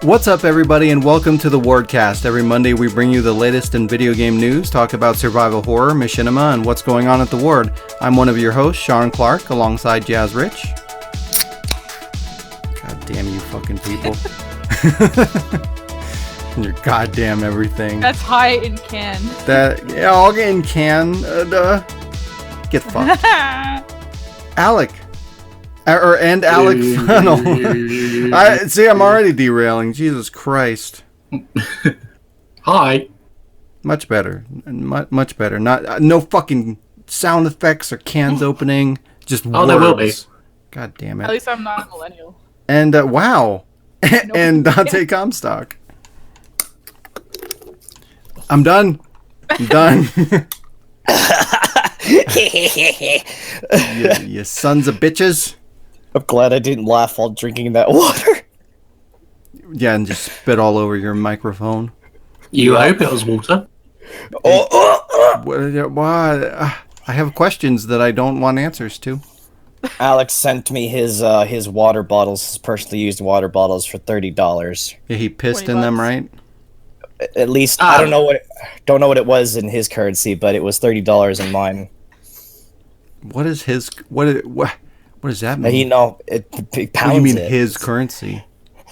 What's up, everybody, and welcome to the Wardcast. Every Monday, we bring you the latest in video game news, talk about survival horror, machinima, and what's going on at the Ward. I'm one of your hosts, Shaun Clark, alongside Jazz Rich. God damn you fucking people. And your goddamn everything. That's high in can. Yeah, I'll get in can. Get fucked. Alec. And Alec Funnel. I'm already derailing. Jesus Christ. Hi. Much better. Much better. No fucking sound effects or cans opening. Just words. There will be. God damn it. At least I'm not a millennial. And wow. And Dante Comstock. I'm done. You sons of bitches. I'm glad I didn't laugh while drinking that water. Yeah, and just spit all over your microphone. You hope it was water. Why? I have questions that I don't want answers to. Alex sent me his water bottles, his personally used water bottles for $30. Yeah, he pissed in them, right? At least I don't know what it was in his currency, but it was $30 in mine. What is his? What does that mean? It pounds. What do you mean his currency?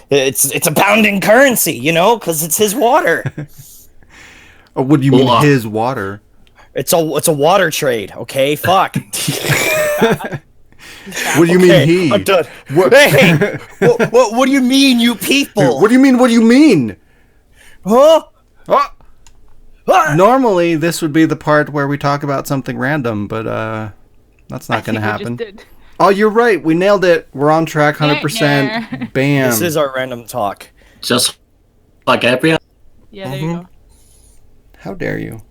It's a pounding currency, because it's his water. Oh, what do you mean his water? It's a water trade, okay? Fuck. What do you mean he? I'm done. Hey, what do you mean, you people? What do you mean? What do you mean? Huh? Normally, this would be the part where we talk about something random, but that's not going to happen. Oh, you're right. We nailed it. We're on track, 100%. Bam. This is our random talk. Just like every other. Yeah, there you go. How dare you?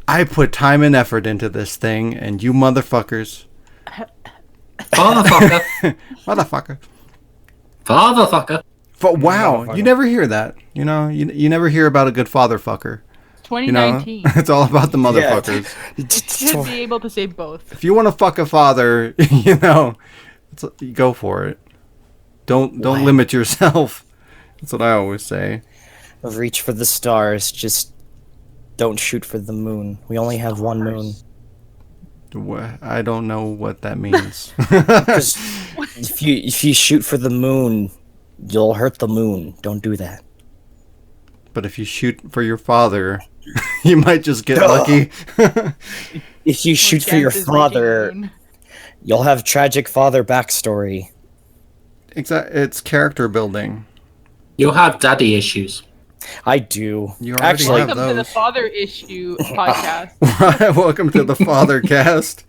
I put time and effort into this thing, and you motherfuckers. Fatherfucker. Fatherfucker. Wow, you never hear that. You never hear about a good fatherfucker. 2019. It's all about the motherfuckers. You should be able to say both. If you want to fuck a father, you go for it. Don't limit yourself. That's what I always say. Reach for the stars. Just don't shoot for the moon. We only have one moon. I don't know what that means. Because if you shoot for the moon, you'll hurt the moon. Don't do that. But if you shoot for your father, you might just get lucky. If you shoot for your father, you'll have tragic father backstory. It's character building. You'll have daddy issues. I do. You actually welcome to the Father Issue podcast. Welcome to the Father Cast.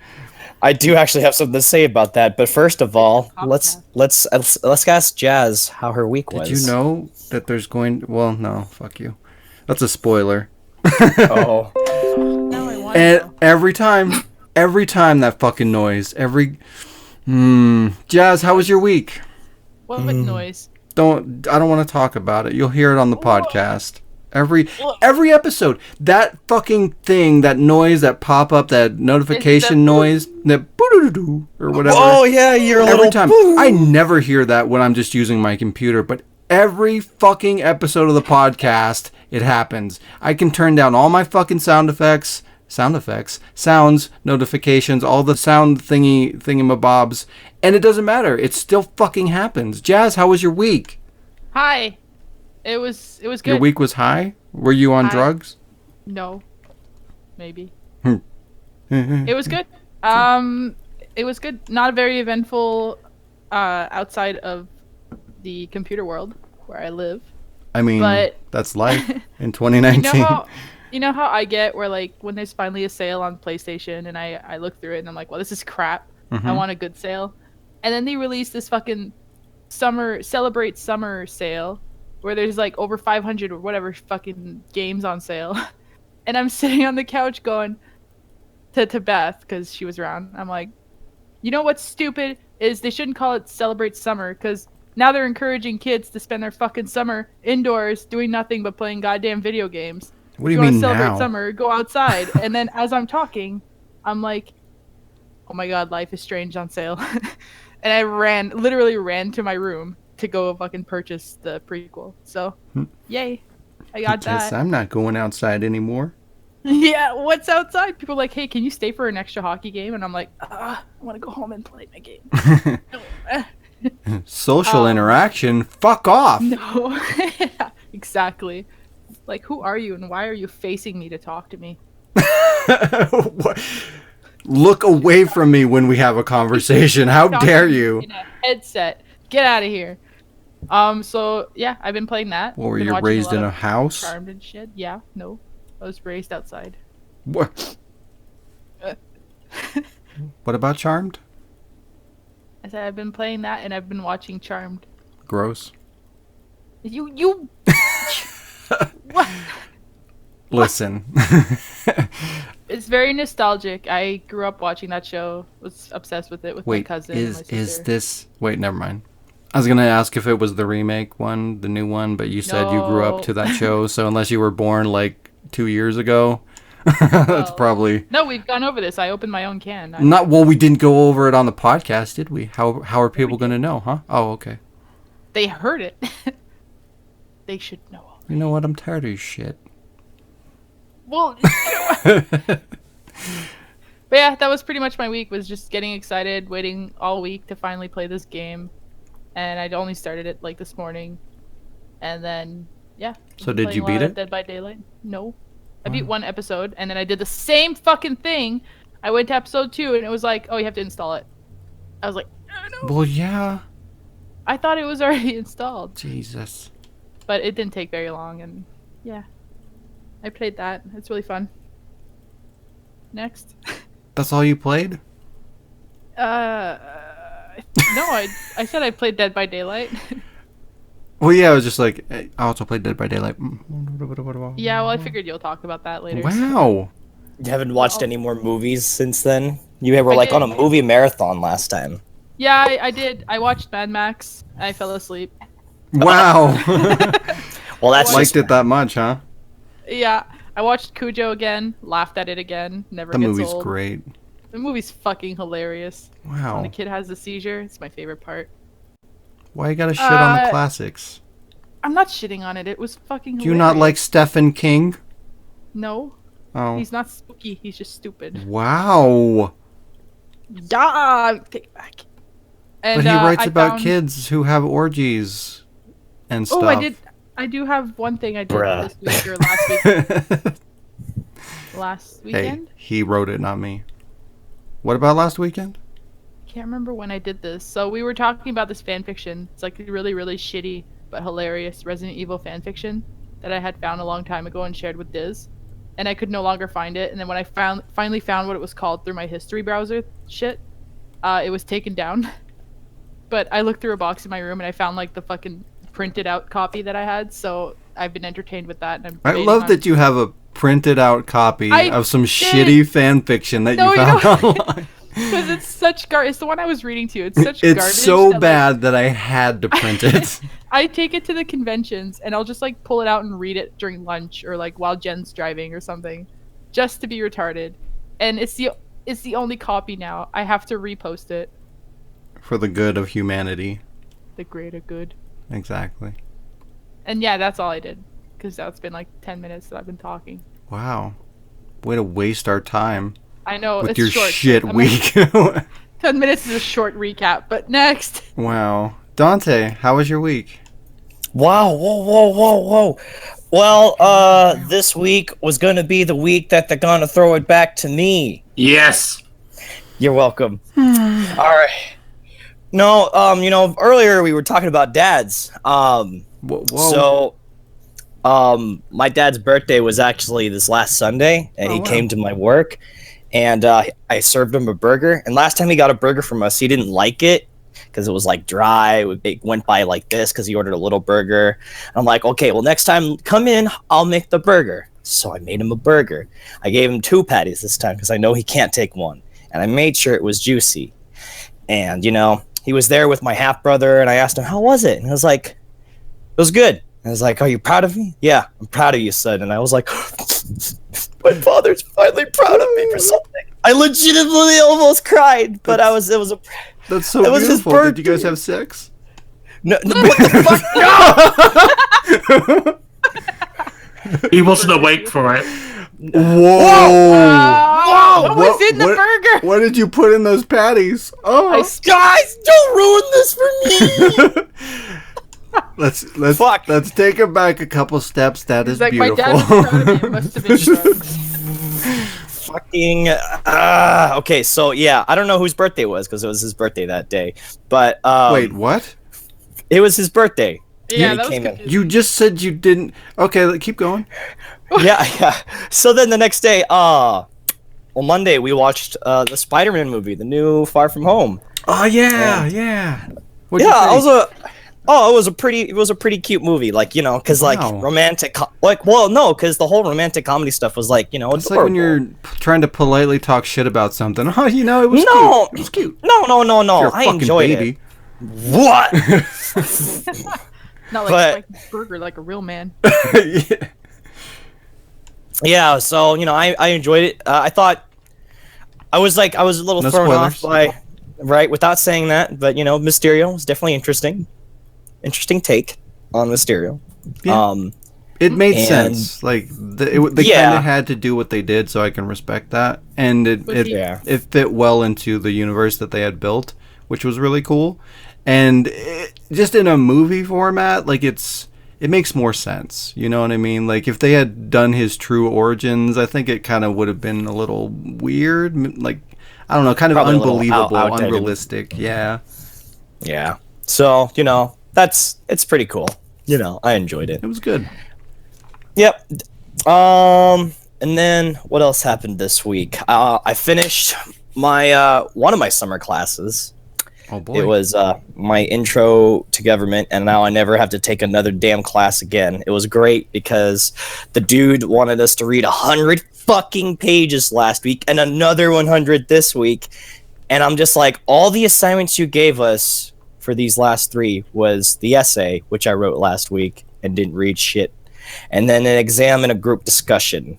I do actually have something to say about that, but first of all, let's ask Jazz how her week was. Did you know that there's going? Well, no, fuck you. That's a spoiler. Oh. Now I want And to know. every time that fucking noise. Jazz, how was your week? What with noise? I don't want to talk about it. You'll hear it on the podcast. Every episode, that fucking thing, that noise, that pop up, that notification noise, that boo-doo-doo-doo or whatever. Oh yeah, you're a every little time. boo. I never hear that when I'm just using my computer, but every fucking episode of the podcast, it happens. I can turn down all my fucking sounds, notifications, all the sound thingamabobs, and it doesn't matter. It still fucking happens. Jazz, how was your week? Hi. It was good. Your week was high? Were you on drugs? No. Maybe. It was good. It was good. Not very eventful outside of the computer world where I live. I mean, but that's life in 2019. You know how I get where, like, when there's finally a sale on PlayStation and I look through it and I'm like, well, this is crap. I want a good sale. And then they release this fucking Celebrate Summer sale where there's like over 500 or whatever fucking games on sale. And I'm sitting on the couch going to Beth, because she was around. I'm like, you know what's stupid is they shouldn't call it Celebrate Summer, because now they're encouraging kids to spend their fucking summer indoors doing nothing but playing goddamn video games. What do you mean celebrate now? Summer, go outside. And then as I'm talking, I'm like, oh my god, Life is Strange on sale. And I literally ran to my room to go fucking purchase the prequel. So, yay. I got that. I'm not going outside anymore. Yeah, what's outside? People are like, hey, can you stay for an extra hockey game? And I'm like, I want to go home and play my game. Social interaction? Fuck off! No. Exactly. Like, who are you and why are you facing me to talk to me? Look away from me when we have a conversation. How dare you? In a headset. Get out of here. So, yeah, I've been playing that. What, were you raised in a house? Charmed and shit. Yeah, no. I was raised outside. What? What about Charmed? I said I've been playing that and I've been watching Charmed. Gross. You What? Listen. It's very nostalgic. I grew up watching that show. Was obsessed with it with my cousin and my sister. Is this... Wait, never mind. I was going to ask if it was the remake one, the new one, but you said you grew up to that show, so unless you were born like 2 years ago, that's probably... No, we've gone over this. I opened my own can. Well, we didn't go over it on the podcast, did we? How are people going to know, huh? Oh, okay. They heard it. They should know. You know what? I'm tired of your shit. Well, but yeah, that was pretty much my week, was just getting excited, waiting all week to finally play this game. And I'd only started it like this morning. And then, yeah. So did you beat it? Dead by Daylight? No. I beat one episode, and then I did the same fucking thing. I went to episode 2, and it was like, oh, you have to install it. I was like, oh, no. Well, yeah. I thought it was already installed. Jesus. But it didn't take very long, and yeah. I played that. It's really fun. Next. That's all you played? No, I said I played Dead by Daylight. Well, yeah, I was just like, I also played Dead by Daylight. Yeah, well, I figured you'll talk about that later. Wow. You haven't watched any more movies since then? You were like on a movie marathon last time. Yeah, I did. I watched Mad Max. I fell asleep. Wow. Well, that's liked it that much, huh? Yeah, I watched Cujo again, laughed at it again, never the gets movie's old. Great. The movie's fucking hilarious. Wow. When the kid has the seizure, it's my favorite part. Why you gotta shit on the classics? I'm not shitting on it. It was fucking hilarious. Do you not like Stephen King? No. Oh. He's not spooky. He's just stupid. Wow. Yeah, take it back. And, but he writes about kids who have orgies and stuff. Oh, I do have one thing I did this week or last week. Last weekend? Hey, he wrote it, not me. What about last weekend? Can't remember when I did this. So we were talking about this fan fiction. It's like a really, really shitty but hilarious Resident Evil fan fiction that I had found a long time ago and shared with Diz. And I could no longer find it. And then when I finally found what it was called through my history browser shit, it was taken down. But I looked through a box in my room and I found like the fucking printed out copy that I had. So I've been entertained with that. And I love that you have a printed out copy of some shitty fan fiction that you found online. Because it's such it's the one I was reading to. It's such garbage. It's so bad that I had to print it. I take it to the conventions and I'll just like pull it out and read it during lunch or like while Jen's driving or something, just to be retarded. And it's the only copy now. I have to repost it. For the good of humanity. The greater good. Exactly. And yeah, that's all I did. Because that's been like 10 minutes that I've been talking. Wow. Way to waste our time. I know, with it's your short. shit week. 10 minutes is a short recap, but next. Wow. Dante, how was your week? Wow, whoa. Well, this week was gonna be the week that they're gonna throw it back to me. Yes. You're welcome. Alright. No, earlier we were talking about dads. Whoa. So, my dad's birthday was actually this last Sunday, and he came to my work, and I served him a burger. And last time he got a burger from us, he didn't like it because it was like dry. It went by like this because he ordered a little burger. And I'm like, okay, well, next time come in, I'll make the burger. So I made him a burger. I gave him 2 patties this time because I know he can't take one, and I made sure it was juicy. And he was there with my half brother, and I asked him, how was it? And he was like, it was good. And I was like, are you proud of me? Yeah, I'm proud of you, son. And I was like, my father's finally proud of me for something. I legitimately almost cried, but it was That's so beautiful. Did you guys have sex? No, what the fuck? He wasn't awake for it. Whoa! What was in the burger? What did you put in those patties? Oh, Guys, don't ruin this for me. let's take it back a couple steps. That is Like, beautiful. my dad was proud of you. Must have been drugs. Fucking. Okay, so yeah, I don't know whose birthday it was because it was his birthday that day. But Wait, what? it was his birthday. Yeah, He that was came in. confusing. You just said you didn't. Okay, keep going. Yeah. So then the next day, well, Monday we watched the Spider-Man movie, the new Far From Home. Oh yeah. What'd you Yeah, think? it was a pretty cute movie, like, you know, because like Wow. because the whole romantic comedy stuff was like, you know, It's like when you're trying to politely talk shit about something. Oh, you know, it was No. cute. It was cute. No, You're a I fucking enjoyed baby. it. What? Not like but- spiking his burger like a real man. Yeah. Yeah, so you know, I enjoyed it. I thought I was a little No thrown off spoilers. right, without saying that, but you know, Mysterio was definitely interesting take on Mysterio. Yeah. It made And- sense. Like they Yeah. kind of had to do what they did, so I can respect that. And Yeah. it fit well into the universe that they had built, which was really cool. And just in a movie format, like it makes more sense. You know what I mean? Like if they had done his true origins, I think it kind of would have been a little weird. Like I don't know, kind of Probably a little unbelievable, outdated. unrealistic. Yeah, Yeah. So, you know, it's pretty cool. You know, I enjoyed it. it was good. Yep. And then what else happened this week? I finished my one of my summer classes. Oh boy, It was my intro to government, and now I never have to take another damn class again. It was great because the dude wanted us to read 100 fucking pages last week and another 100 this week. And I'm just like, all the assignments you gave us for these last 3 was the essay, which I wrote last week and didn't read shit, and then an exam and a group discussion.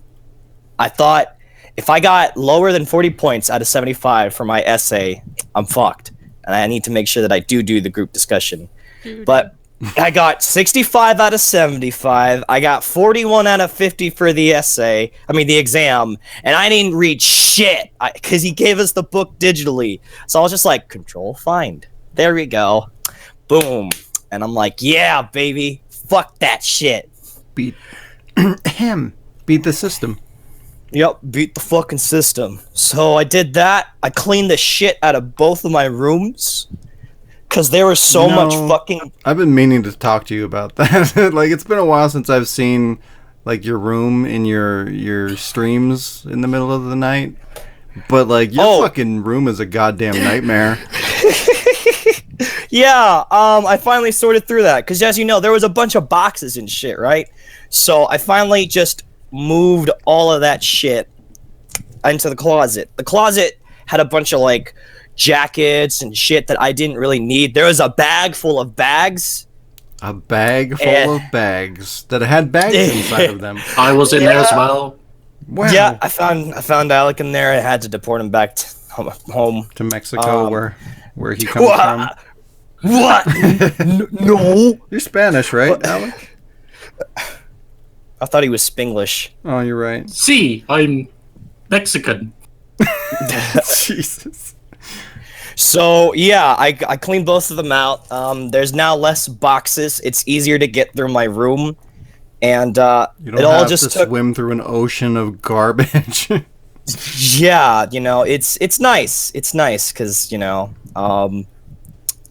I thought if I got lower than 40 points out of 75 for my essay, I'm fucked. And I need to make sure that I do the group discussion. Dude. But I got 65 out of 75. I got 41 out of 50 for the the exam. And I didn't read shit because he gave us the book digitally. So I was just like, Control Find. There we go. Boom. And I'm like, yeah, baby. Fuck that shit. beat beat the system. Yep, beat the fucking system. So I did that. I cleaned the shit out of both of my rooms because there was so much fucking. I've been meaning to talk to you about that. Like it's been a while since I've seen like your room in your streams in the middle of the night. But like your fucking room is a goddamn nightmare. Yeah, I finally sorted through that because, as you know, there was a bunch of boxes and shit, right? So I finally just moved all of that shit into the closet. The closet had a bunch of like jackets and shit that I didn't really need. There was a bag full of bags. A bag full of bags that had bags inside of them. I was in there as well. Wow. Yeah, I found Alec in there. I had to deport him back to home. To Mexico, where he comes from. What? No. You're Spanish, right, Alec? I thought he was Spanglish. Oh, you're right. See, I'm Mexican. Jesus. So yeah, I cleaned both of them out. There's now less boxes. It's easier to get through my room, and You don't it all have just to took. swim through an ocean of garbage. Yeah, you know, it's nice. It's nice because, you know, I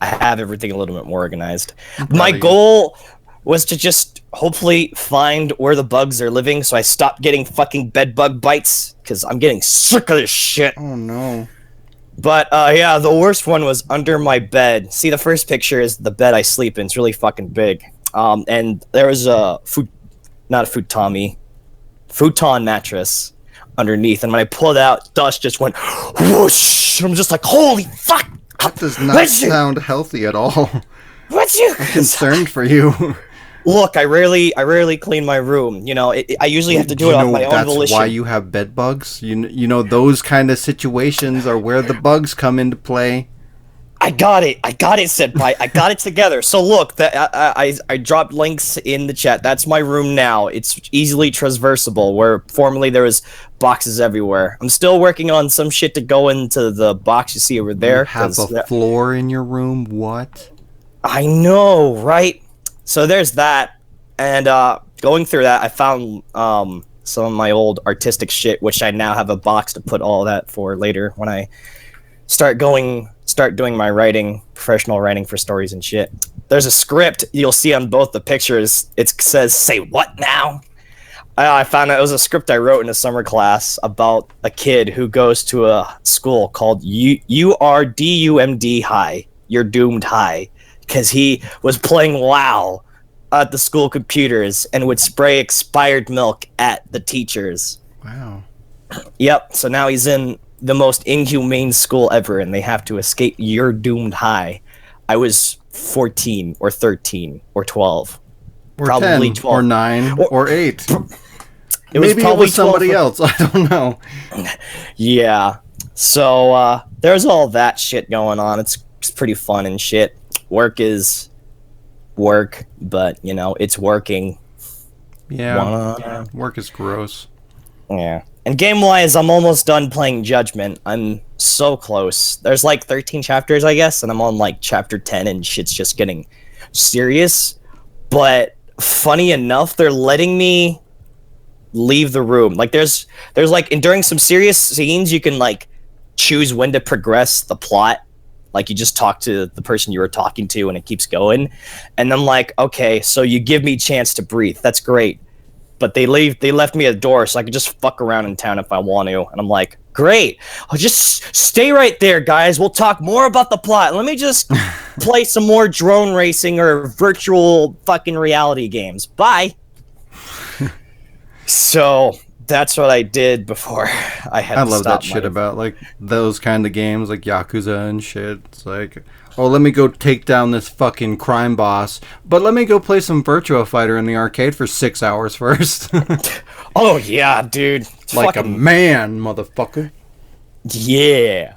have everything a little bit more organized. My of you. goal was to just hopefully find where the bugs are living, so I stopped getting fucking bed bug bites because I'm getting sick of this shit. Oh no. But yeah, the worst one was under my bed. See, the first picture is the bed I sleep in. It's really fucking big. And there was a futon mattress underneath, and when I pulled out, dust just went whoosh. I'm just like, holy fuck! That does not sound healthy at all. What's you? I'm concerned for you. Look, I rarely clean my room. You know, I usually have to do it on my own that's volition. why you have bed bugs? You know those kind of situations are where the bugs come into play. I got it, senpai. I got it together. So look, I dropped links in the chat. That's my room now. It's easily traversable, where formerly there was boxes everywhere. I'm still working on some shit to go into the box you see over there. You have a floor in your room? What? I know, right? So there's that. And going through that, I found some of my old artistic shit, which I now have a box to put all that for later when I start doing my writing, professional writing for stories and shit. There's a script you'll see on both the pictures. It says, "Say what now?" I found out it was a script I wrote in a summer class about a kid who goes to a school called URDUMD High. You're Doomed High. Because he was playing WoW at the school computers and would spray expired milk at the teachers. Wow. Yep, so now he's in the most inhumane school ever, and they have to escape You're Doomed High. I was 14 or 13 or 12. Or Probably 10, 12. or 9, or 8. Maybe it was somebody else. I don't know. Yeah. So, there's all that shit going on. It's pretty fun and shit. Work is work, but, you know, it's working. Yeah. Work is gross. Yeah. And game-wise, I'm almost done playing Judgment. I'm so close. There's like 13 chapters, I guess, and I'm on like chapter 10, and shit's just getting serious. But funny enough, they're letting me leave the room. Like there's like during some serious scenes, you can like choose when to progress the plot. Like you just talk to the person you were talking to, and it keeps going. And I'm like, okay, so you give me a chance to breathe. That's great. But they left me a door so I could just fuck around in town if I want to. And I'm like, great. I'll just stay right there, guys. We'll talk more about the plot. Let me just play some more drone racing or virtual fucking reality games. Bye. So that's what I did before I had to stop. I love that shit about like those kind of games like Yakuza and shit. It's like, oh, let me go take down this fucking crime boss, but let me go play some Virtua Fighter in the arcade for 6 hours first. Oh yeah, dude. Like a man, motherfucker. Yeah.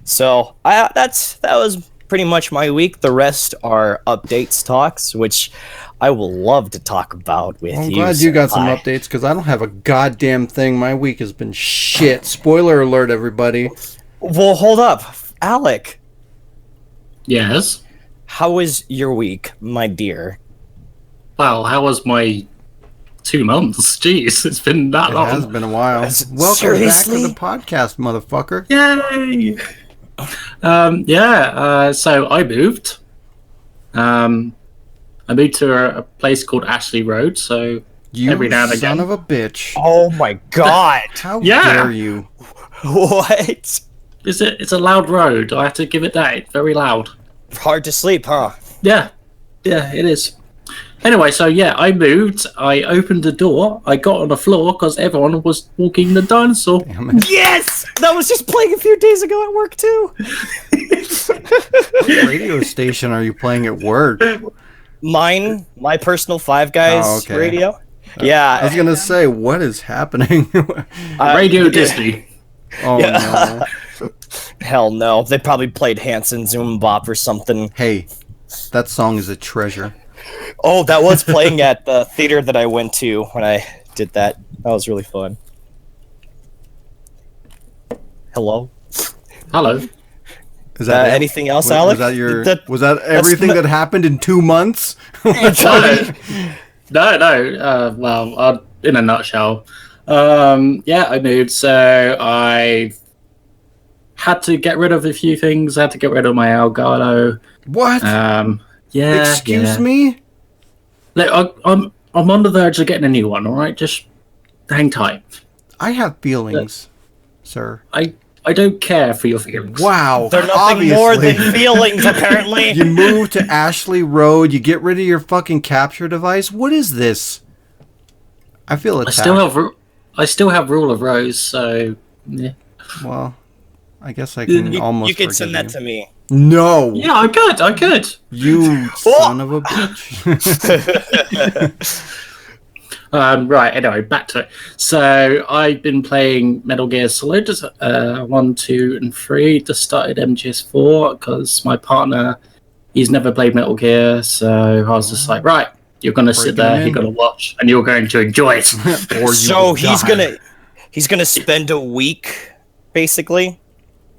So that was pretty much my week. The rest are updates talks, which I will love to talk about with you. I'm glad you got some updates, because I don't have a goddamn thing. My week has been shit. Spoiler alert, everybody. Well, hold up. Alec. Yes? How was your week, my dear? Well, how was my 2 months? Jeez, it's been that long. It has been a while. Welcome Seriously? back to the podcast, motherfucker. Yay! So I moved. I moved to a place called Ashley Road, so You every now and son again. of a bitch. Oh my god. How Yeah. dare you? What? It's a loud road. I have to give it that. It's very loud. Hard to sleep, huh? Yeah, it is. Anyway, so yeah, I moved. I opened the door. I got on the floor because everyone was walking the dinosaur. Damn it. Yes! That was just playing a few days ago at work, too. What radio station are you playing at work? Mine, my personal Five Guys Oh, okay. radio. Yeah. I was gonna say, what is happening? Radio Disney. Oh Yeah. no! Hell no. They probably played Hanson Zoom Bop or something. Hey, that song is a treasure. Oh, that was playing at the theater that I went to when I did that. That was really fun. Hello? Hello. Is that it? Anything else, Was Alex? that your? That- was that everything that happened in 2 months? No. Well, in a nutshell, I moved. So I had to get rid of a few things. I had to get rid of my Elgato. What? Yeah. Excuse me? Look, I'm on the verge of getting a new one. All right, just hang tight. I have feelings, sir. I don't care for your feelings. Wow. They're nothing obviously. more than feelings, apparently. You move to Ashley Road, you get rid of your fucking capture device. What is this? I feel attacked. I still have Rule of Rose, so yeah. Well, I guess I can almost You can forgive send that you. to me. No! Yeah, I could. You son of a bitch. Right, anyway, back to it. So I've been playing Metal Gear Solid 1, 2, and 3. Just started MGS4 because my partner, he's never played Metal Gear, so I was just like, right, you're going to sit there, you're going to watch, and you're going to enjoy it. Or So he's gonna spend a week, basically,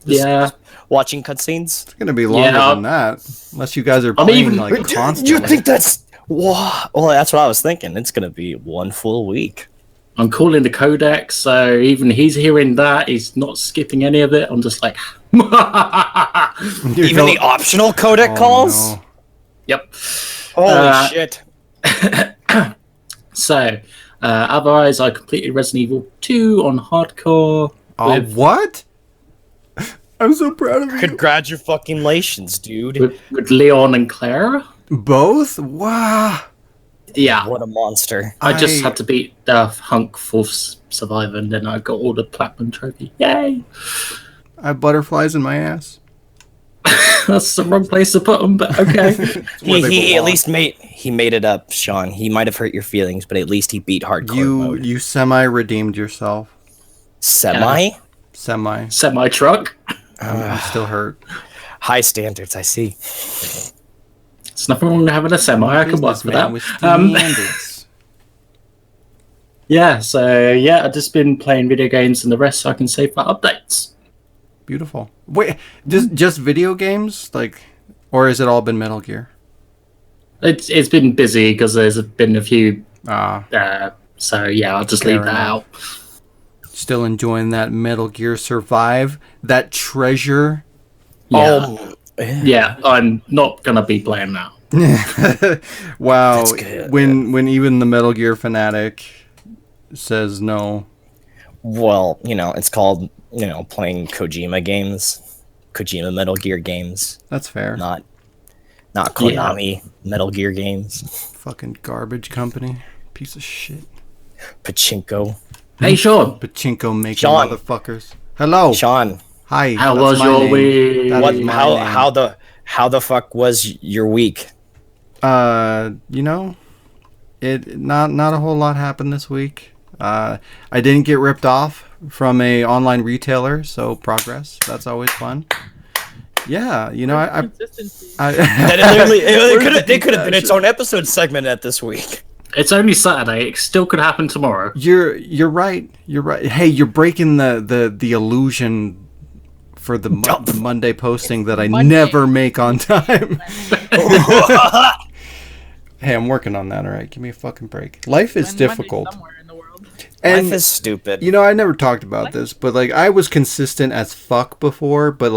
Yeah. watching cutscenes. It's gonna be longer than that, unless you guys are playing constantly. You think that's wow? Well, that's what I was thinking. It's gonna be one full week. I'm calling the codec, so even he's hearing that, he's not skipping any of it. I'm just like, Even the optional codec calls. No. yep. Holy shit! So, otherwise, I completed Resident Evil 2 on hardcore. Oh, what? I'm so proud of you. Congratulations, dude. With Leon and Claire. Both? Wow. Yeah. What a monster. I just had to beat the hunk fourth survivor, and then I got all the platinum trophy. Yay! I have butterflies in my ass. That's the wrong place to put them, but okay. He at least made it up, Sean. He might have hurt your feelings, but at least he beat hardcore mode. You semi-redeemed yourself. Semi Semi-truck. I'm still hurt. high standards. I see. It's nothing wrong with having a semi. I can work with that. With standards. Yeah, so yeah, I've just been playing video games and the rest I can save for updates. Beautiful. Wait, just video games, or has it all been Metal Gear? It's been busy because there's been a few. So yeah, I'll just leave that out. Still enjoying that Metal Gear Survive, that treasure. Yeah, yeah, I'm not gonna be playing now. Wow, when even the Metal Gear fanatic says no. Well, it's called playing Kojima games, Kojima Metal Gear games. That's fair. Not Konami Metal Gear games. Fucking garbage company, piece of shit. Pachinko. Hey, Sean. Pachinko making motherfuckers. Hello, Sean. Hi. How was your week? How the fuck was your week? Not a whole lot happened this week. I didn't get ripped off from a online retailer, so progress. That's always fun. Yeah, It could have been its own episode segment at this week. It's only Saturday. It still could happen tomorrow. You're right. You're right. Hey, you're breaking the illusion for the Monday posting that I never make on time. Hey, I'm working on that. All right, give me a fucking break. Life is difficult. And life is stupid. I never talked about this, but I was consistent as fuck before, but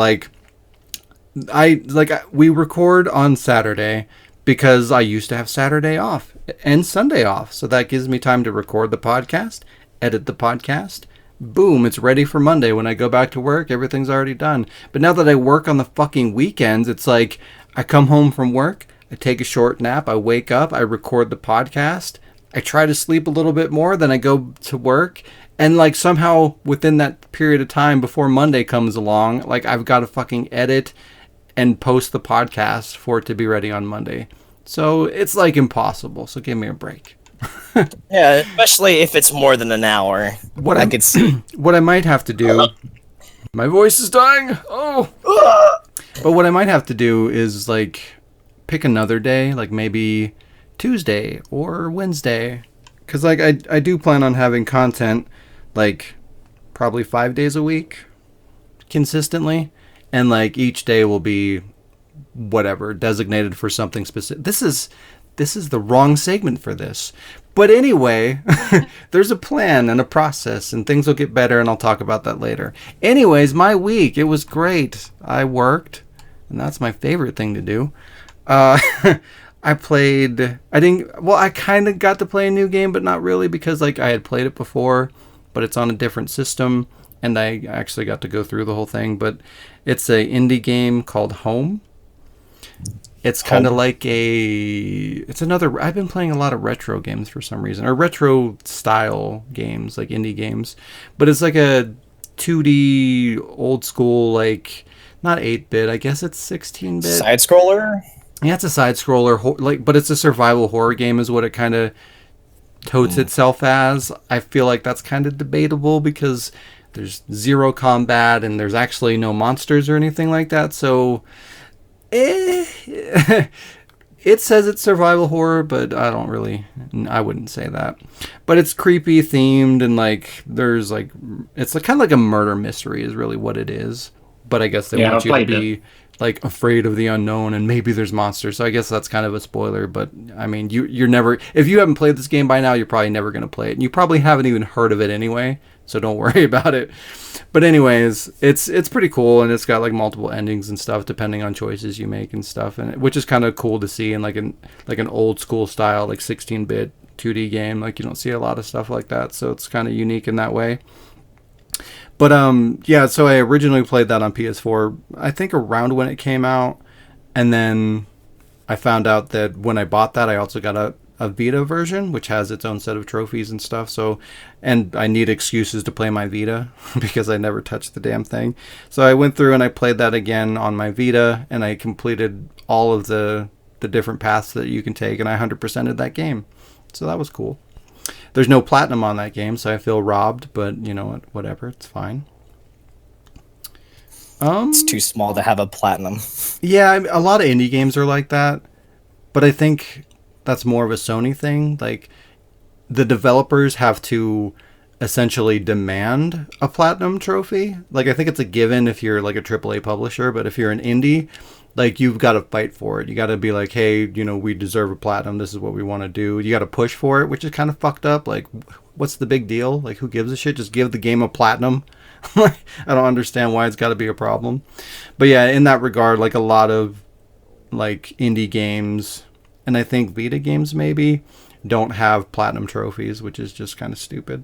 we record on Saturday because I used to have Saturday off and Sunday off. So that gives me time to record the podcast, edit the podcast. Boom, it's ready for Monday. When I go back to work, everything's already done. But now that I work on the fucking weekends, it's like I come home from work, I take a short nap, I wake up, I record the podcast, I try to sleep a little bit more, then I go to work, and somehow within that period of time before Monday comes along, I've got to fucking edit and post the podcast for it to be ready on Monday. So it's impossible. So give me a break. Yeah, especially if it's more than an hour. I could see. What I might have to do. My voice is dying. Oh. But what I might have to do is pick another day, maybe Tuesday or Wednesday, because I do plan on having content probably 5 days a week consistently, and each day will be whatever designated for something specific. This is the wrong segment for this, but anyway, there's a plan and a process, and things will get better, and I'll talk about that later. Anyways, my week, it was great. I worked, and that's my favorite thing to do. I kind of got to play a new game, but not really, because I had played it before, but it's on a different system, and I actually got to go through the whole thing. But it's a indie game called Home. It's kind of I've been playing a lot of retro games for some reason, or retro style games, indie games, but it's a 2D old school, not 8-bit, I guess it's 16-bit. Side scroller? Yeah, it's a side scroller, but it's a survival horror game is what it kind of totes itself as. I feel like that's kind of debatable because there's zero combat and there's actually no monsters or anything like that. So, it says it's survival horror, but I wouldn't say that. But it's creepy themed and like there's like it's kind of like a murder mystery is really what it is. But I guess they want you to be like afraid of the unknown and maybe there's monsters. So I guess that's kind of a spoiler. But I mean, you're never, if you haven't played this game by now, you're probably never going to play it. And you probably haven't even heard of it anyway. So don't worry about it. But anyways, it's pretty cool, and it's got like multiple endings and stuff depending on choices you make and stuff, and which is kind of cool to see in like an old school style like 16-bit 2D game. Like you don't see a lot of stuff like that, so it's kind of unique in that way. But yeah, so I originally played that on PS4, I think around when it came out, and then I found out that when I bought that, I also got a Vita version, which has its own set of trophies and stuff. So, and I need excuses to play my Vita because I never touched the damn thing. So I went through and I played that again on my Vita, and I completed all of the different paths that you can take, and I 100%ed that game. So that was cool. There's no platinum on that game, so I feel robbed, but you know what, whatever, it's fine. It's too small to have a platinum. Yeah, a lot of indie games are like that, but I think that's more of a Sony thing. Like, the developers have to essentially demand a platinum trophy. Like, I think it's a given if you're like a AAA publisher, but if you're an indie, like, you've got to fight for it. You got to be like, hey, you know, we deserve a platinum. This is what we want to do. You got to push for it, which is kind of fucked up. Like, what's the big deal? Like, who gives a shit? Just give the game a platinum. I don't understand why it's got to be a problem. But yeah, in that regard, like a lot of like indie games, and I think Vita games maybe, don't have platinum trophies, which is just kind of stupid.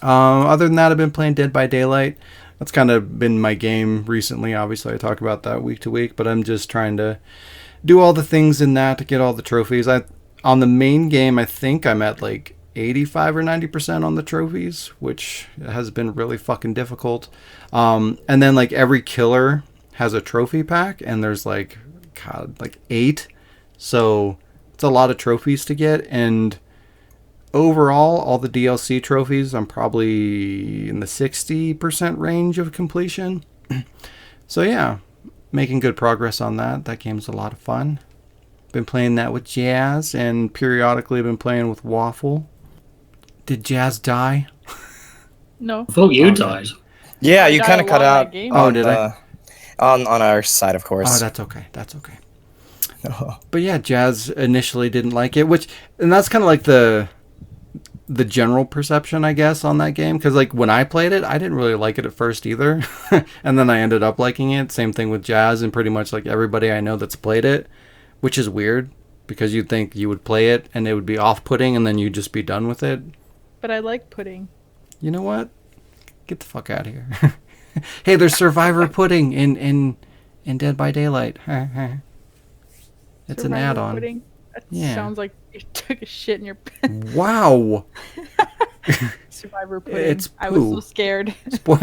Other than that, I've been playing Dead by Daylight. That's kind of been my game recently. Obviously, I talk about that week to week, but I'm just trying to do all the things in that to get all the trophies. On the main game, I think I'm at like 85 or 90% on the trophies, which has been really fucking difficult. And then like every killer has a trophy pack, and there's like 8. So it's a lot of trophies to get, and overall, all the DLC trophies, I'm probably in the 60% range of completion. So yeah, making good progress on that. That game's a lot of fun. Been playing that with Jazz, and periodically been playing with Waffle. Did Jazz die? No. I thought you died. Yeah, you kind of cut out. Oh, did I? On our side, of course. Oh, that's okay. That's okay. But yeah, Jazz initially didn't like it, and that's kind of like the general perception, I guess, on that game. Because like when I played it, I didn't really like it at first either, and then I ended up liking it. Same thing with Jazz, and pretty much like everybody I know that's played it, which is weird because you'd think you would play it and it would be off-putting, and then you'd just be done with it. But I like pudding. You know what? Get the fuck out of here. Hey, there's Survivor pudding in Dead by Daylight. It's Survivor an add-on. Pudding? That sounds like you took a shit in your pants. Wow. Survivor pudding. It's poo. I was so scared.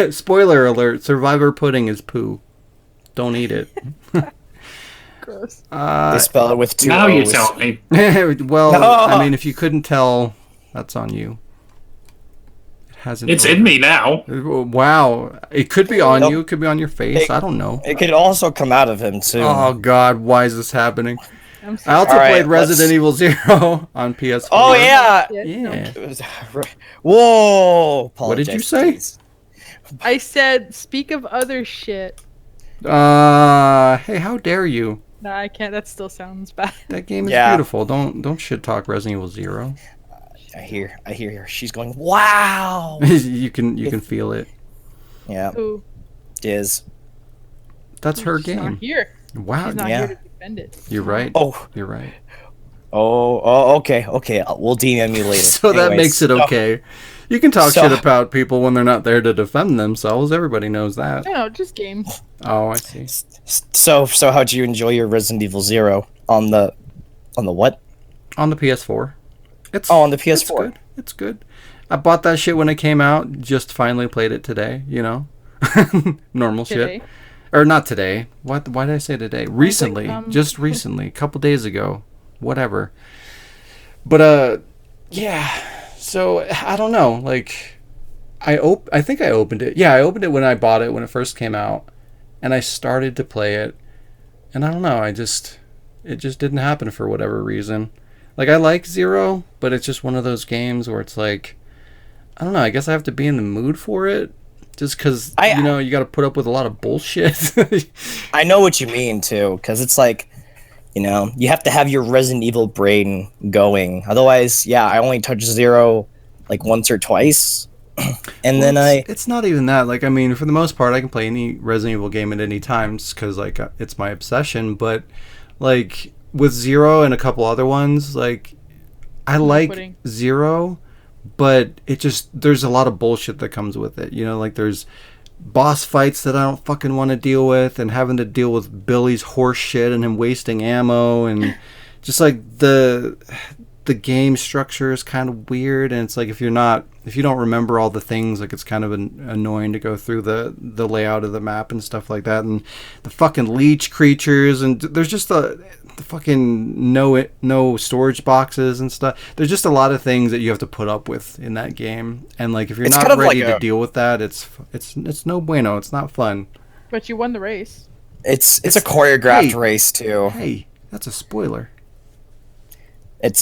Spoiler alert, Survivor pudding is poo. Don't eat it. Gross. They spell it with 2 now O's. You tell me. Well, no. I mean, if you couldn't tell, that's on you. It's in me now. Wow. It could be on you. It could be on your face. I don't know. It could also come out of him, too. Oh, God. Why is this happening? I also played Resident Evil 0 on PS4. Oh, yeah. Yeah. Whoa. What did you say? Please. I said, speak of other shit. Hey, how dare you? No, I can't. That still sounds bad. That game is beautiful. Don't shit talk Resident Evil 0. I hear her. She's going, wow. you can feel it. Yeah. Who? Diz. That's her She's game. not here. Wow. She's not here to defend it. You're right. Oh. You're right. Oh, okay. We'll DM you later. So that makes it okay. You can talk shit about people when they're not there to defend themselves. Everybody knows that. No, just games. Oh, I see. So how'd you enjoy your Resident Evil 0 on the what? On the PS4. On the PS4. It's good. I bought that shit when it came out. Just finally played it today. You know, normal Today? shit. Or not today. Why did I say today? Recently, just recently, a couple days ago. Whatever. But Yeah. So I don't know. Like, I think I opened it. Yeah, I opened it when I bought it when it first came out, and I started to play it, and I don't know. It just didn't happen for whatever reason. Like, I like Zero, but it's just one of those games where it's like, I don't know. I guess I have to be in the mood for it, just because you got to put up with a lot of bullshit. I know what you mean too, because it's like, you have to have your Resident Evil brain going. Otherwise, yeah, I only touch Zero like once or twice, and then it's not even that. Like, I mean, for the most part, I can play any Resident Evil game at any time, because like it's my obsession. But like with Zero and a couple other ones, like I like Zero, but there's a lot of bullshit that comes with it. Like there's boss fights that I don't fucking want to deal with, and having to deal with Billy's horse shit and him wasting ammo, and just like the game structure is kind of weird, and it's like if you don't remember all the things, like it's kind of annoying to go through the layout of the map and stuff like that, and the fucking leech creatures, and there's just the fucking no storage boxes and stuff. There's just a lot of things that you have to put up with in that game, and like if you're not ready to deal with that, it's no bueno. It's not fun. But you won the race. It's a choreographed race too. Hey, that's a spoiler. It's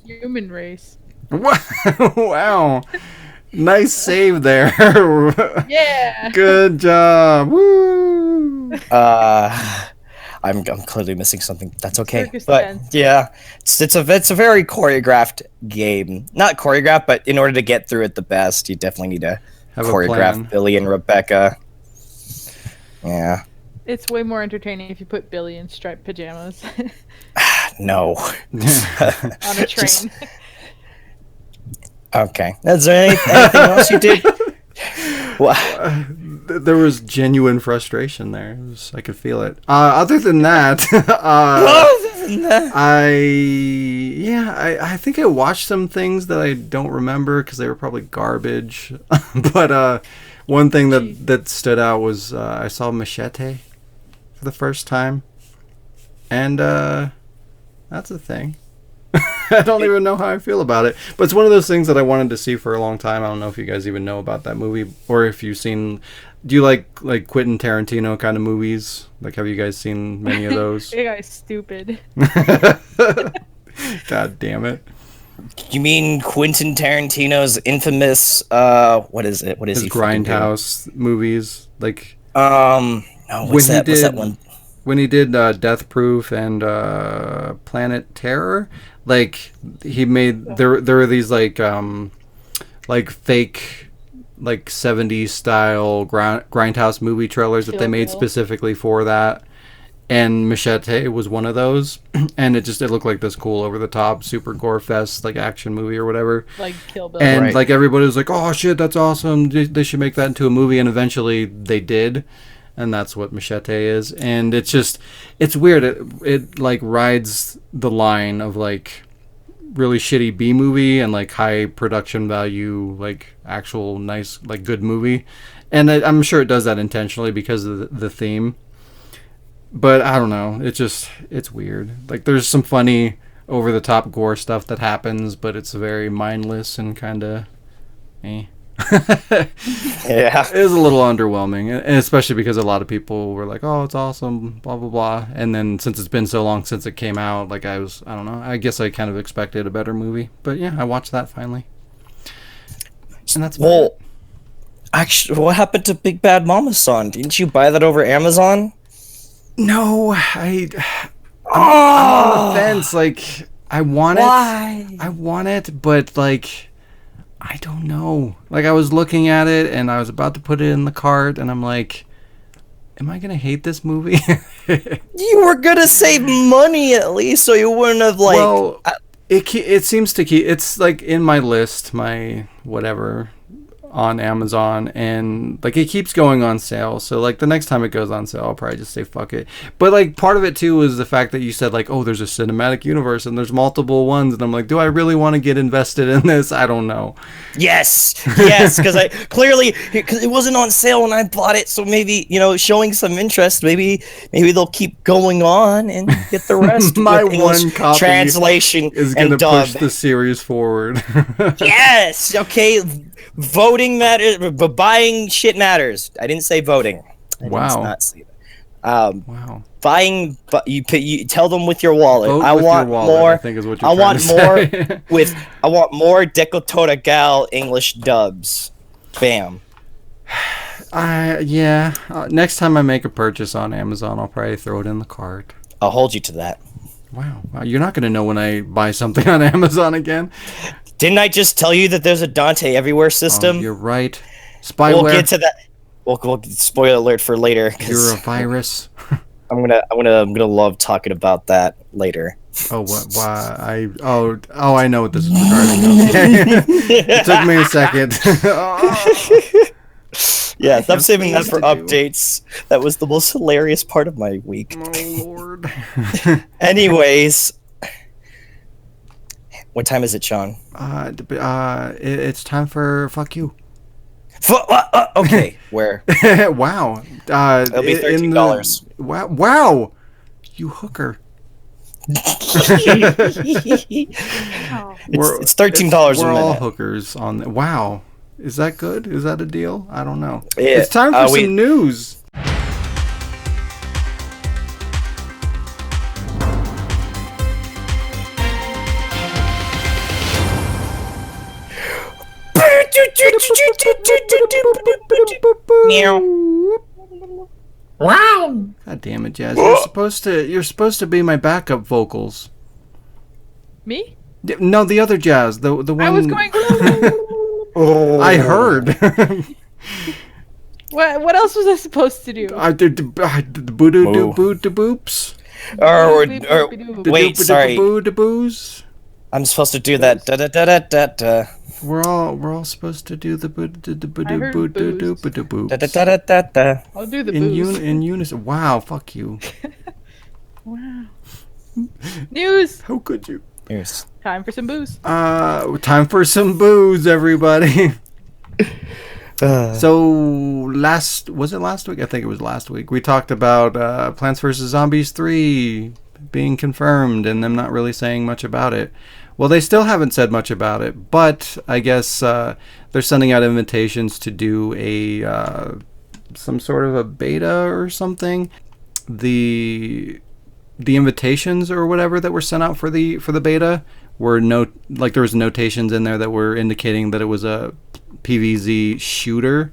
human race. Wow. Nice save there. Yeah. Good job. Woo. I'm clearly missing something. That's okay. But yeah, it's a very choreographed game. Not choreographed, but in order to get through it the best, you definitely need to choreograph Billy and Rebecca. Yeah. It's way more entertaining if you put Billy in striped pajamas. No. On a train. Okay. Is there anything else you did? There was genuine frustration there. I could feel it. Other than that, I think I watched some things that I don't remember because they were probably garbage. But one thing that stood out was I saw Machete for the first time, and that's a thing. I don't even know how I feel about it, but it's one of those things that I wanted to see for a long time. I don't know if you guys even know about that movie, or if you've seen. Do you like Quentin Tarantino kind of movies? Like, have you guys seen many of those? That guy's stupid. God damn it! You mean Quentin Tarantino's infamous? What is it? What is his Grindhouse movies? Like, what's that one? When he did Death Proof and Planet Terror, like he made there were these like fake like 70s style Grindhouse movie trailers that they made specifically for that, and Machete was one of those, and it looked like this cool over the top super gore fest like action movie or whatever, like Kill Bill, and like everybody was like, oh shit, that's awesome, they should make that into a movie, and eventually they did. And that's what Machete is. And it's weird. It like rides the line of like really shitty B movie and like high production value, like actual nice, like good movie. And I'm sure it does that intentionally because of the theme. But I don't know. It's weird. Like there's some funny over the top gore stuff that happens, but it's very mindless and kind of Yeah, it was a little underwhelming, and especially because a lot of people were like, oh, it's awesome, blah blah blah, and then since it's been so long since it came out, like I don't know, I guess I kind of expected a better movie, but yeah, I watched that finally, and that's actually, what happened to Big Bad Mama-san? Didn't you buy that over Amazon? No, I'm on the fence. Like I want it, but like I don't know. Like I was looking at it and I was about to put it in the cart and I'm like, am I gonna hate this movie? You were gonna save money at least, so you wouldn't have like. Well, it seems to keep. It's like in my list, my whatever, on Amazon, and like it keeps going on sale. So like the next time it goes on sale, I'll probably just say fuck it. But like part of it too is the fact that you said like, oh, there's a cinematic universe and there's multiple ones, and I'm like, do I really want to get invested in this? I don't know. Yes, because it wasn't on sale when I bought it, so maybe showing some interest, maybe they'll keep going on and get the rest. My one copy translation is going to push the series forward. Yes, okay. Voting matters, but buying shit matters. I didn't say voting. Wow. Did not say that. Wow. Buying, but you tell them with your wallet. Vote I with want your wallet, more. I think is what you're I want trying to more say. I want more Decotoda Gal English dubs. Bam. Next time I make a purchase on Amazon, I'll probably throw it in the cart. I'll hold you to that. Wow. You're not going to know when I buy something on Amazon again. Didn't I just tell you that there's a Dante Everywhere system? Oh, you're right. Spyware. We'll get to that. We'll spoiler alert for later. You're a virus. I'm gonna love talking about that later. Oh, what? Why? I know what this is regarding. Okay. It took me a second. Yeah, stop saving that for updates. That was the most hilarious part of my week. Oh Lord. Anyways, what time is it, Sean? It's time for fuck you. Okay, where? Wow. It'll be $13. Wow. You hooker. It's $13 We're a all minute. hookers on. Wow. Is that good? Is that a deal? I don't know. Yeah, it's time for some news. Wow. God damn it, Jazz! You're supposed to be my backup vocals. Me? No, the other Jazz, the one. I was going. I heard. What else was I supposed to do? The boo-doo-doo-boo-doo-boops. Wait, sorry. Boo-doo-boos. I'm supposed to do that. Da da da da da da. We're all supposed to do the boo-doo-boo-doo-boo-doo-boops. Da da da da da. I'll do the booze. In unison. Wow, fuck you. Wow. News. How could you? Here's. Time for some booze. Time for some booze, everybody. So was it last week? I think it was last week. We talked about Plants vs. Zombies 3 being confirmed and them not really saying much about it. Well, they still haven't said much about it, but I guess they're sending out invitations to do a some sort of a beta or something. The invitations or whatever that were sent out for the beta were there was notations in there that were indicating that it was a PvZ shooter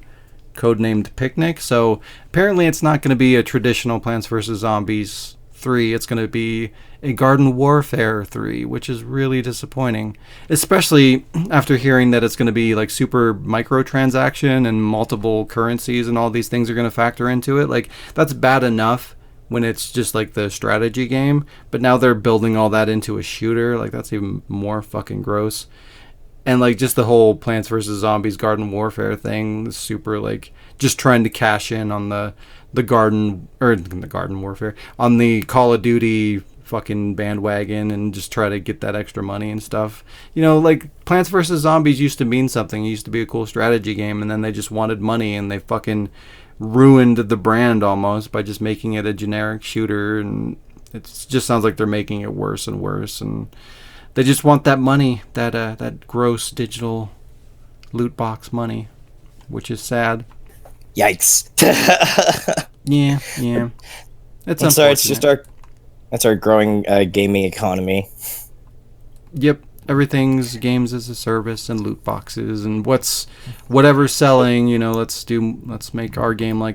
codenamed Picnic. So apparently it's not going to be a traditional Plants vs. Zombies 3. It's going to be a Garden Warfare 3, which is really disappointing, especially after hearing that it's going to be like super microtransaction and multiple currencies and all these things are going to factor into it. Like, that's bad enough when it's just like the strategy game, but now they're building all that into a shooter. Like, that's even more fucking gross. And like just the whole Plants vs. Zombies Garden Warfare thing is super like just trying to cash in on the Garden Warfare, on the Call of Duty fucking bandwagon and just try to get that extra money and stuff. You know, like Plants vs. Zombies used to mean something. It used to be a cool strategy game, and then they just wanted money and they fucking ruined the brand almost by just making it a generic shooter, and it just sounds like they're making it worse and worse, and they just want that money, that gross digital loot box money, which is sad. Yikes. Yeah. It's unfortunate. Sorry, it's just our growing gaming economy. Yep. Everything's games as a service and loot boxes and whatever's selling, you know, let's make our game we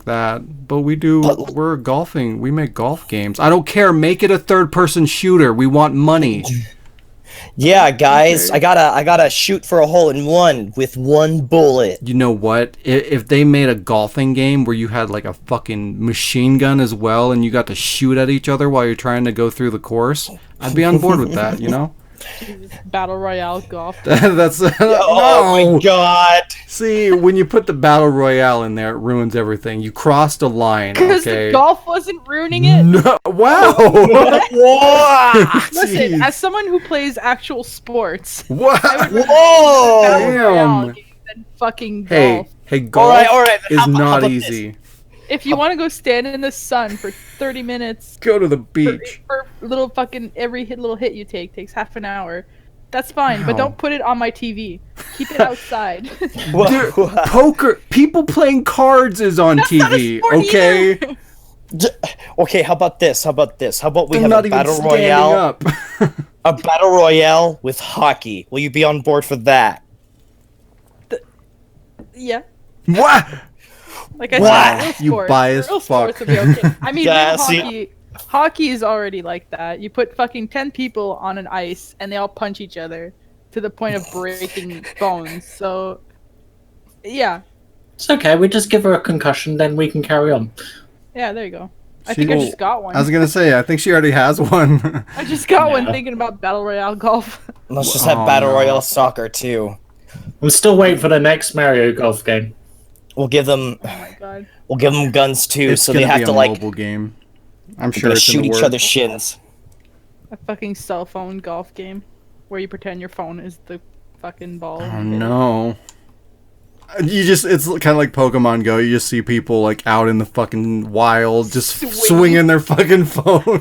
make golf games. I don't care, make it a third person shooter. We want money. Yeah, guys, Okay. I gotta shoot for a hole in one with one bullet. You know what? If they made a golfing game where you had like a fucking machine gun as well and you got to shoot at each other while you're trying to go through the course, I'd be on board with that, you know? Jesus, Battle Royale golf. That's Oh no. my god! See, when you put the battle royale in there, it ruins everything. You crossed a line. Because Okay. the golf wasn't ruining it. No. Wow. Listen, Jeez. as someone who plays actual sports, What? Battle Whoa! Royale Damn. game than fucking Hey, golf. hey, golf All right. is How not about easy. If you want to go stand in the sun for 30 minutes, Go to the beach. for little fucking little hit you take takes half an hour. That's fine, but Wow. don't put it on my TV. Keep it outside. Dude, poker. People playing cards is on TV. sport Okay. either. Okay, how about this? How about we I'm have not a even battle standing royale? up. A battle royale with hockey. Will you be on board for that? Yeah. What? Like I Wow. said, real You sports, biased real fuck. sports would be okay. I mean, Yeah, real see- hockey is already like that. You put fucking 10 people on an ice and they all punch each other to the point of breaking bones. So, yeah. It's okay. We just give her a concussion, then we can carry on. Yeah, there you go. I She think I will- just got one. I was gonna say, I think she already has one. I just got one Yeah. thinking about Battle Royale golf. Let's just have Oh, battle no. royale soccer too. I'm still waiting for the next Mario Golf game. We'll give them Oh my god. guns too, It's so gonna they have be to a like mobile game. I'm they're sure gonna it's in shoot the each works. other's shins. A fucking cell phone golf game where you pretend your phone is the fucking ball. Oh and hit it. no. It's kind of like Pokemon Go. You just see people like out in the fucking wild, just swinging their fucking phone. Well,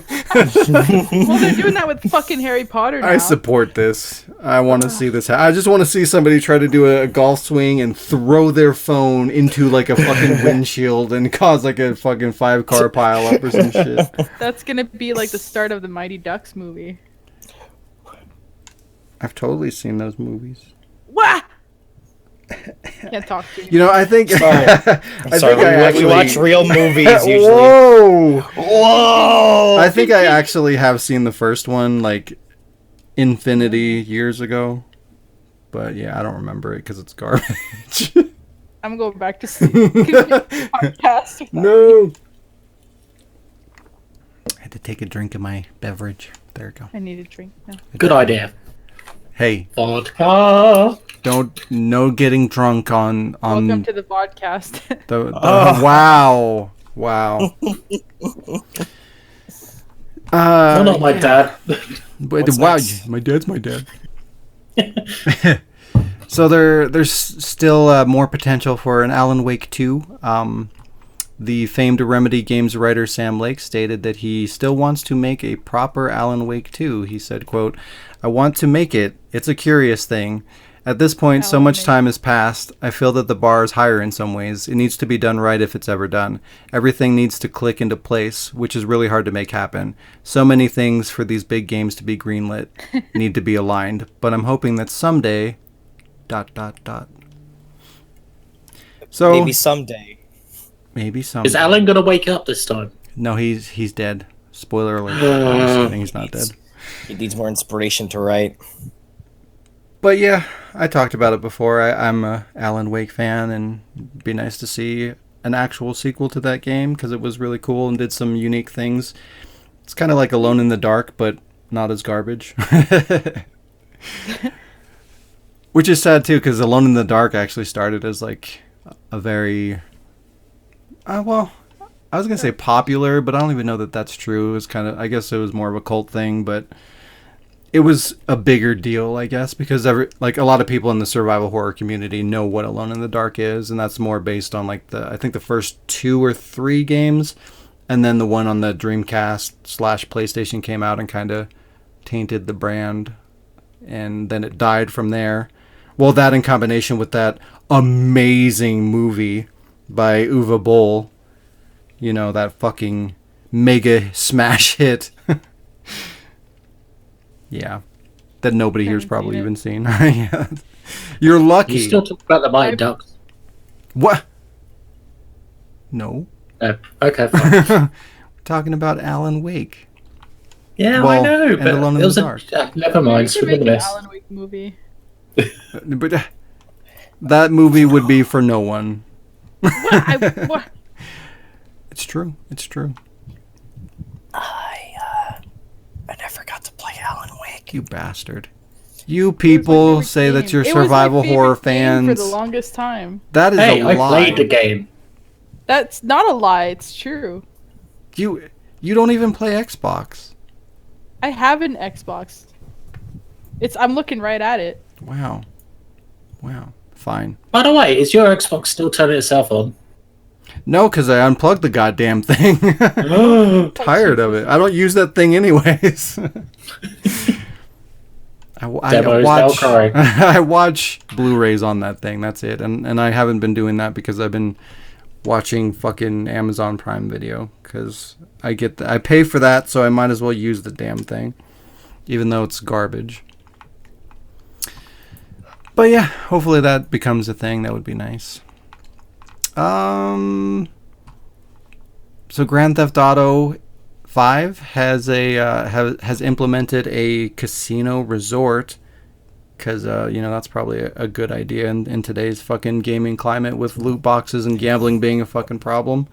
they're doing that with fucking Harry Potter now. I support this. I want to see this. I just want to see somebody try to do a golf swing and throw their phone into like a fucking windshield and cause like a fucking 5-car pile up or some shit. That's gonna be like the start of the Mighty Ducks movie. I've totally seen those movies. Wah! Can't talk to you. You know, I think Sorry. I Sorry, think I we actually watch real movies usually. Whoa! Whoa! I think I actually have seen the first one like infinity years ago, but yeah, I don't remember it because it's garbage. I'm going back to sleep. Podcast without me. No. I had to take a drink of my beverage. There you go. I need a drink now. Good idea. Hey, Vodka. no getting drunk on Welcome to the podcast. the wow. No, not my dad. But What's wow, next? my dad's my dad. So there's still more potential for an Alan Wake 2. The famed Remedy Games writer Sam Lake stated that he still wants to make a proper Alan Wake 2. He said, quote, "I want to make it. It's a curious thing. At this point, so Alan much Wake. time has passed. I feel that the bar is higher in some ways. It needs to be done right if it's ever done. Everything needs to click into place, which is really hard to make happen. So many things for these big games to be greenlit need to be aligned. But I'm hoping that someday... ... So Maybe someday. maybe someday. Is Alan gonna wake up this time? No, he's dead. Spoiler alert. I'm just kidding, he's not dead. He needs more inspiration to write. But yeah, I talked about it before. I'm a Alan Wake fan, and it'd be nice to see an actual sequel to that game because it was really cool and did some unique things. It's kind of like Alone in the Dark, but not as garbage. Which is sad too, because Alone in the Dark actually started as like a very, well, I was gonna say popular, but I don't even know that that's true. It was kind of, I guess it was more of a cult thing, but it was a bigger deal, I guess, because a lot of people in the survival horror community know what Alone in the Dark is, and that's more based on like I think the first 2 or 3 games, and then the one on the Dreamcast/PlayStation came out and kind of tainted the brand, and then it died from there. Well, that in combination with that amazing movie by Uwe Boll, you know, that fucking mega smash hit. Yeah. That nobody here's Haven't probably seen it. even seen. Yeah. You're lucky. You still talk about the Mighty Ducks. What? No. No. Okay, fine. We're talking about Alan Wake. Yeah, Well, I know, and but Alone in it was the a... Dark. never You mind, should make forgive an this. Alan Wake movie. But that movie would be for no one. What? It's true. It's true. I never got to play Alan Wake. You bastard. You people favorite say that game. you're It was my survival favorite horror game for fans. the longest time. That is Hey, a I lie. played the game. That's not a lie. It's true. You don't even play Xbox. I have an Xbox. I'm looking right at it. Wow. Fine. By the way, is your Xbox still turning itself on? No, because I unplugged the goddamn thing. Tired of it. I don't use that thing anyways. I watch I watch Blu-rays on that thing. That's it. And I haven't been doing that because I've been watching fucking Amazon Prime Video because I pay for that, so I might as well use the damn thing, even though it's garbage. But yeah, hopefully that becomes a thing. That would be nice. So Grand Theft Auto 5 has has implemented a casino resort because that's probably a good idea in today's fucking gaming climate with loot boxes and gambling being a fucking problem.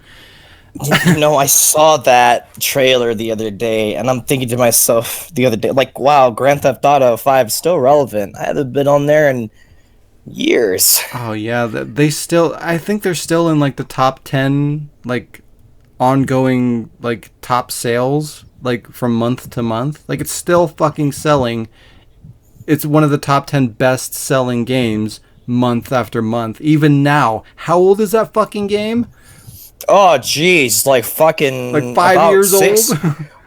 I saw that trailer the other day, and I'm thinking to myself the other day, like, wow, Grand Theft Auto 5 is still relevant. I haven't been on there in years. Oh yeah, I think they're still in like the top 10 like ongoing like top sales like from month to month. Like it's still fucking selling. It's one of the top 10 best selling games month after month. Even now. How old is that fucking game? Oh, jeez, like fucking... Like 5 years 6. old?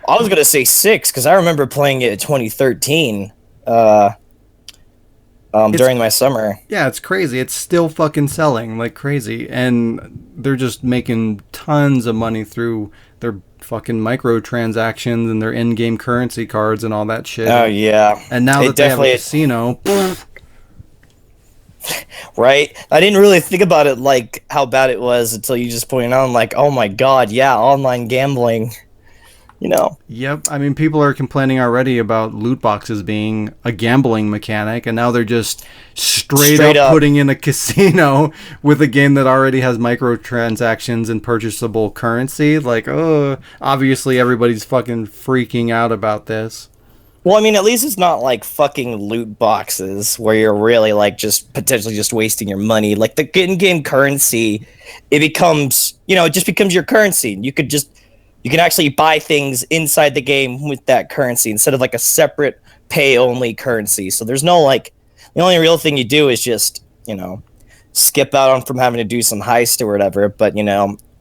I was going to say 6, because I remember playing it in 2013 during my summer. Yeah, it's crazy. It's still fucking selling like crazy. And they're just making tons of money through their fucking microtransactions and their in-game currency cards and all that shit. Oh, yeah. And now that they have a casino... Right? I didn't really think about it like how bad it was until you just pointed out. I'm like, oh my god, yeah, online gambling. Yep. I mean, people are complaining already about loot boxes being a gambling mechanic, and now they're just straight up putting in a casino with a game that already has microtransactions and purchasable currency. Like, obviously everybody's fucking freaking out about this. Well, I mean, at least it's not like fucking loot boxes where you're really like just potentially just wasting your money. Like the in-game currency, it becomes, it just becomes your currency. You can actually buy things inside the game with that currency instead of like a separate pay-only currency. So there's no like, the only real thing you do is just, skip out on from having to do some heist or whatever. But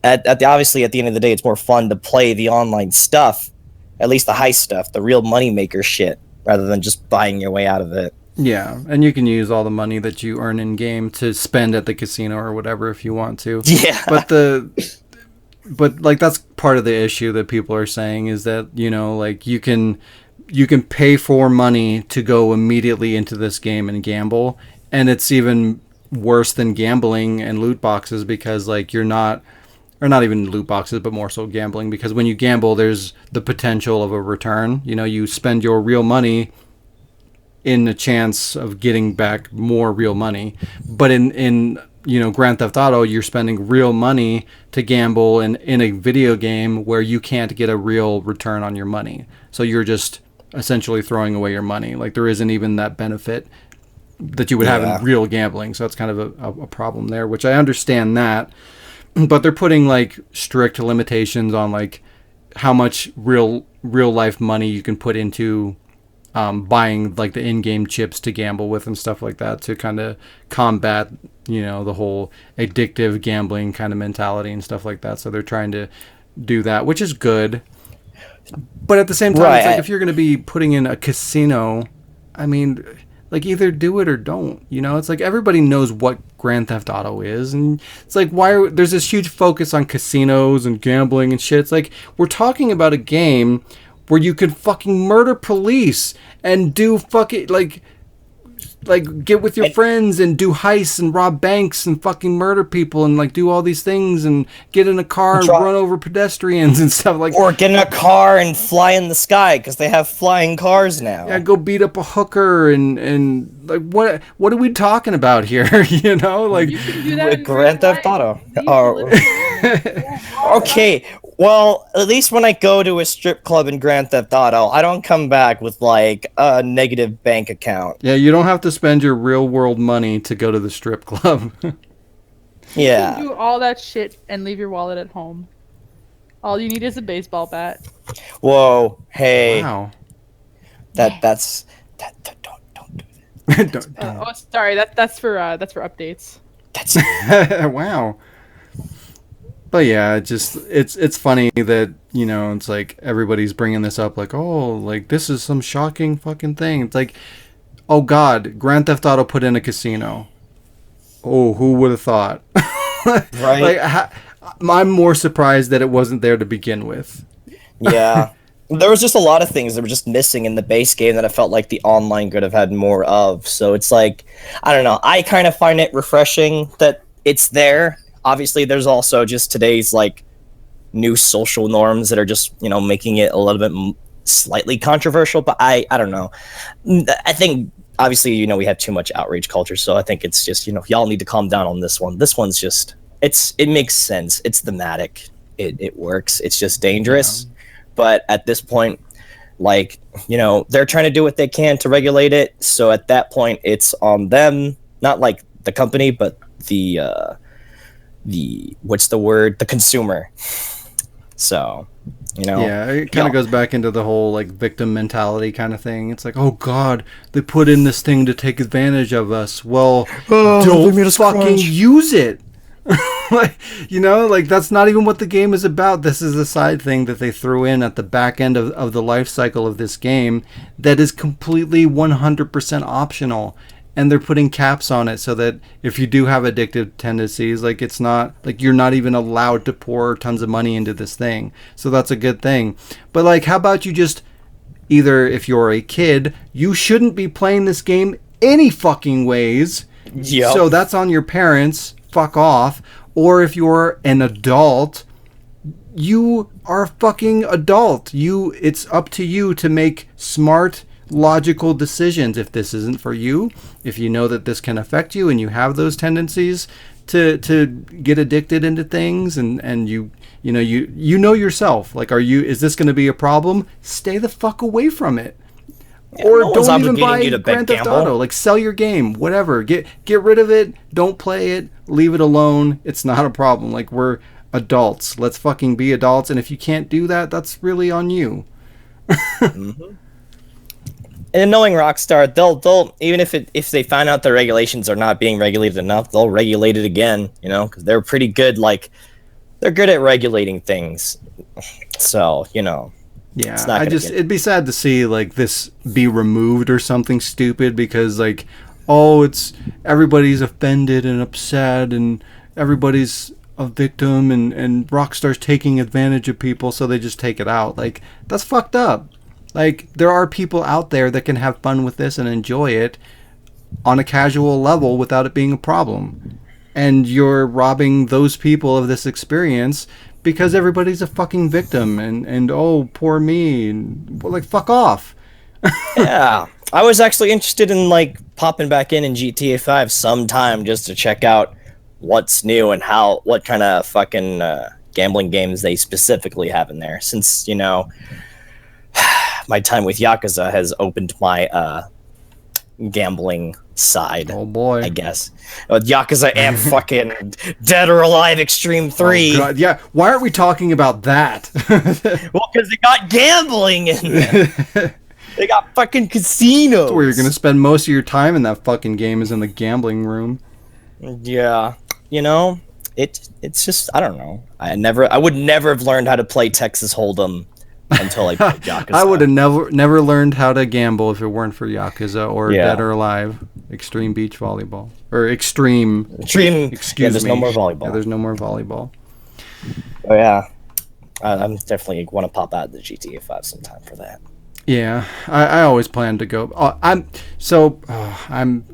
obviously at the end of the day, it's more fun to play the online stuff. At least the heist stuff, the real moneymaker shit, rather than just buying your way out of it. Yeah, and you can use all the money that you earn in game to spend at the casino or whatever if you want to. Yeah. But like that's part of the issue that people are saying is that like you can pay for money to go immediately into this game and gamble, and it's even worse than gambling and loot boxes because like you're not. Or not even loot boxes, but more so gambling. Because when you gamble, there's the potential of a return. You spend your real money in a chance of getting back more real money. But in Grand Theft Auto, you're spending real money to gamble in a video game where you can't get a real return on your money. So you're just essentially throwing away your money. Like there isn't even that benefit that you would have in real gambling. So it's kind of a problem there, which I understand that. But they're putting like strict limitations on like how much real life money you can put into buying like the in-game chips to gamble with and stuff like that to kind of combat the whole addictive gambling kind of mentality and stuff like that. So they're trying to do that, which is good. But at the same time, it's like if you're going to be putting in a casino, I mean, like either do it or don't. It's like everybody knows what Grand Theft Auto is, and it's like there's this huge focus on casinos and gambling and shit. It's like we're talking about a game where you could fucking murder police and do fucking like get with your friends and do heists and rob banks and fucking murder people and like do all these things and get in a car and run over pedestrians and stuff like. Or get in a car and fly in the sky because they have flying cars now. Yeah, go beat up a hooker and like what are we talking about here? Like you can do that Grand Theft Auto. Okay, Well, at least when I go to a strip club in Grand Theft Auto, I don't come back with like a negative bank account. Yeah, you don't have to spend your real world money to go to the strip club. Yeah. You do all that shit and leave your wallet at home. All you need is a baseball bat. Whoa. Hey. Wow. That's don't do that. Don't. Sorry. That's for updates. That's Wow. But yeah, it's funny that, you know, it's like everybody's bringing this up like, oh, like this is some shocking fucking thing. It's like, oh God, Grand Theft Auto put in a casino. Oh, who would have thought? right. Like, I'm more surprised that it wasn't there to begin with. Yeah. There was just a lot of things that were just missing in the base game that I felt like the online could have had more of. So it's like, I don't know. I kind of find it refreshing that it's there. Obviously, there's also just today's like new social norms that are just, you know, making it a little bit slightly controversial. But I don't know. I think obviously, you know, we have too much outrage culture. So I think it's just, you know, y'all need to calm down on this one. This one's just, it makes sense. It's thematic. It works. It's just dangerous. Yeah. But at this point, like, you know, they're trying to do what they can to regulate it. So at that point, it's on them, not like the company, but the what's the word? The consumer. So, you know. Yeah, it kind of goes back into the whole like victim mentality kind of thing. It's like, oh God, they put in this thing to take advantage of us. Well, don't fucking use it. Like, you know, like that's not even what the game is about. This is a side thing that they threw in at the back end of the life cycle of this game that is completely 100% optional. And they're putting caps on it so that if you do have addictive tendencies, like it's not like you're not even allowed to pour tons of money into this thing. So that's a good thing. But like, how about you just either, if you're a kid, you shouldn't be playing this game any fucking ways. Yep. So that's on your parents. Fuck off. Or if you're an adult, you are a fucking adult. It's up to you to make smart, logical decisions. If this isn't for you, if you know that this can affect you and you have those tendencies to get addicted into things, and you know yourself, like, is this going to be a problem? Stay the fuck away from it. Yeah, or no don't even buy Grand Theft Auto. Like, sell your game, whatever. Get rid of it. Don't play it. Leave it alone. It's not a problem. Like, we're adults. Let's fucking be adults. And if you can't do that, that's really on you. Mm-hmm. And knowing Rockstar, they'll even if they find out the regulations are not being regulated enough, they'll regulate it again. You know, because they're pretty good. Like, they're good at regulating things. So, you know. Yeah, it'd be sad to see like this be removed or something stupid because like, oh, everybody's offended and upset and everybody's a victim and Rockstar's taking advantage of people, so they just take it out. Like, that's fucked up. Like, there are people out there that can have fun with this and enjoy it on a casual level without it being a problem. And you're robbing those people of this experience because everybody's a fucking victim and oh, poor me, and well, like, fuck off. Yeah, I was actually interested in like popping back in GTA 5 sometime just to check out what's new and what kind of fucking gambling games they specifically have in there, since, you know, my time with Yakuza has opened my gambling side. Oh boy, I guess Yakuza and fucking Dead or Alive Extreme 3. Oh, God. Yeah, why aren't we talking about that? Well, because they got gambling in there. They got fucking casinos. That's where you're gonna spend most of your time in that fucking game, is in the gambling room. Yeah, you know, it's just, I don't know. I would never have learned how to play Texas Hold'em until I played Yakuza. I would have never learned how to gamble if it weren't for Yakuza or Dead or Alive Extreme Beach Volleyball or Extreme. Excuse me. There's no more volleyball. Yeah, there's no more volleyball. Oh yeah, I'm definitely want to pop out the GTA 5 sometime for that. Yeah, I always plan to go. I'm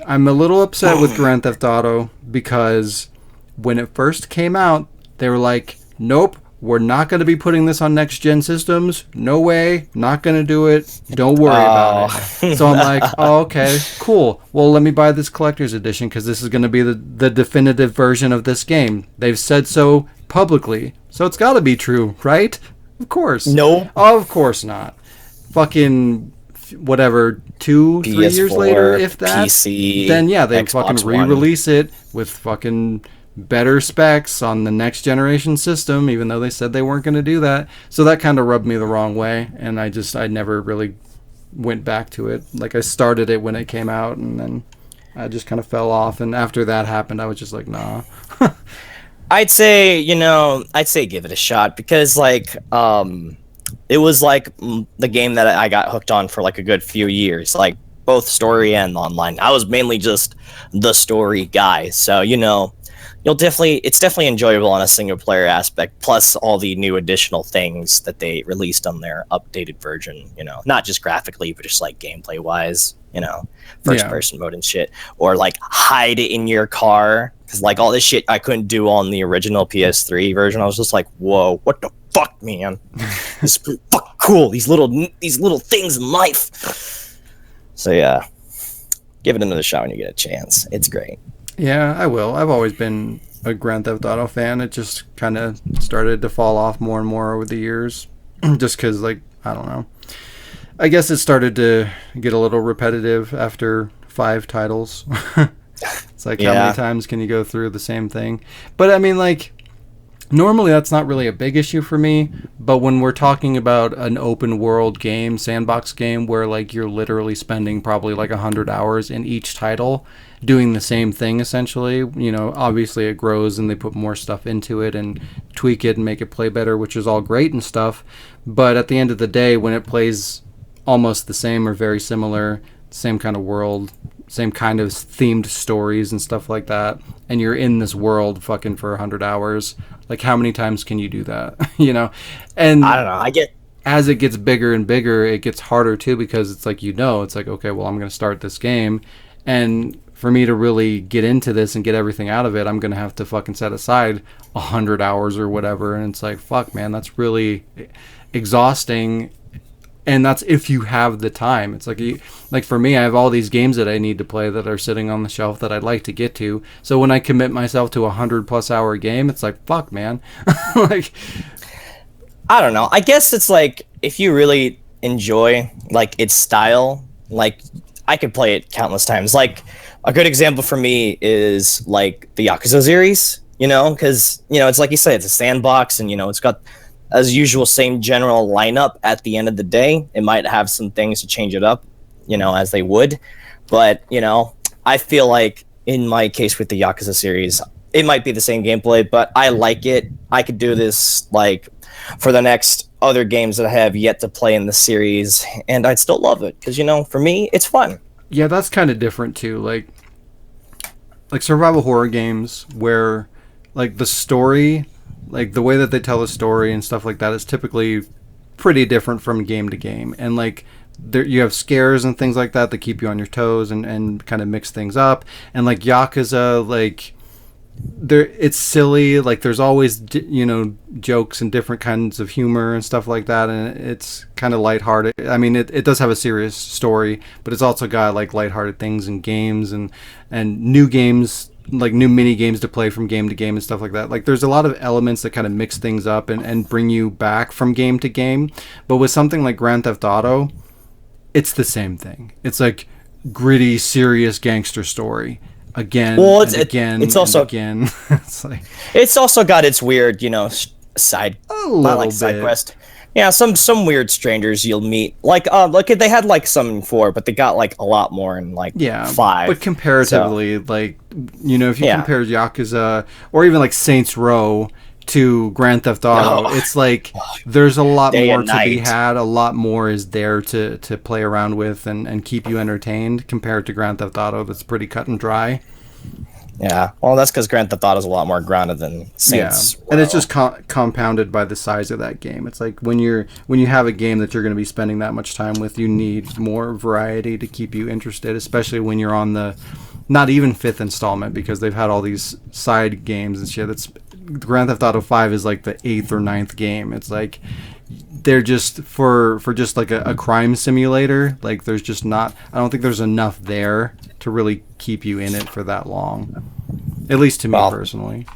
a little upset with Grand Theft Auto because when it first came out, they were like, nope, we're not going to be putting this on next-gen systems. No way. Not going to do it. Don't worry about it. So I'm like, oh, okay, cool. Well, let me buy this collector's edition because this is going to be the definitive version of this game. They've said so publicly, so it's got to be true, right? Of course. No. Of course not. Fucking whatever, 2-3 years later, if that, PC, then yeah, they Xbox fucking One. re-release it with fucking better specs on the next generation system, even though they said they weren't going to do that. So that kind of rubbed me the wrong way, and I never really went back to it. Like, I started it when it came out, and then I just kind of fell off, and after that happened, I was just like, nah. I'd say give it a shot, because like it was like the game that I got hooked on for like a good few years, like both story and online. I was mainly just the story guy, so it's definitely enjoyable on a single player aspect, plus all the new additional things that they released on their updated version, not just graphically, but just like gameplay wise, first person mode and shit, or like hide in your car, because like all this shit I couldn't do on the original PS3 version. I was just like, whoa, what the fuck, man? This is fucking cool, these little things in life. So yeah, give it another shot when you get a chance. It's great. Yeah, I will. I've always been a Grand Theft Auto fan. It just kind of started to fall off more and more over the years. Just because, like, I don't know. I guess it started to get a little repetitive after 5 titles. It's like, how many times can you go through the same thing? But, I mean, like, normally that's not really a big issue for me. But when we're talking about an open world game, sandbox game, where, like, you're literally spending probably, like, 100 hours in each title doing the same thing, essentially, obviously it grows and they put more stuff into it and tweak it and make it play better, which is all great and stuff. But at the end of the day, when it plays almost the same or very similar, same kind of world, same kind of themed stories and stuff like that, and you're in this world fucking for 100 hours, like, how many times can you do that? And I don't know, as it gets bigger and bigger, it gets harder too, because it's like, it's like, okay, well, I'm going to start this game, and for me to really get into this and get everything out of it, I'm going to have to fucking set aside 100 hours or whatever. And it's like, fuck, man, that's really exhausting. And that's if you have the time. It's like for me, I have all these games that I need to play that are sitting on the shelf that I'd like to get to. So when I commit myself to 100+ hour game, it's like, fuck, man. Like, I don't know. I guess it's like, if you really enjoy like its style, like, I could play it countless times. Like, a good example for me is like the Yakuza series, because it's like you say, it's a sandbox, and it's got, as usual, same general lineup. At the end of the day, it might have some things to change it up, as they would, but I feel like in my case with the Yakuza series, it might be the same gameplay, but I like it. I could do this like for the next other games that I have yet to play in the series, and I'd still love it, because for me, it's fun. Yeah, that's kind of different too. Like survival horror games where, like, the story, like the way that they tell a story and stuff like that is typically pretty different from game to game. And like, you have scares and things like that keep you on your toes and kind of mix things up. And like Yakuza, like, it's silly, like there's always jokes and different kinds of humor and stuff like that, and it's kind of lighthearted. I mean, it does have a serious story, but it's also got like lighthearted things and games and new games, like new mini games to play from game to game and stuff like that. Like, there's a lot of elements that kind of mix things up and bring you back from game to game. But with something like Grand Theft Auto, it's the same thing. It's like gritty, serious gangster story. Again, it's also it's like, it's also got its weird, side, not like side quest. Yeah, some weird strangers you'll meet. Like they had like some in 4, but they got like a lot more in like 5. But comparatively, like, if you compare Yakuza or even like Saints Row to Grand Theft Auto, it's like there's a lot more to be had. A lot more is there to play around with and keep you entertained compared to Grand Theft Auto, that's pretty cut and dry. Yeah, well, that's because Grand Theft Auto is a lot more grounded than Saints Row. And it's just compounded by the size of that game. It's like when you have a game that you're going to be spending that much time with, you need more variety to keep you interested, especially when you're on the not even 5th installment, because they've had all these side games and shit. That's Grand Theft Auto 5 is like the 8th or 9th game. It's like they're just for just like a crime simulator. Like, there's just not, I don't think there's enough there to really keep you in it for that long. At least to me personally.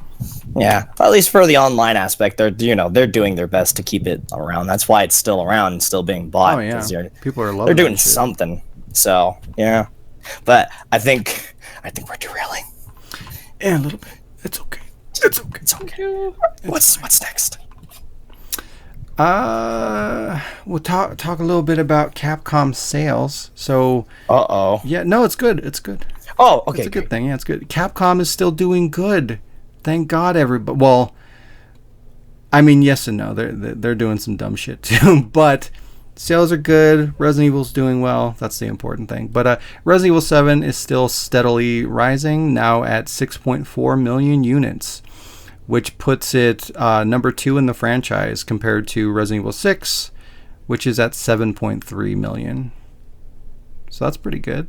Yeah, at least for the online aspect, they're doing their best to keep it around. That's why it's still around and still being bought. Oh yeah, people are loving. They're doing that shit. something. So yeah, but I think we're derailing. Yeah, a little bit. It's okay. It's okay. What's next? We'll talk a little bit about Capcom sales. So. Yeah, no, it's good. It's good. Oh, okay. It's a good thing. Yeah, it's good. Capcom is still doing good. Thank God, everybody. Well, I mean, yes and no. They're doing some dumb shit too, but sales are good. Resident Evil's doing well. That's the important thing. But Resident Evil 7 is still steadily rising, now at 6.4 million units, which puts it number 2 in the franchise compared to Resident Evil 6, which is at 7.3 million. So that's pretty good.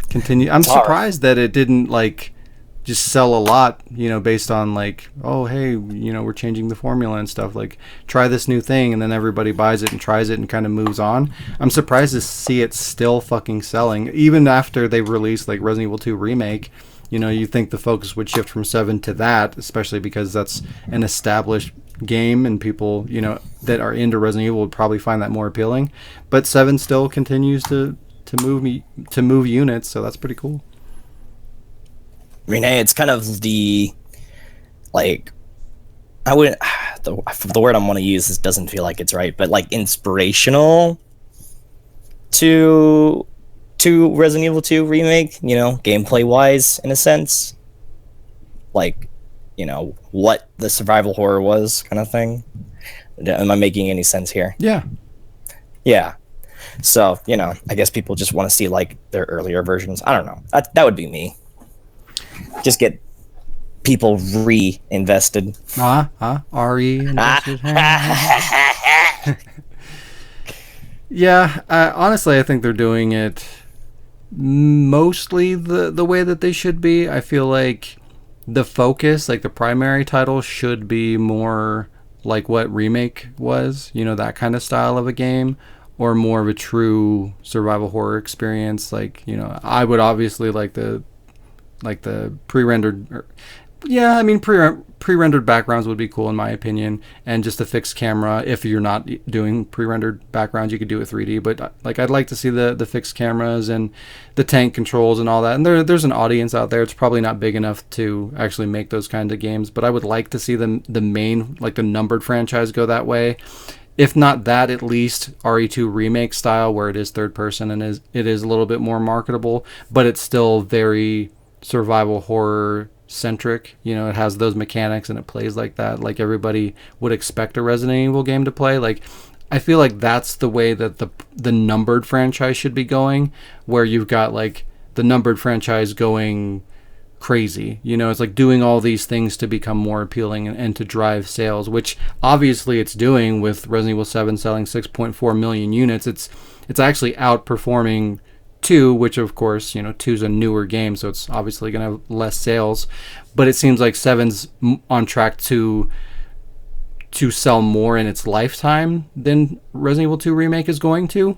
Continue. I'm surprised that it didn't just sell a lot, based on oh, hey, we're changing the formula and stuff. Try this new thing, and then everybody buys it and tries it and kind of moves on. I'm surprised to see it still fucking selling, even after they released Resident Evil 2 Remake. You think the focus would shift from 7 to that, especially because that's an established game, and people, that are into Resident Evil would probably find that more appealing. But 7 still continues to move units, so that's pretty cool. I mean, hey, it's kind of the I wouldn't the word I want to use doesn't feel like it's right, but inspirational to Resident Evil 2 Remake, gameplay wise, in a sense, what the survival horror was, kind of thing. Am I making any sense here? Yeah. So, I guess people just want to see their earlier versions. I don't know. That would be me. Just get people re-invested. Re-invested. Yeah, honestly, I think they're doing it mostly the way that they should be. I feel like the focus, the primary title, should be more like what Remake was, that kind of style of a game, or more of a true survival horror experience. I would obviously like the pre-rendered, pre-rendered backgrounds would be cool in my opinion, and just a fixed camera. If you're not doing pre-rendered backgrounds, you could do it 3D, but I'd like to see the fixed cameras and the tank controls and all that. And there's an audience out there. It's probably not big enough to actually make those kinds of games, but I would like to see the main, the numbered franchise go that way. If not that, at least RE2 Remake style, where it is third person and it is a little bit more marketable, but it's still very survival horror centric. It has those mechanics and it plays like that, like everybody would expect a Resident Evil game to play. I feel like that's the way that the numbered franchise should be going, where you've got the numbered franchise going crazy. It's doing all these things to become more appealing and to drive sales, which obviously it's doing with Resident Evil 7 selling 6.4 million units. It's actually outperforming 2, which of course, 2's a newer game, so it's obviously going to have less sales, but it seems like 7's on track to sell more in its lifetime than Resident Evil 2 Remake is going to.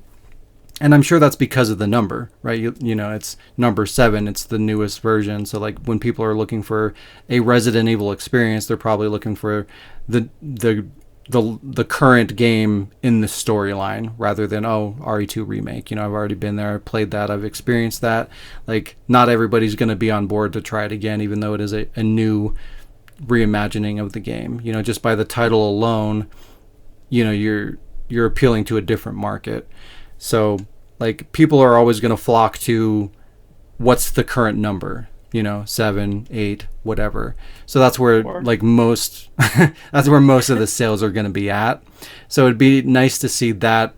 And I'm sure that's because of the number, right? It's number 7, it's the newest version. So when people are looking for a Resident Evil experience, they're probably looking for the current game in the storyline, rather than RE2 Remake. I've already been there, I've played that, I've experienced that. Not everybody's going to be on board to try it again, even though it is a new reimagining of the game. Just by the title alone, you're appealing to a different market. So people are always going to flock to what's the current number, 7, 8, whatever. So that's where most that's where most of the sales are going to be at. So it'd be nice to see that,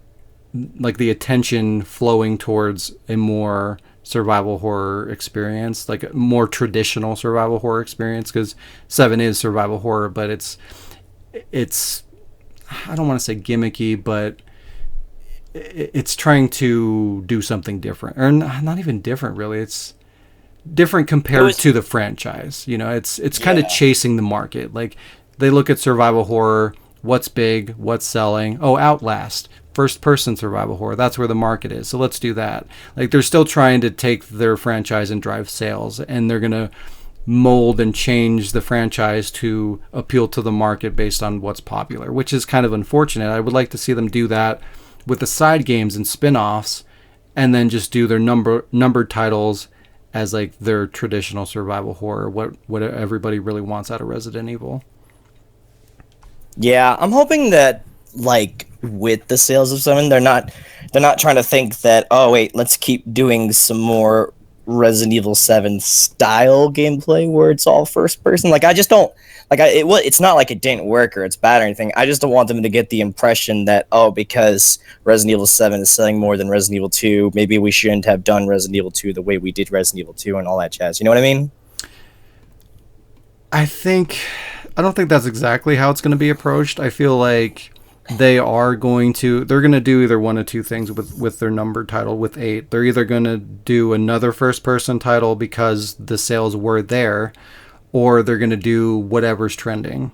the attention flowing towards a more survival horror experience, a more traditional survival horror experience, because 7 is survival horror, but it's I don't want to say gimmicky, but it's trying to do something different, or not even different really. It's different compared to the franchise. It's kind of chasing the market. They look at survival horror, what's big, what's selling. Oh, Outlast, first person survival horror. That's where the market is. So let's do that. They're still trying to take their franchise and drive sales, and they're going to mold and change the franchise to appeal to the market based on what's popular, which is kind of unfortunate. I would like to see them do that with the side games and spin-offs, and then just do their numbered titles as like their traditional survival horror, what everybody really wants out of Resident Evil. Yeah, I'm hoping that like with the sales of 7, they're not trying to think that, oh wait, let's keep doing some more Resident Evil 7 style gameplay where it's all first person. Like I just don't like it's not like it didn't work or it's bad or anything. I just don't want them to get the impression that, oh, because Resident Evil 7 is selling more than Resident Evil 2, maybe we shouldn't have done Resident Evil 2 the way we did Resident Evil 2 and all that jazz. You know what I mean? I don't think that's exactly how it's going to be approached. I feel like they're going to do either one of two things with their numbered title with 8. They're either going to do another first person title because the sales were there, or they're going to do whatever's trending,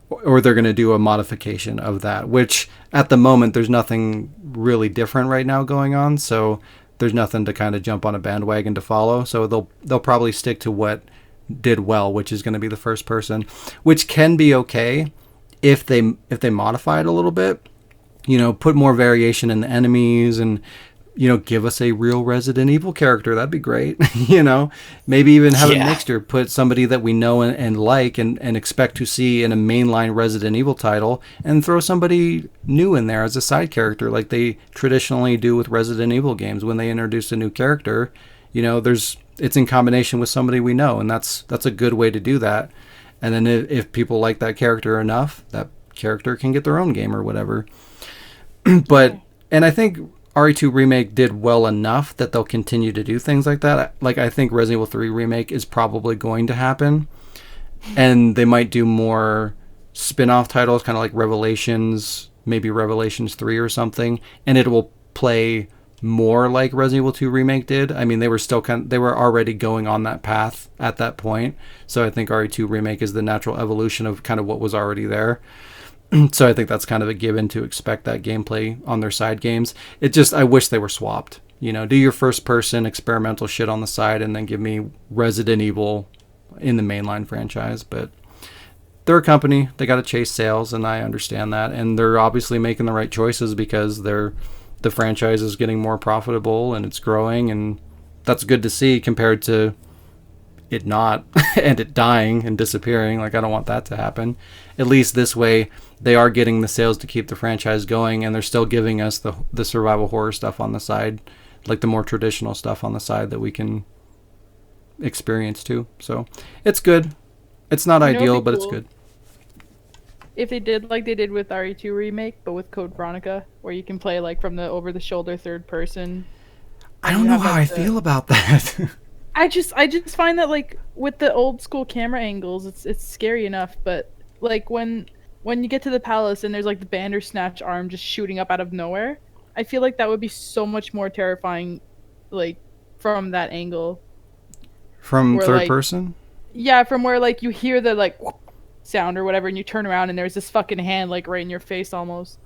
or they're going to do a modification of that, which at the moment there's nothing really different right now going on, so there's nothing to kind of jump on a bandwagon to follow. So they'll probably stick to what did well, which is going to be the first person, which can be okay if they modify it a little bit, put more variation in the enemies, and give us a real Resident Evil character. That'd be great. Maybe even have a mixture, put somebody that we know and like and expect to see in a mainline Resident Evil title, and throw somebody new in there as a side character, like they traditionally do with Resident Evil games. When they introduce a new character, it's in combination with somebody we know, and that's a good way to do that. And then if people like that character enough, that character can get their own game or whatever. And I think RE2 Remake did well enough that they'll continue to do things like that. Like, I think Resident Evil 3 Remake is probably going to happen. And they might do more spin-off titles, kind of like Revelations, maybe Revelations 3 or something. And it will play more like Resident Evil 2 Remake did. I mean, they were already going on that path at that point. So I think RE2 Remake is the natural evolution of kind of what was already there. So I think that's kind of a given to expect that gameplay on their side games. I wish they were swapped. Do your first person experimental shit on the side and then give me Resident Evil in the mainline franchise. But they're a company, they got to chase sales, and I understand that. And they're obviously making the right choices because the franchise is getting more profitable and it's growing, and that's good to see compared to it not and it dying and disappearing. Like, I don't want that to happen. At least this way they are getting the sales to keep the franchise going, and they're still giving us the survival horror stuff on the side, like the more traditional stuff on the side that we can experience too. So it's good. It's not ideal, but it's good. If they did like they did with RE2 Remake, but with Code Veronica, where you can play like from the over-the-shoulder third person. I don't know how I feel about that. I just find that like with the old school camera angles, it's scary enough, but like when you get to the palace and there's like the Bandersnatch arm just shooting up out of nowhere, I feel like that would be so much more terrifying, like from that angle. From third person? Yeah, from where like you hear the like sound or whatever, and you turn around and there's this fucking hand like right in your face almost.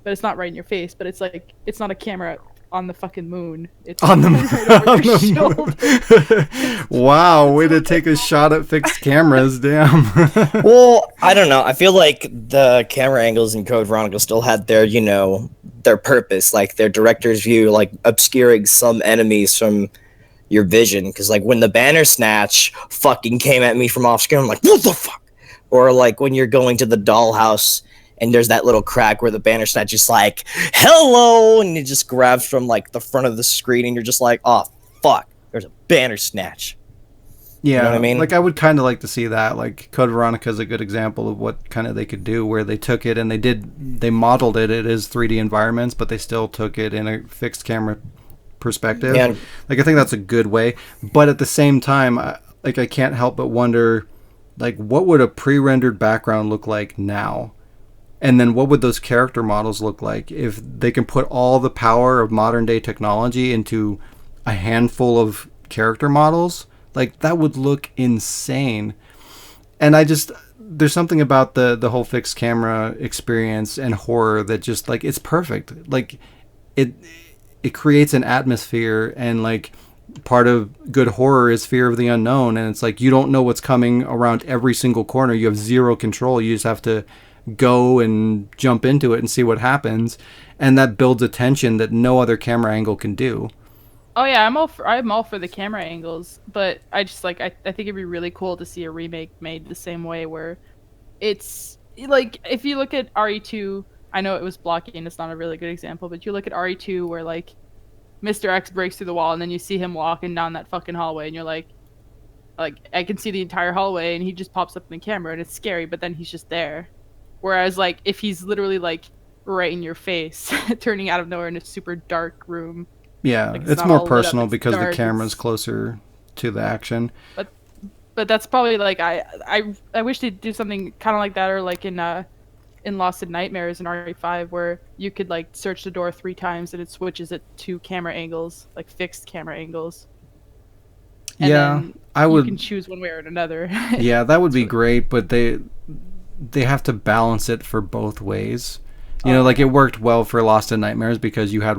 But it's not right in your face, but it's like it's not a camera on the fucking moon. It's on the moon. Wow, way to take a shot at fixed cameras. Damn. Well, I don't know. I feel like the camera angles in Code Veronica still had their, their purpose, like their director's view, like obscuring some enemies from your vision. Because like when the Bandersnatch fucking came at me from off screen, I'm like, what the fuck? Or like when you're going to the dollhouse and there's that little crack where the Bandersnatch is like, hello, and it just grabs from like the front of the screen, and you're just like, oh fuck, there's a Bandersnatch. Yeah, you know what I mean? Like I would kind of like to see that. Like Code Veronica is a good example of what kind of they could do, where they took it and they modeled it as 3D environments, but they still took it in a fixed camera perspective. Yeah. Like I think that's a good way, but at the same time, I can't help but wonder, like, what would a pre-rendered background look like now? And then what would those character models look like if they can put all the power of modern day technology into a handful of character models? Like, that would look insane. And there's something about the whole fixed camera experience and horror that just, like, it's perfect. Like, it creates an atmosphere, and like part of good horror is fear of the unknown, and it's like you don't know what's coming around every single corner. You have zero control. You just have to go and jump into it and see what happens, and that builds a tension that no other camera angle can do. Oh yeah, I'm all for the camera angles, but I just like I think it'd be really cool to see a remake made the same way, where it's like if you look at RE2, I know it was blocking, it's not a really good example, but you look at RE2 where like Mr. X breaks through the wall and then you see him walking down that fucking hallway and you're like I can see the entire hallway and he just pops up in the camera and it's scary, but then he's just there. Whereas like if he's literally like right in your face, turning out of nowhere in a super dark room. Yeah, like, it's more personal because the camera's closer to the action. But that's probably like I wish they'd do something kind of like that, or like in Lost in Nightmares in RE5 where you could like search the door 3 times and it switches it to camera angles, like fixed camera angles. And then you can choose one way or another. Yeah, that would be great, but they have to balance it for both ways. You know, like it worked well for Lost in Nightmares because you had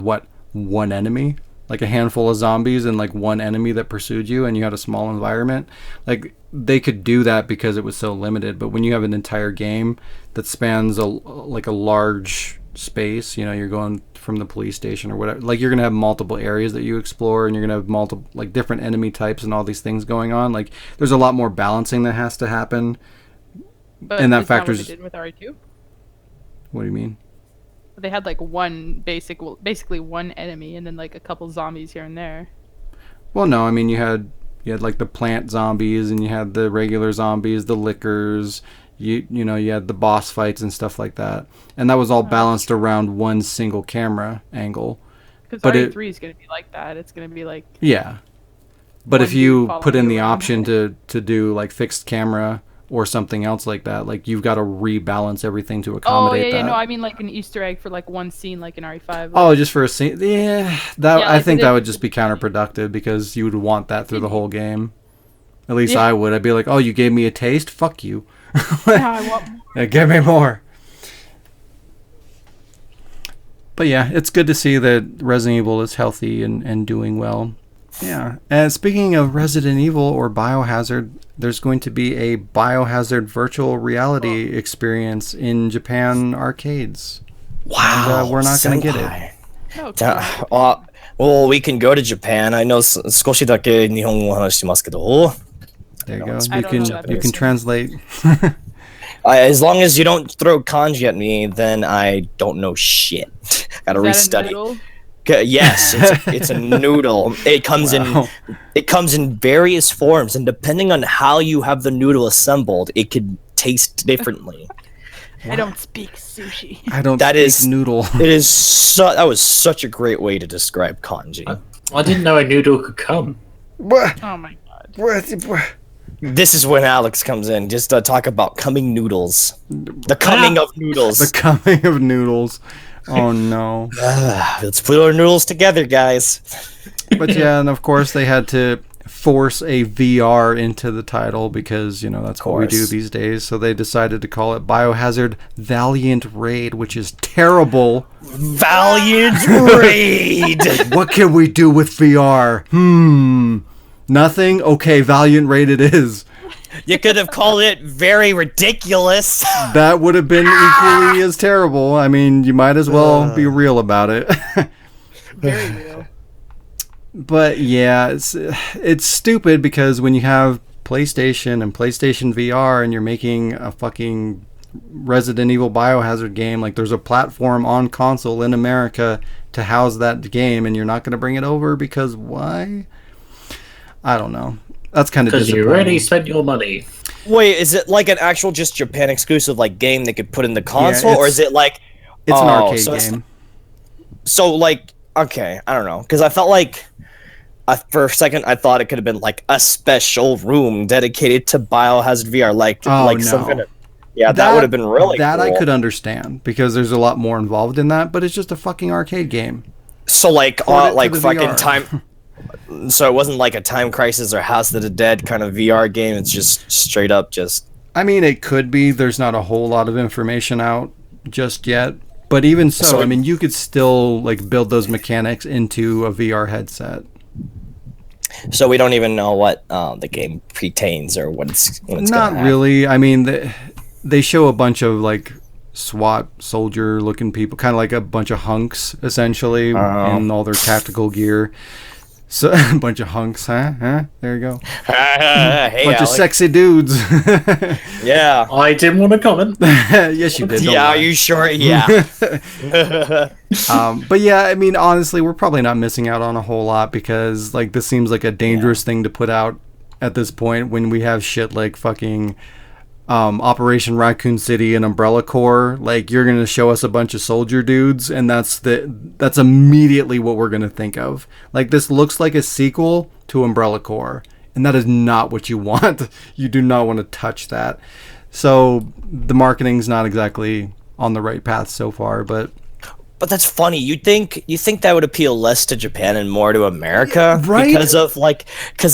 one enemy, like a handful of zombies and like one enemy that pursued you, and you had a small environment. Like they could do that because it was so limited, but when you have an entire game that spans a large space, you know, you're going from the police station or whatever, like you're gonna have multiple areas that you explore, and you're gonna have multiple like different enemy types and all these things going on. Like there's a lot more balancing that has to happen, and that factors. What they did with RE2? What do you mean? They had like basically one enemy and then like a couple zombies here and there. Well, no, I mean you had like the plant zombies and you had the regular zombies, the lickers, you know, you had the boss fights and stuff like that. And that was all balanced around one single camera angle. Because RE3 is going to be like that. It's going to be like... Yeah. But if you put in the option to do like fixed camera or something else like that, like you've got to rebalance everything to accommodate that. Yeah, no, I mean like an Easter egg for like one scene, like in RE5. Oh, just for a scene? Yeah, I think that would just be counterproductive because you would want that through the whole game. At least I would. I'd be like, oh, you gave me a taste? Fuck you. I want more. Yeah, give me more. But yeah, it's good to see that Resident Evil is healthy and doing well. Yeah. And speaking of Resident Evil or Biohazard, there's going to be a Biohazard virtual reality experience in Japan arcades. Wow. And, we're not going to get it. Well, we can go to Japan. I know 少しだけ日本語を話しますけど. There you go. You can translate. As long as you don't throw kanji at me, then I don't know shit. Gotta restudy. Yes, it's a noodle. It comes in various forms, and depending on how you have the noodle assembled, it could taste differently. I don't speak sushi. I don't speak noodle. That was such a great way to describe kanji. I didn't know a noodle could come. Oh my god. This is when Alex comes in, just to talk about coming noodles. The coming of noodles. The coming of noodles. Oh no. Let's put our noodles together, guys. But yeah, and of course they had to force a VR into the title because, you know, that's what we do these days. So they decided to call it Biohazard Valiant Raid, which is terrible. Valiant Raid! What can we do with VR? Nothing? Okay, Valiant Raid it is. You could have called it very ridiculous. That would have been equally as terrible. I mean, you might as well be real about it. Very real. But yeah, it's stupid because when you have PlayStation and PlayStation VR and you're making a fucking Resident Evil Biohazard game, like there's a platform on console in America to house that game and you're not going to bring it over because why? I don't know. That's kind of disappointing. Because you already spent your money. Wait, is it like an actual just Japan exclusive like game they could put in the console, or is it like it's an arcade game? So like, okay, I don't know, because I felt like for a second I thought it could have been like a special room dedicated to Biohazard VR, some kind of. Yeah, that would have been really cool. I could understand because there's a lot more involved in that, but it's just a fucking arcade game. So like fucking time. So it wasn't like a Time Crisis or House of the Dead kind of VR game. It's just straight up just... I mean, it could be. There's not a whole lot of information out just yet. But even so I mean, you could still like build those mechanics into a VR headset. So we don't even know what the game pertains or what it's Not really. I mean, they show a bunch of like SWAT soldier looking people, kind of like a bunch of hunks essentially, in all their tactical gear. So a bunch of hunks, huh? There you go. Hey, bunch of sexy dudes. Yeah. I didn't want to comment. Yes, you did. Yeah, are you sure? Yeah. But yeah, I mean, honestly, we're probably not missing out on a whole lot because like this seems like a dangerous thing to put out at this point when we have shit like fucking Operation Raccoon City and Umbrella Corps. Like, you're gonna show us a bunch of soldier dudes, and that's immediately what we're gonna think of. Like, this looks like a sequel to Umbrella Corps, and that is not what you want. You do not want to touch that. So the marketing's not exactly on the right path so far, but that's funny. You think that would appeal less to Japan and more to America, right? Because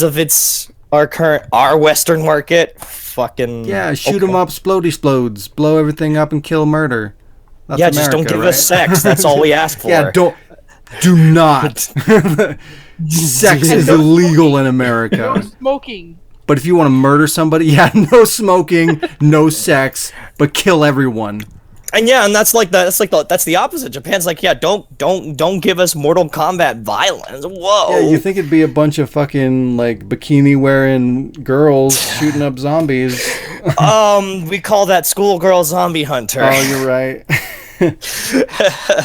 of its our Western market. Fucking shoot 'em up, explodes, blow everything up and kill murder. That's America, just don't give us sex. That's all we ask for. Yeah, do not. Sex is illegal in America. No smoking. But if you want to murder somebody, no smoking, no sex, but kill everyone. And that's the opposite. Japan's like, don't give us Mortal Kombat violence. Whoa. Yeah, you think it'd be a bunch of fucking like bikini wearing girls shooting up zombies. We call that schoolgirl zombie hunter. Oh, you're right.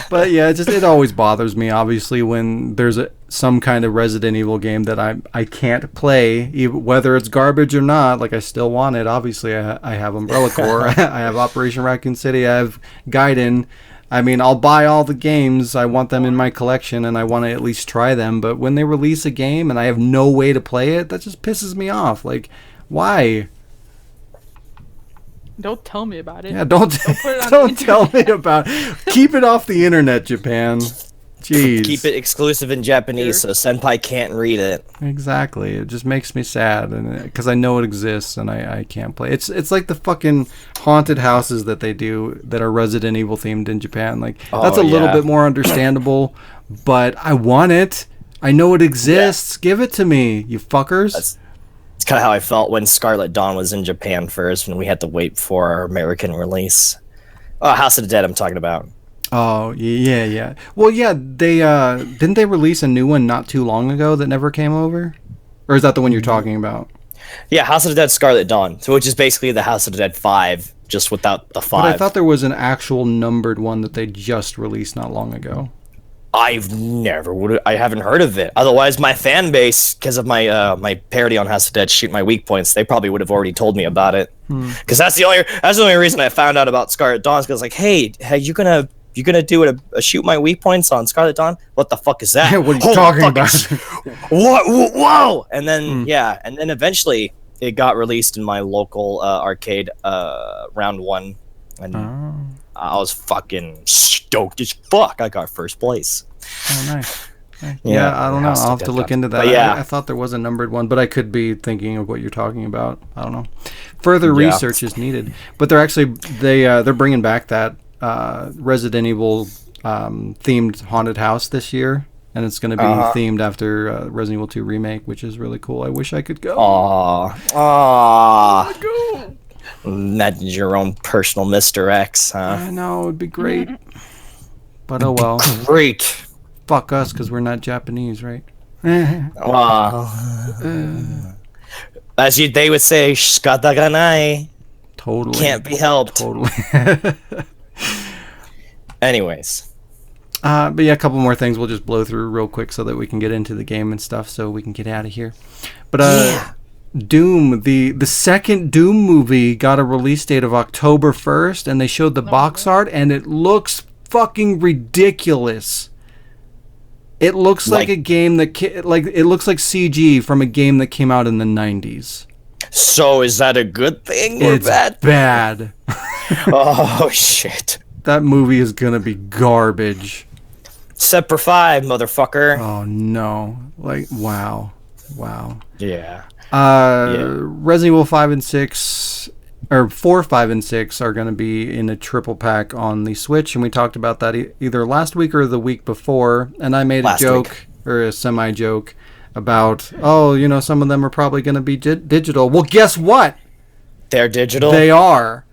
But yeah, it always bothers me, obviously, when there's some kind of Resident Evil game that I can't play, even whether it's garbage or not. Like, I still want it. Obviously, I have Umbrella Corps, I have Operation Raccoon City, I have Gaiden. I mean, I'll buy all the games. I want them in my collection, and I want to at least try them. But when they release a game and I have no way to play it, that just pisses me off. Like, why? Don't tell me about it. Yeah, don't tell me about it. Keep it off the internet, Japan. Jeez. Keep it exclusive in Japanese so Senpai can't read it. Exactly. It just makes me sad, and because I know it exists and I can't play. It's like the fucking haunted houses that they do that are Resident Evil themed in Japan. Like, that's a little bit more understandable, but I want it. I know it exists. Give it to me, you fuckers. It's kind of how I felt when Scarlet Dawn was in Japan first, when we had to wait for our American release. Oh, House of the Dead I'm talking about. Oh, yeah. Well, yeah, they didn't they release a new one not too long ago that never came over? Or is that the one you're talking about? Yeah, House of the Dead Scarlet Dawn, which is basically the House of the Dead 5, just without the 5. But I thought there was an actual numbered one that they just released not long ago. I haven't heard of it. Otherwise, my fan base, because of my my parody on House of Dead, shoot my weak points, they probably would have already told me about it. Because that's the only reason I found out about Scarlet Dawn. Because like, hey, you gonna do a shoot my weak points on Scarlet Dawn? What the fuck is that? What are you talking about? What? Whoa! And then and then eventually it got released in my local arcade round 1, and I was fucking stoked as fuck. I got first place. Oh, nice. Yeah, I don't know. I'll have to look into that. I thought there was a numbered one, but I could be thinking of what you're talking about. I don't know. Further research is needed. But they're bringing back that Resident Evil themed haunted house this year, and it's going to be themed after Resident Evil 2 remake, which is really cool. I wish I could go. Aww. Go. Imagine your own personal Mr. X, huh? I know, it'd be great. But oh well. Great. Fuck us, because we're not Japanese, right? As they would say, shikata ga nai. Totally. Can't be helped. Totally. Anyways. But yeah, a couple more things we'll just blow through real quick so that we can get into the game and stuff so we can get out of here. But Doom, the second Doom movie got a release date of October 1st, and they showed the box art, and it looks fucking ridiculous. It looks like a game that it looks like CG from a game that came out in the 90s. So is that a good thing or it's bad? Bad. Oh shit. That movie is gonna be garbage. Semper Fi, motherfucker. Oh no! Like wow. Yeah. Resident Evil 5 and 6, or 4, 5, and 6 are going to be in a triple pack on the Switch, and we talked about that either last week or the week before, and I made a joke, or a semi-joke, about, some of them are probably going to be digital. Well, guess what? They're digital? They are.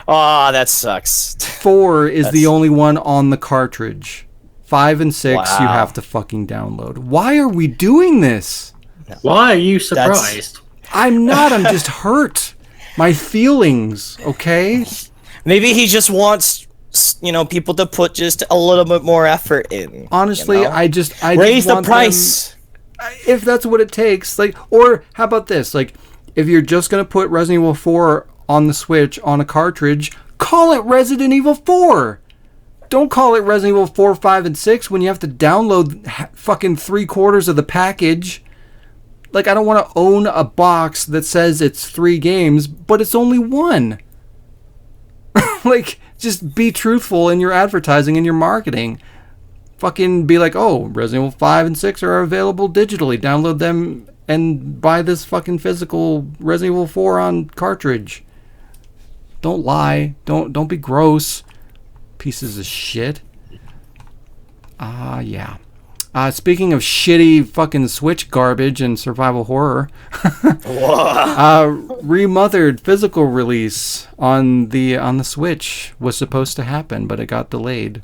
Oh, that sucks. 4 is the only one on the cartridge. 5 and 6 you have to fucking download. Why are we doing this? Why are you surprised? I'm not. I'm just hurt. My feelings, okay? Maybe he just wants, people to put just a little bit more effort in. Honestly, I just raise the want price. If that's what it takes. Or how about this? If you're just going to put Resident Evil 4 on the Switch on a cartridge, call it Resident Evil 4. Don't call it Resident Evil 4, 5, and 6 when you have to download fucking 3/4 of the package. I don't want to own a box that says it's 3 games, but it's only 1. Just be truthful in your advertising and your marketing. Fucking be like, oh, Resident Evil 5 and 6 are available digitally. Download them and buy this fucking physical Resident Evil 4 on cartridge. Don't lie. Don't be gross. Pieces of shit. Yeah. Speaking of shitty fucking Switch garbage and survival horror, Remothered physical release on the Switch was supposed to happen, but it got delayed.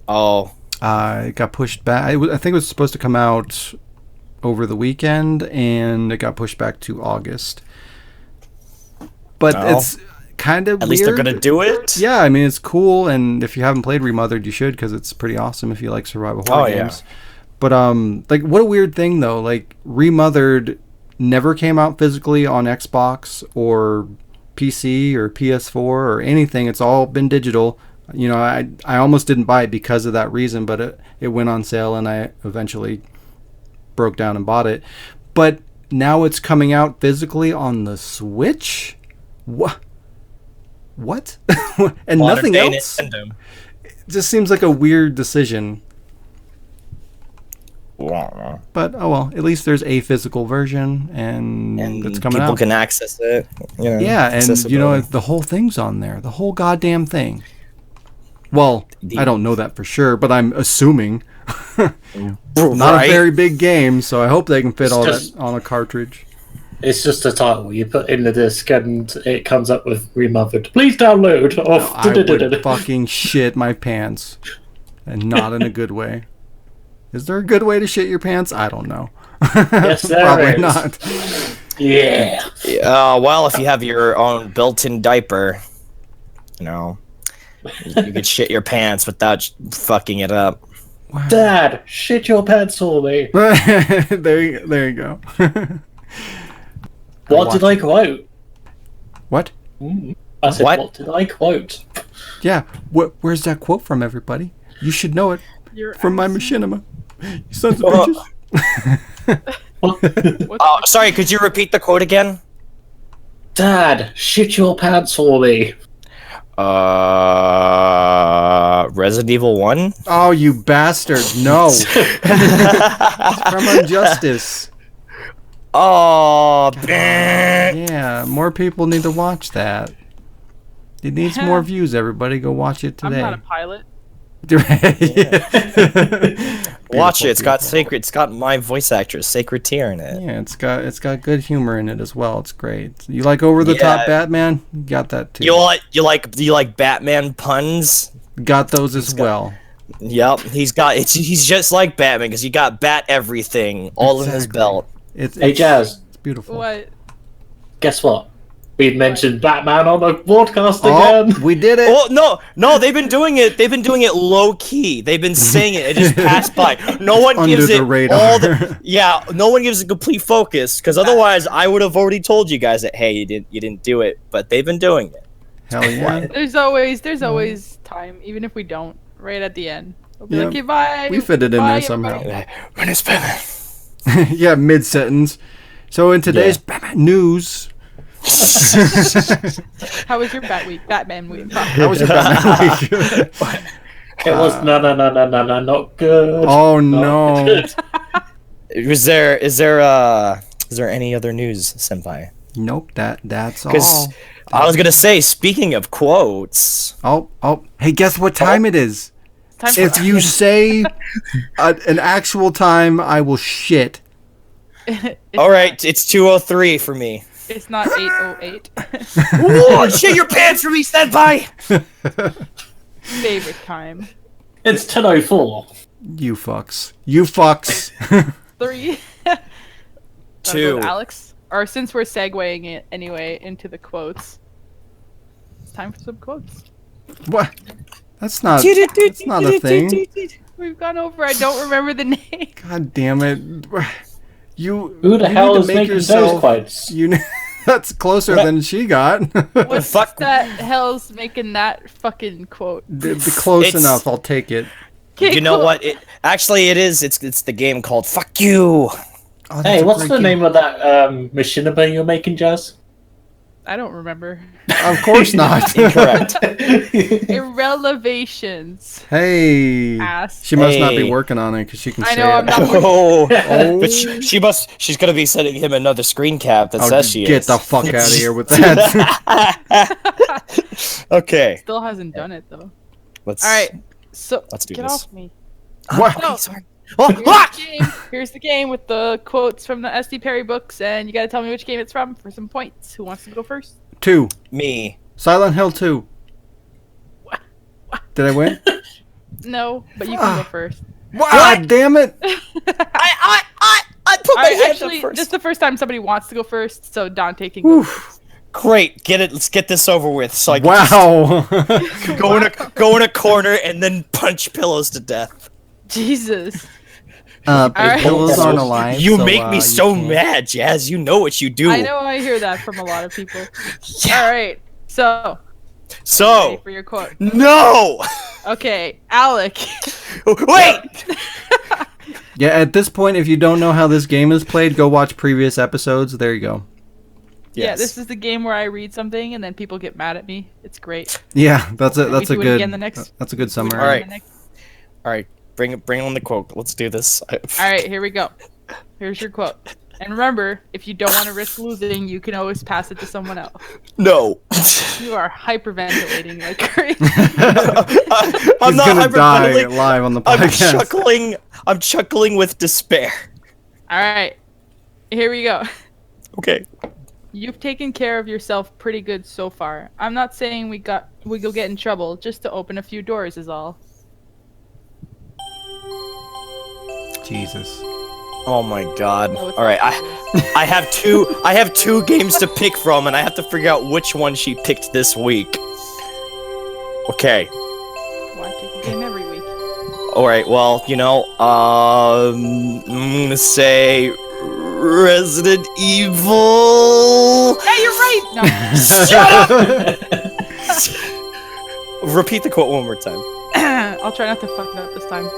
Oh. It got pushed back. I think it was supposed to come out over the weekend, and it got pushed back to August. But it's kind of At least they're gonna do it. Yeah, I mean, it's cool, and if you haven't played Remothered, you should, because it's pretty awesome if you like survival horror games. Yeah. But what a weird thing though. Remothered never came out physically on Xbox or PC or PS4 or anything. It's all been digital. I almost didn't buy it because of that reason, but it went on sale and I eventually broke down and bought it. But now it's coming out physically on the Switch? What? And nothing else? It just seems like a weird decision. But oh well, at least there's a physical version and it's coming out. People can access it. Yeah, and the whole thing's on there. The whole goddamn thing. Well, I don't know that for sure, but I'm assuming. Not a very big game, so I hope they can fit all that on a cartridge. It's just a title. You put in the disc and it comes up with Remothered. Please download. I would fucking shit my pants. And not in a good way. Is there a good way to shit your pants? I don't know. Yes, there Probably is. Not. Yeah. Well, if you have your own built-in diaper, you could shit your pants without fucking it up. Wow. Dad, shit your pants for me. there you go. What did I quote? What? I said, what did I quote? Yeah. Where's that quote from, everybody? You should know it. From my machinima. You sons of bitches. Sorry, could you repeat the quote again? Dad, shit your pants for me. Resident Evil 1? Oh, you bastard. No. It's from Injustice. Oh, yeah, more people need to watch that. It needs more views, everybody. Go watch it today. I'm not a pilot. Watch it. It's got my voice actress, Sacred Tear, in it. Yeah, it's got good humor in it as well. It's great. You like over the top Batman? You got that too. You like Batman puns? Got those as well. Yep, he's just like Batman because he got bat everything all in his belt. Hey Jazz, it's beautiful. What? Guess what? We mentioned Batman on the broadcast again. We did it. Oh no, they've been doing it. They've been doing it low key. They've been saying it. It just passed by. No one gives it all the. Yeah, no one gives it complete focus because otherwise I would have already told you guys that hey, you didn't do it. But they've been doing it. Hell yeah. There's always time, even if we don't. Right at the end, we'll be like, okay, bye. We fit it in there somehow. When it's Batman. Yeah, mid sentence. So in today's Batman news. How was your Batman week? How was your Batman week? It was not good. Oh no. Good. Is there any other news, Senpai? Nope, that's all. I was gonna say, speaking of quotes. Oh, hey, guess what time it is? If you say an actual time, I will shit. All right, it's 2:03 for me. It's not 8:08. Whoa, shit your pants for me, senpai! Favorite time. It's 10:04. You fucks. You fucks. 3. 2. Alex. Or since we're segueing it anyway into the quotes, it's time for some quotes. What? That's not a thing. We've gone over. I don't remember the name. God damn it. You. Who the you hell need to is make making yourself, those quotes? That's closer than she got. What Fuck. that hell's making that fucking quote? Close It's- enough. I'll take it. Okay, You know cool. what? Actually, it is. It's the game called Fuck You. Oh, that's Hey, a what's great the game. name of that machinima you're making, Jazz? I don't remember. Of course not. Incorrect. Irrelevations. Hey. Ass. She must not be Hey. working on it because she can I say know, it. I'm not- Oh, Oh. but she's gonna be sending him another screen cap that Oh, says she get is. the fuck out of here with that. Okay, Still hasn't done it though. let's. All right. So Let's do get this. off me. What? No. Sorry. Oh, Here's ah! the game. Here's the game with the quotes from the S.D. Perry books, and you gotta tell me which game it's from for some points. Who wants to go first? 2. Me. Silent Hill 2. Did I win? No, but you can go first. God damn it. I put my Alright, hand actually, up first. this is the first time somebody wants to go first, so Dante can go. Oof. Great, get it. Let's get this over with. So I can Wow. just go in a corner and then punch pillows to death. Jesus. Big pillows aren't alive. You so, make me you so can't. mad, Jazz. You know what you do. I know I hear that from a lot of people. Yeah. Alright, so ready So for your quote. no. Okay, Alec. Wait. Yeah, at this point, if you don't know how this game is played, go watch previous episodes. There you go. Yeah, Yes. this is the game where I read something and then people get mad at me. It's great. Yeah, that's a do it good. again the next- That's a good summary. All right. All right, bring on the quote. Let's do this. Alright, here we go. Here's your quote. And remember, if you don't want to risk losing, you can always pass it to someone else. No. You are hyperventilating like crazy. I'm He's not gonna die hyperventilating. live on the I'm podcast. chuckling. I'm chuckling with despair. Alright, here we go. Okay. You've taken care of yourself pretty good so far. I'm not saying we go get in trouble, just to open a few doors is all. Jesus. Oh my god. No, it's All right, not I have two games to pick from, and I have to figure out which one she picked this week. Okay. Why take a game every week? All right. Well, I'm gonna say Resident Evil. Hey, you're right! No. Shut up! Repeat the quote one more time. I'll try not to fuck it up this time.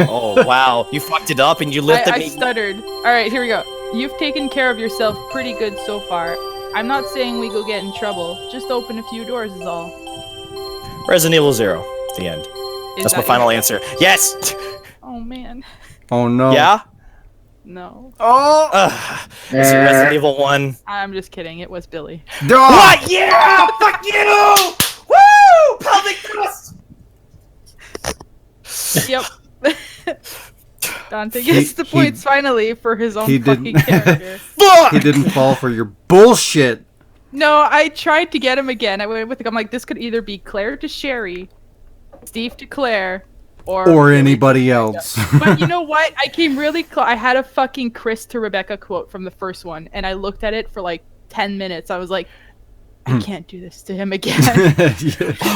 Oh wow, you fucked it up and you lifted I me. stuttered. Alright, here we go. You've taken care of yourself pretty good so far. I'm not saying we go get in trouble, just open a few doors is all. Resident Evil 0. The end. Is That's my that final your- answer. Yes. Oh man. Oh no. Yeah. No. Oh. Is it Resident Evil 1? I'm just kidding. It was Billy. What? Yeah! Fuck you! Woo! Pelvic thrust! Yep. Dante gets the points finally for his own he fucking didn't- character. Fuck! He didn't fall for your bullshit. No, I tried to get him again. I went with I'm like, this could either be Claire to Sherry, Steve to Claire, Or anybody else. But you know what? I came really close. I had a fucking Chris to Rebecca quote from the first one, and I looked at it for like 10 minutes. I was like, I can't do this to him again.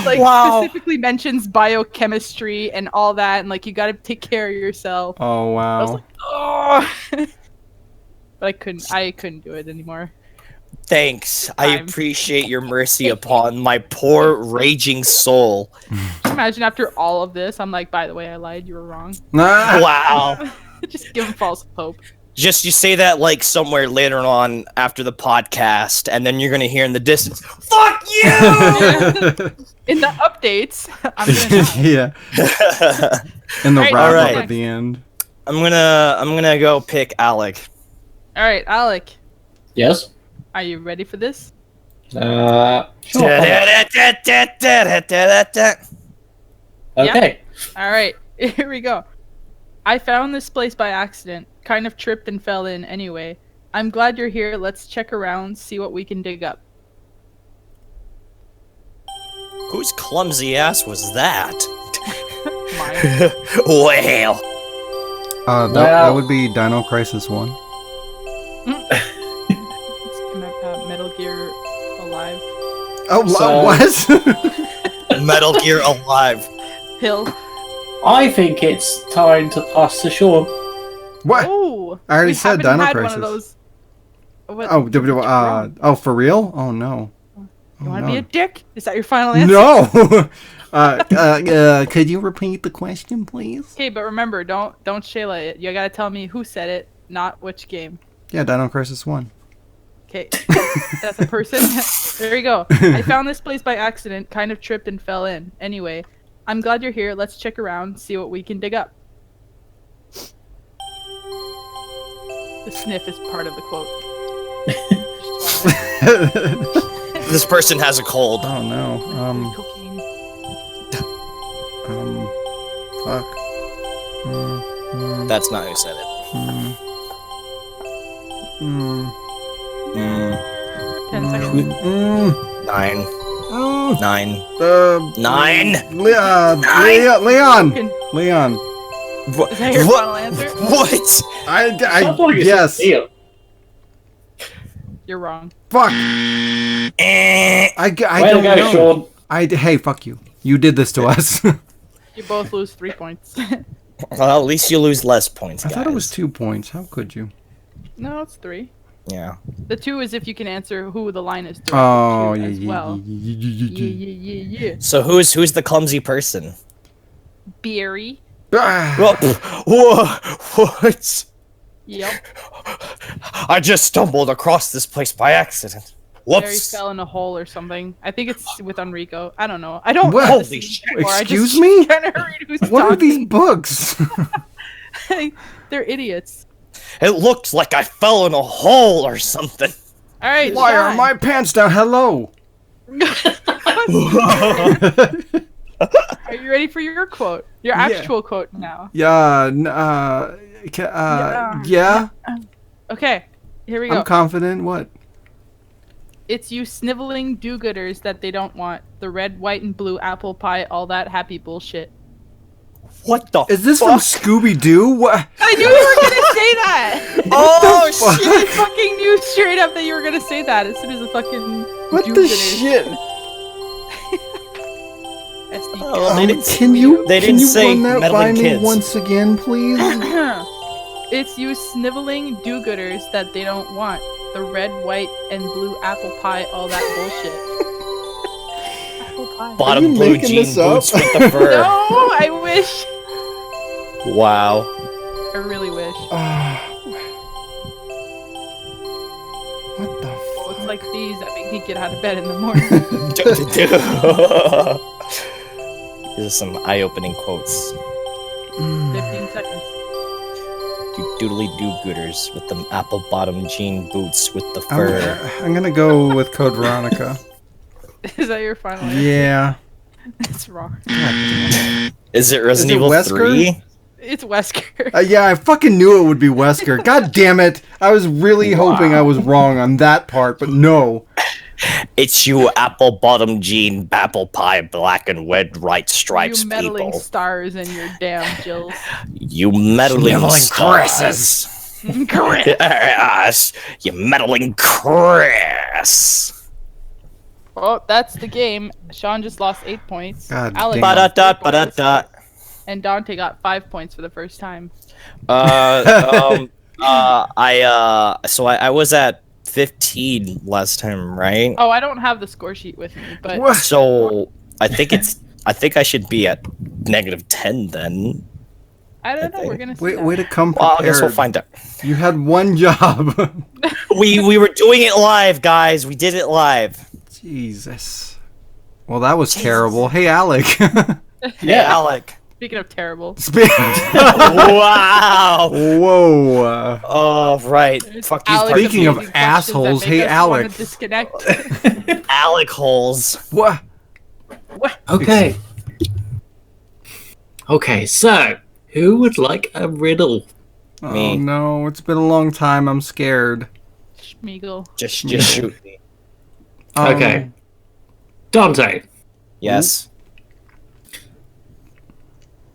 Like, Wow. specifically mentions biochemistry and all that, and like, you gotta take care of yourself. Oh wow. I was like, oh. But I couldn't do it anymore. Thanks. I Time. appreciate your mercy upon my poor raging soul. Imagine after all of this, I'm like, by the way, I lied. You were wrong. Ah! Wow. Just give him false hope. Just you say that like somewhere later on after the podcast, and then you're gonna hear in the distance, "Fuck you!" In the updates, I'm gonna Yeah. And the Alright, wrap alright. up at the end. I'm gonna go pick Alec. All right, Alec, Yes. are you ready for this? Sure. Yeah. Okay. All right, here we go. I found this place by accident. Kind of tripped and fell in anyway. I'm glad you're here. Let's check around, see what we can dig up. Whose clumsy ass was that? Mine. Well. That would be Dino Crisis 1. Metal Gear Alive. Oh, what? Metal Gear Alive. Hill. I think it's time to pass to Shaun. What? Oh, I already said Dino had Crisis. One of those. What, Oh, for real? Oh, no. You want to be a dick? Is that your final answer? No! Could you repeat the question, please? Okay, but remember, don't Shayla it. You gotta tell me who said it, not which game. Yeah, Dino Crisis 1. Okay, that's a person. There you go. I found this place by accident, kind of tripped and fell in. Anyway, I'm glad you're here. Let's check around, see what we can dig up. The sniff is part of the quote. This person has a cold. Oh, no. Cocaine. Fuck. That's not who said it. 10 seconds. 9. 9. 9. Leon! Leon. Is that your final answer? What? Sounds like it's yes. a deal. You're wrong. Fuck. Eh. I Way to don't go, know. Shaun. Hey, fuck you. You did this to us. You both lose 3 points. Well, at least you lose less points, I guys. thought it was 2 points. How could you? No, it's 3. Yeah. The 2 is if you can answer who the line is directed Oh, to yeah, as well. yeah. So who's the clumsy person? Beery. Ah. What? Yep. I just stumbled across this place by accident. Barry Whoops. fell in a hole or something. I think it's with Enrico. I don't know. I don't What? know. Holy shit. Excuse me? Trying to read who's What are these talking. books? They're idiots. It looks like I fell in a hole or something. All right. Why are Sean. my pants down? Hello. Are you ready for your quote? Your actual quote now. Yeah. Yeah. Okay. Here we go. I'm confident. What? It's you sniveling do-gooders that they don't want. The red, white, and blue apple pie, all that happy bullshit. What the Is this fuck? from Scooby Doo? What? I knew you were gonna say that. Oh, fuck? shit. I fucking knew straight up that you were gonna say that as soon as the fucking What the do-gooders. shit? SD. Oh, they didn't Can you? They can didn't you say run that by meddling me kids. once again, please? It's you sniveling do-gooders that they don't want. The red, white, and blue apple pie, all that bullshit. Apple pie. Bottom Are you blue making jean this up? boots with the fur. No, I wish. Wow. I really wish. What the Quotes like these that make me get out of bed in the morning. These are some eye-opening quotes. 15 seconds. You doodly do-gooders with them apple-bottom jean boots with the fur. I'm gonna go with Code Veronica. Is that your final answer? Yeah. It's wrong. Is it Resident it Evil Wesker? 3? It's Wesker. Yeah, I fucking knew it would be Wesker. God damn it! I was really hoping I was wrong on that part, but no. It's you apple-bottom jean, apple pie, black and red right stripes You meddling people. stars and your damn Jills. You meddling Chris's. Correct. Yes, you meddling Chris. Well, that's the game. Sean just lost 8 points. God Alex damn. lost 3 Ba-da-da, points, ba-da-da. and Dante got 5 points for the first time. I was at 15 last time, right? Oh, I don't have the score sheet with me, but What? So I think I should be at -10 then. I don't know. We're gonna see. Way to come Well, I prepared. guess we'll find out. You had one job. We were doing it live, guys. We did it live. Jesus. Well, that was terrible. Hey, Alec. Yeah, Alec. Speaking of terrible, Wow. Whoa. Oh, right. Fuck you. Alex Speaking of amazing questions that assholes, make hey, us wanna Alec. disconnect. Alec holes. What? Okay. Okay, so Who would like a riddle? Oh Me. no, it's been a long time. I'm scared. Schmeagle. Just shoot me. Okay. Dante, Yes.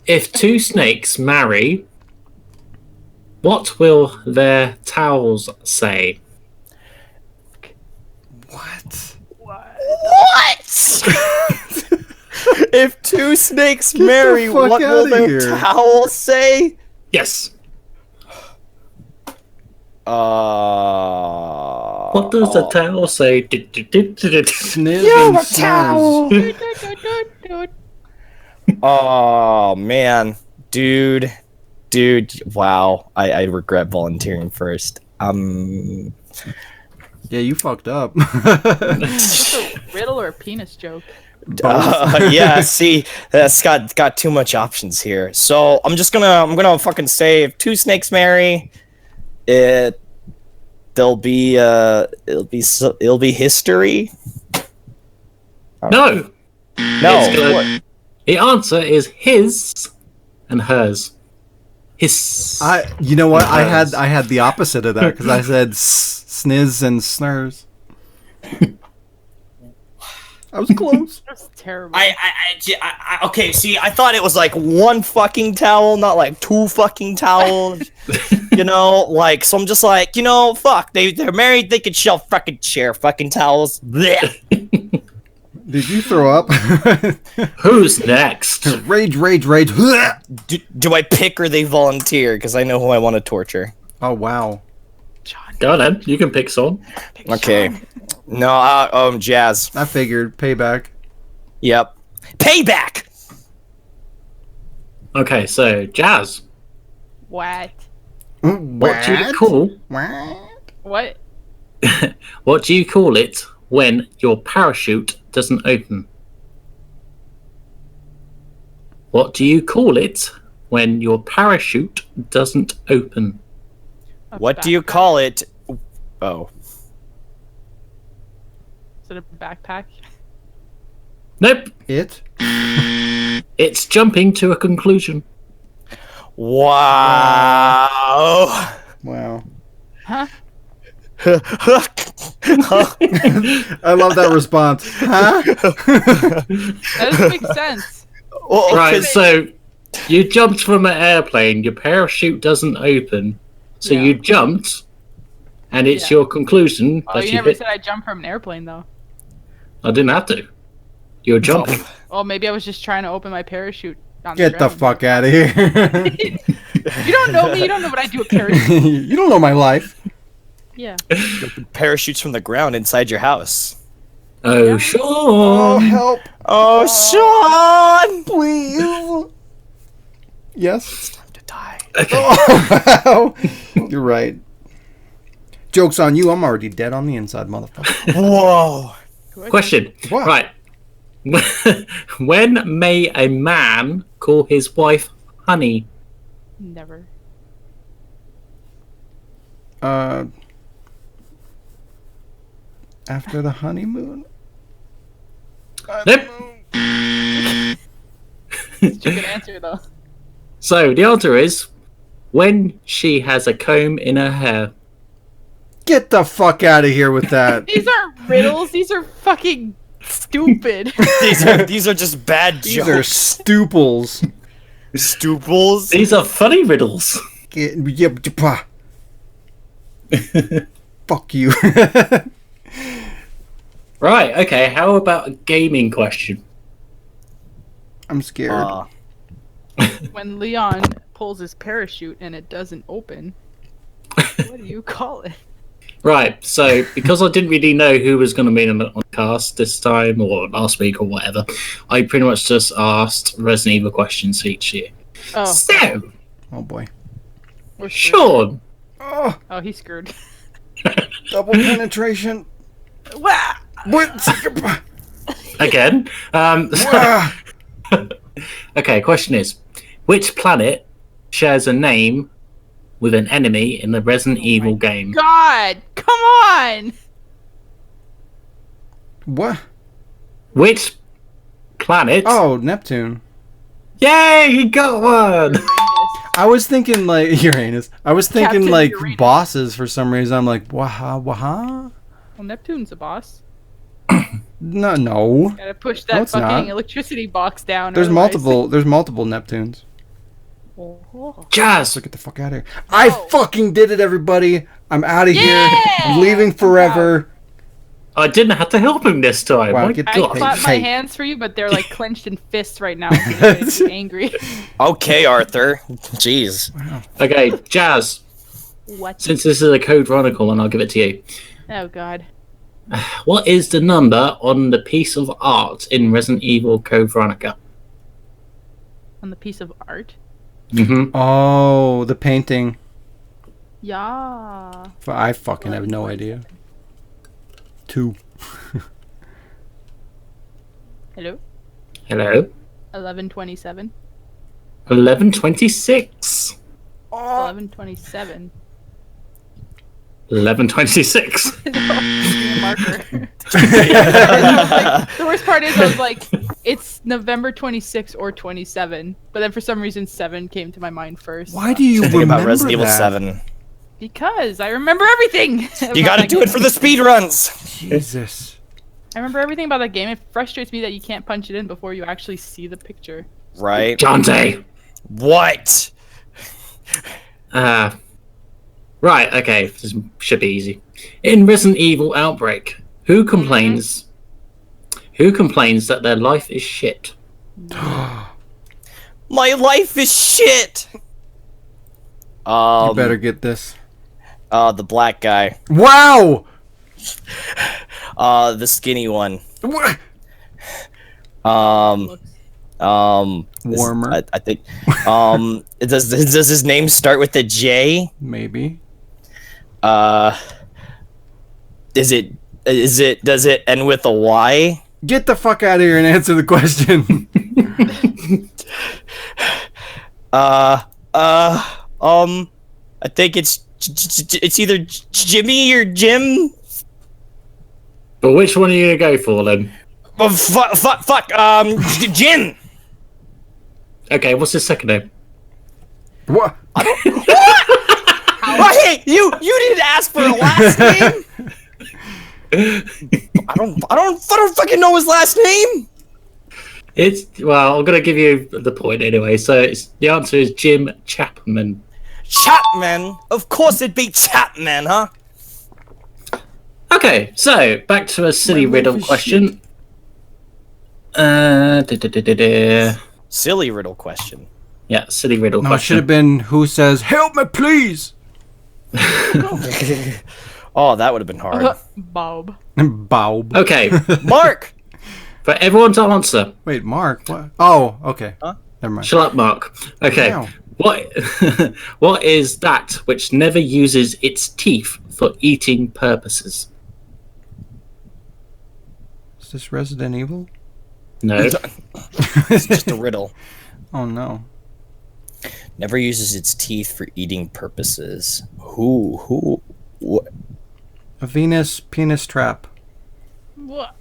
if two snakes marry, what will their towels say? What? What? If two snakes marry, the fuck what will outta their here. towel say? Yes. What What does the towel say? Sniz You and have a towel. snizz. Oh man, dude, wow. I regret volunteering first. Yeah, you fucked up. Is this a riddle or a penis joke? Yeah. See, that's got too much options here. So I'm gonna fucking say if two snakes marry, it'll be history. No. No. It's gonna- what? The answer is his and hers. His. You know what? I Hers. had the opposite of that because I said sniz and snurs. I was close. That's terrible. Okay, see, I thought it was like one fucking towel, not like two fucking towels. You know, like, so I'm just like, you know, fuck, they're married, they could share fucking towels. Blech. Did you throw up? Who's next? Rage. Do I pick or they volunteer? Because I know who I want to torture. Oh wow. Go on then. You can pick someone. Okay. No, Jazz. I figured payback. Yep. Payback! Okay, so Jazz. What? What do you call? What? What do you call it when your parachute doesn't open? What do you call it when your parachute doesn't open? What do you call it? Oh. Is it a backpack? Nope. It? It's jumping to a conclusion. Wow. Wow. Huh? I love that response. Huh? That doesn't make sense. Well, Right, so you jumped from an airplane, your parachute doesn't open, so Yeah. you jumped, and it's Yeah. your conclusion Oh, that you you never hit. said I jumped from an airplane, though. I didn't have to. You were jumping. Well, maybe I was just trying to open my parachute. On Get the ground. fuck out of here. You don't know me. You don't know what I do with parachute. You don't know my life. Yeah. parachutes from the ground inside your house. Oh, Yeah. Shaun! help. Oh, Shaun! Please. Yes? Time to die. Oh, wow. You're right. Joke's on you. I'm already dead on the inside, motherfucker. Whoa. Question. What? Right. When may a man call his wife honey? Never. After the honeymoon? Nope. It's a good answer, though. So the answer is when she has a comb in her hair. Get the fuck out of here with that. These aren't riddles. These are fucking stupid. These are just bad These are jokes. stuples. Stooples. These are funny riddles. Fuck you. Right, okay, how about a gaming question? I'm scared. When Leon pulls his parachute and it doesn't open, what do you call it? Right, so because I didn't really know who was going to be on the cast this time or last week or whatever, I pretty much just asked Resident Evil questions each year. Oh, So, Oh boy. we're screwed. Shaun, Oh, Oh, he's screwed. double penetration. Wah! What? again. Okay, question is, which planet shares a name with an enemy in the Resident Evil game? God, come on! What? Which planet? Oh, Neptune. Yay, you got one! I was thinking like Uranus. I was thinking Captain like Uranus. bosses for some reason. I'm like, waha. Well, Neptune's a boss. No. Gotta push No, that it's fucking not. electricity box down. There's otherwise- multiple Neptunes. Oh. Jazz. So get the fuck out of here. I fucking did it, everybody. I'm out of here. I'm leaving forever. I didn't have to help him this time. Wow, My get- I God. clap my Hey. hands for you, but they're like clenched in fists right now. I'm angry. Okay, Arthur. Jeez. Okay, Jazz. What? Since this is a Code Chronicle, and I'll give it to you. Oh god. What is the number on the piece of art in Resident Evil Code Veronica? On the piece of art. Mm-hmm. Oh, the painting. Yeah. I fucking have no idea. 2. Hello. Hello. 1127. 1126. 1127. 1126. Marker. The worst part is I was like, it's November 26 or 27, but then for some reason 7 came to my mind first. Why do you Think remember about Resident Evil that? 7. Because I remember everything. You gotta do it for the speedruns! Jesus. I remember everything about that game. It frustrates me that you can't punch it in before you actually see the picture. Right? Dante. What? Right, okay. This should be easy. In Resident Evil Outbreak, who complains that their life is shit? My life is shit! You better get this. The black guy. Wow! The skinny one. What? Warmer. I think. Does his name start with a J? Maybe. Does it end with a Y? Get the fuck out of here and answer the question. I think it's either Jimmy or Jim. But which one are you gonna go for then? Oh, fuck, Jim. Okay, what's his second name? What? Oh, hey, you didn't ask for a last name. I don't fucking know his last name. Well, I'm gonna give you the point anyway. So the answer is Jim Chapman. Chapman? Of course it'd be Chapman, huh? Okay, so back to a silly riddle question. Silly riddle question. Yeah, silly riddle No, it should have question. been who says, "Help me, please." Oh, that would have been hard. Bob. Bob. Okay, Mark. for everyone to answer. Wait, Mark. What? Oh, okay. Huh? Never mind. Shut up, Mark. Okay, Wow. what is that which never uses its teeth for eating purposes? Is this Resident Evil? No. It's just a riddle. Oh no. Never uses its teeth for eating purposes. Who? What? A Venus penis trap. What?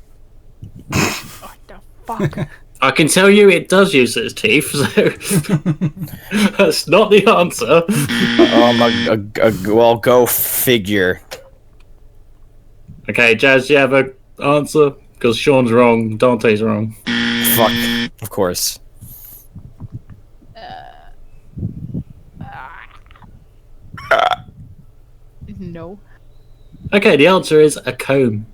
What the fuck? I can tell you it does use its teeth, so that's not the answer. Well, go figure. Okay, Jazz, do you have an answer? Because Sean's wrong, Dante's wrong. Fuck, of course. No. Okay, the answer is a comb.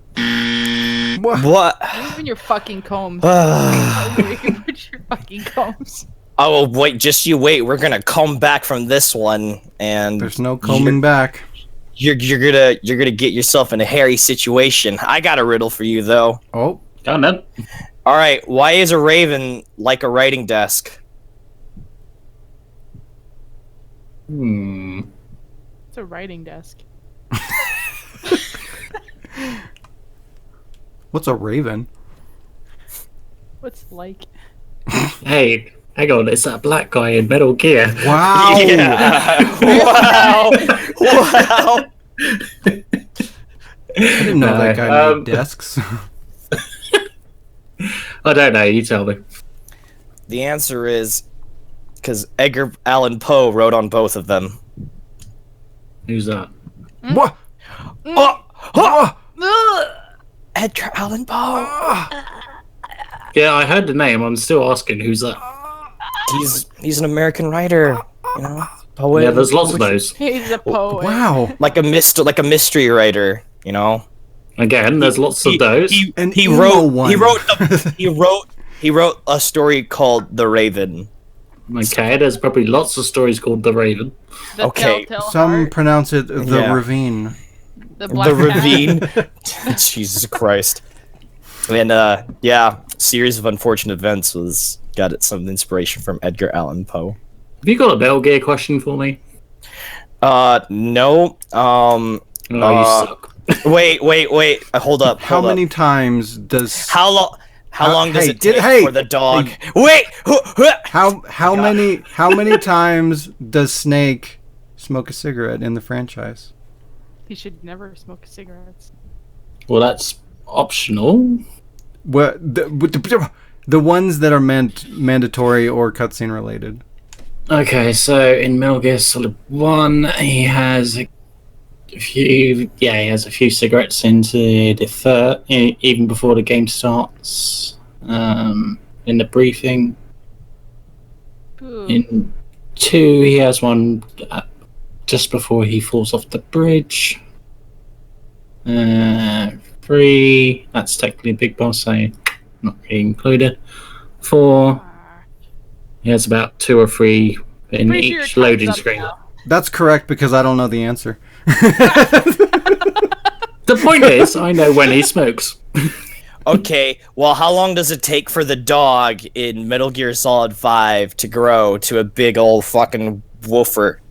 What? Even your fucking combs. Oh, Where you can put your fucking combs. wait, just you wait. We're gonna come back from this one, and There's no combing back. you're gonna get yourself in a hairy situation. I got a riddle for you though. Oh, Go on then. All right, why is a raven like a writing desk? It's a writing desk. what's a raven? What's like? Hey, hang on, it's that black guy in Metal Gear. Wow. Yeah. Wow. Wow. I didn't know that guy made desks. I don't know, you tell me. The answer is because Edgar Allan Poe wrote on both of them. Who's that? What? Edgar Allan Poe. Yeah, I heard the name. I'm still asking who's that. He's an American writer, you know. Poet. Yeah, there's lots of those. He's a poet. Wow. Like a mystery writer, you know. Again, there's lots of those. He wrote a story called The Raven. Okay, there's probably lots of stories called The Raven. The Okay, Telltale Some Heart, pronounce it the Yeah. ravine. the Black The Cat. Ravine. Jesus Christ. And yeah, series of unfortunate events got some inspiration from Edgar Allan Poe. Have you got a Metal Gear question for me? No. Oh, you suck. Wait. Hold up. How hold up. many times does How long does hey, it take hey, for the dog? hey. Wait. how many times does Snake smoke a cigarette in the franchise? He should never smoke cigarettes. Well, that's optional. What the ones that are mandatory or cutscene related? Okay, so in Metal Gear Solid 1, he has a few. Yeah, he has a few cigarettes into the third, even before the game starts. In the briefing. Ooh. In 2, he has one just before he falls off the bridge. 3, that's technically Big Boss, so not really included. 4, he has about 2 or 3 in Pretty sure each your loading time's up screen. now. That's correct because I don't know the answer. The point is, I know when he smokes. Okay, well, how long does it take for the dog in Metal Gear Solid 5 to grow to a big old fucking woofer?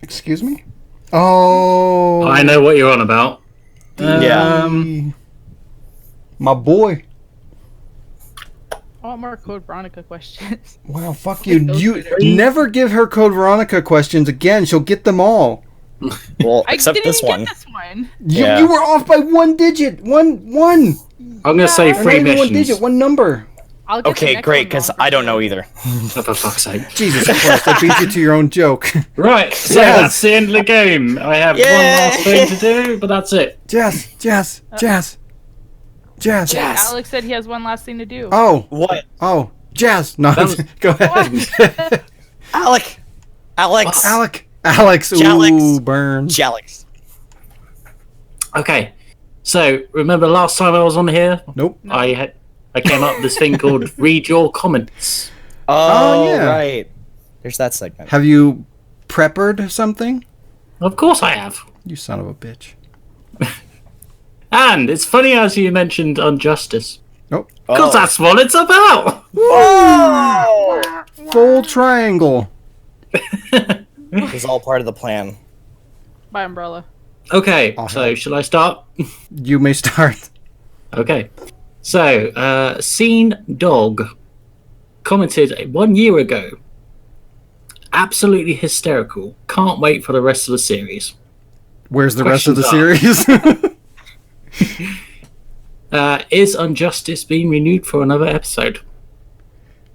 Excuse me? Oh. I know what you're on about. Yeah. My boy. I want more Code Veronica questions. Wow, fuck you. You never give her Code Veronica questions again. She'll get them all. Well, I except didn't this even one. get this one. You were off by one digit. One. I'm gonna say Or not 3 even missions. one digit, one number. I'll get the Okay, next great, one because wrong for I don't sure. know either. Oh, for fuck's sake. Jesus Christ, I beat you to your own joke. Right, so Yes. that's the end of the game. I have one last thing to do, but that's it. Jazz. Alex said he has one last thing to do. Oh, What? Jazz. No, That was- go ahead. Alex! Alex. Ooh, Jalex. burn. Jalix. Okay, so remember last time I was on here? Nope. I came up with this thing called Read Your Comments. Oh, yeah. right. There's that segment. Have you preppered something? Of course I have. You son of a bitch. And it's funny as you mentioned Injustice. Nope. Because that's what it's about! Oh! Full triangle. It was all part of the plan. By Umbrella. Okay, Uh-huh. so shall I start? You may start. Okay. So, Scene Dog commented 1 year ago. Absolutely hysterical. Can't wait for the rest of the series. Where's the rest of the Questions series? Is Injustice being renewed for another episode?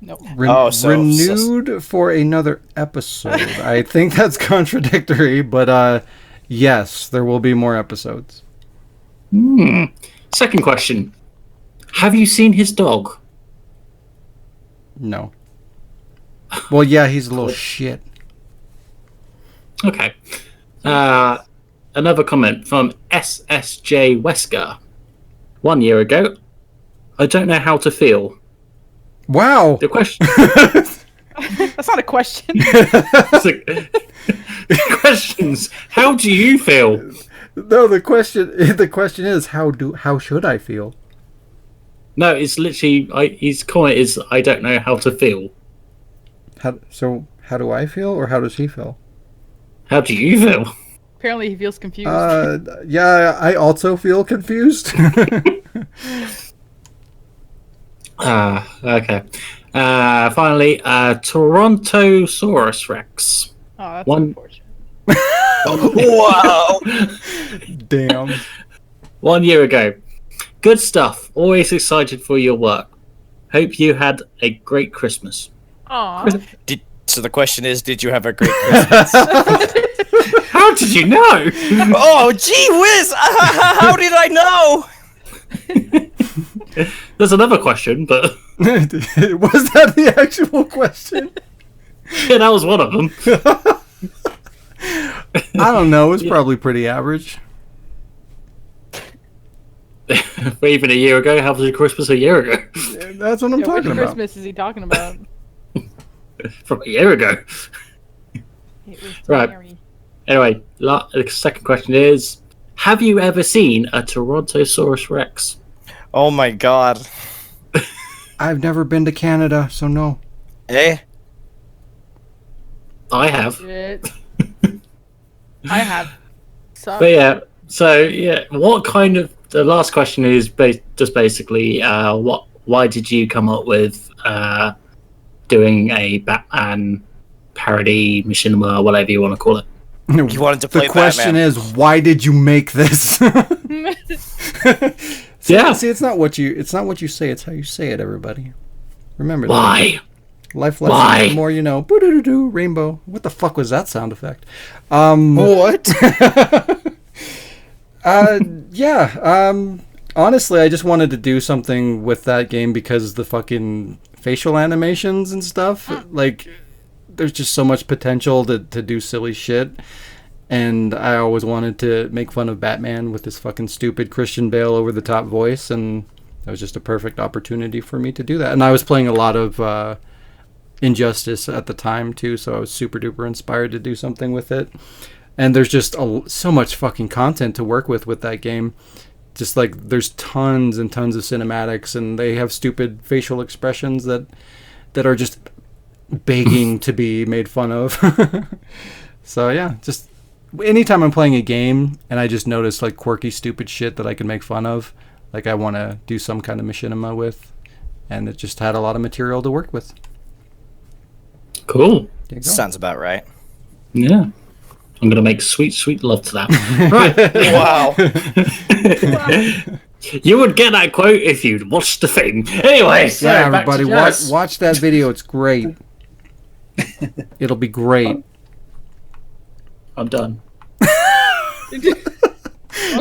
Nope. Renewed for another episode. I think that's contradictory, but yes, there will be more episodes. Second question. Have you seen his dog? No. Well, yeah, he's a little shit. Okay. Another comment from SSJ Wesker. 1 year ago. I don't know how to feel. Wow. The question... That's not a question. Questions. How do you feel? No, the question is how should I feel? No, it's literally his comment is I don't know how to feel. How do I feel or how does he feel? How do you feel? Apparently he feels confused. Yeah, I also feel confused. Okay. Finally, Torontosaurus Rex. Oh, that's one- unfortunate. Wow! Damn. 1 year ago. Good stuff. Always excited for your work. Hope you had a great Christmas. Aw. So the question is, did you have a great Christmas? How did you know? Oh, gee whiz! How did I know? There's another question, but Was that the actual question? yeah, that was one of them. I don't know. It was probably pretty average. But even a year ago, how was your Christmas a year ago? That's what I'm Which talking about. Christmas is he talking about? From a year ago. It was Right. Mary. Anyway, the second question is: have you ever seen a Tyrannosaurus Rex? Oh my god. I've never been to Canada, so no. Eh? I have. Shit. I have. But yeah, so yeah, what kind of? The last question is just basically, why did you come up with doing a Batman parody, machinima, whatever you want to call it? You wanted to play The question Batman. is, why did you make this? Yeah. See, it's not what you say, it's how you say it, everybody. Remember that. Why? Life Why? lessons, the more you know. Boo-doo-doo-doo, rainbow. What the fuck was that sound effect? What? Honestly, I just wanted to do something with that game because the fucking facial animations and stuff, like, there's just so much potential to do silly shit. And I always wanted to make fun of Batman with this fucking stupid Christian Bale over the top voice, and that was just a perfect opportunity for me to do that. And I was playing a lot of Injustice at the time too, so I was super duper inspired to do something with it. And there's just so much fucking content to work with that game. Just like there's tons and tons of cinematics, and they have stupid facial expressions that are just begging to be made fun of. So yeah, just anytime I'm playing a game and I just notice like quirky stupid shit that I can make fun of, like I want to do some kind of machinima with, and it just had a lot of material to work with. Cool. There you go. Sounds about right. Yeah. I'm going to make sweet, sweet love to that. Wow. You would get that quote if you'd watched the thing. Anyway, so Yeah, back to everybody, Jazz. watch that video. It's great. It'll be great. I'm done.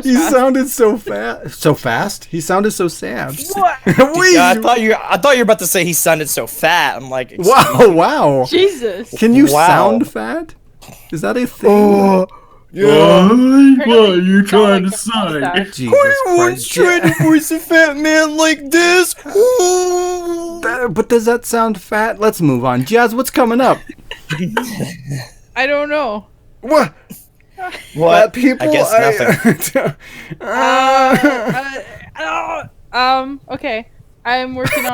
He sounded so fast. So fast? He sounded so sad. What? Yeah, I thought you were about to say he sounded so fat. I'm like, Wow. Jesus. Can you Wow. sound fat? Is that a thing? What are you trying to say? Jesus Christ. to voice a fat man like this. But does that sound fat? Let's move on. Jazz, what's coming up? I don't know. What? What? People, I guess nothing. Okay. I'm working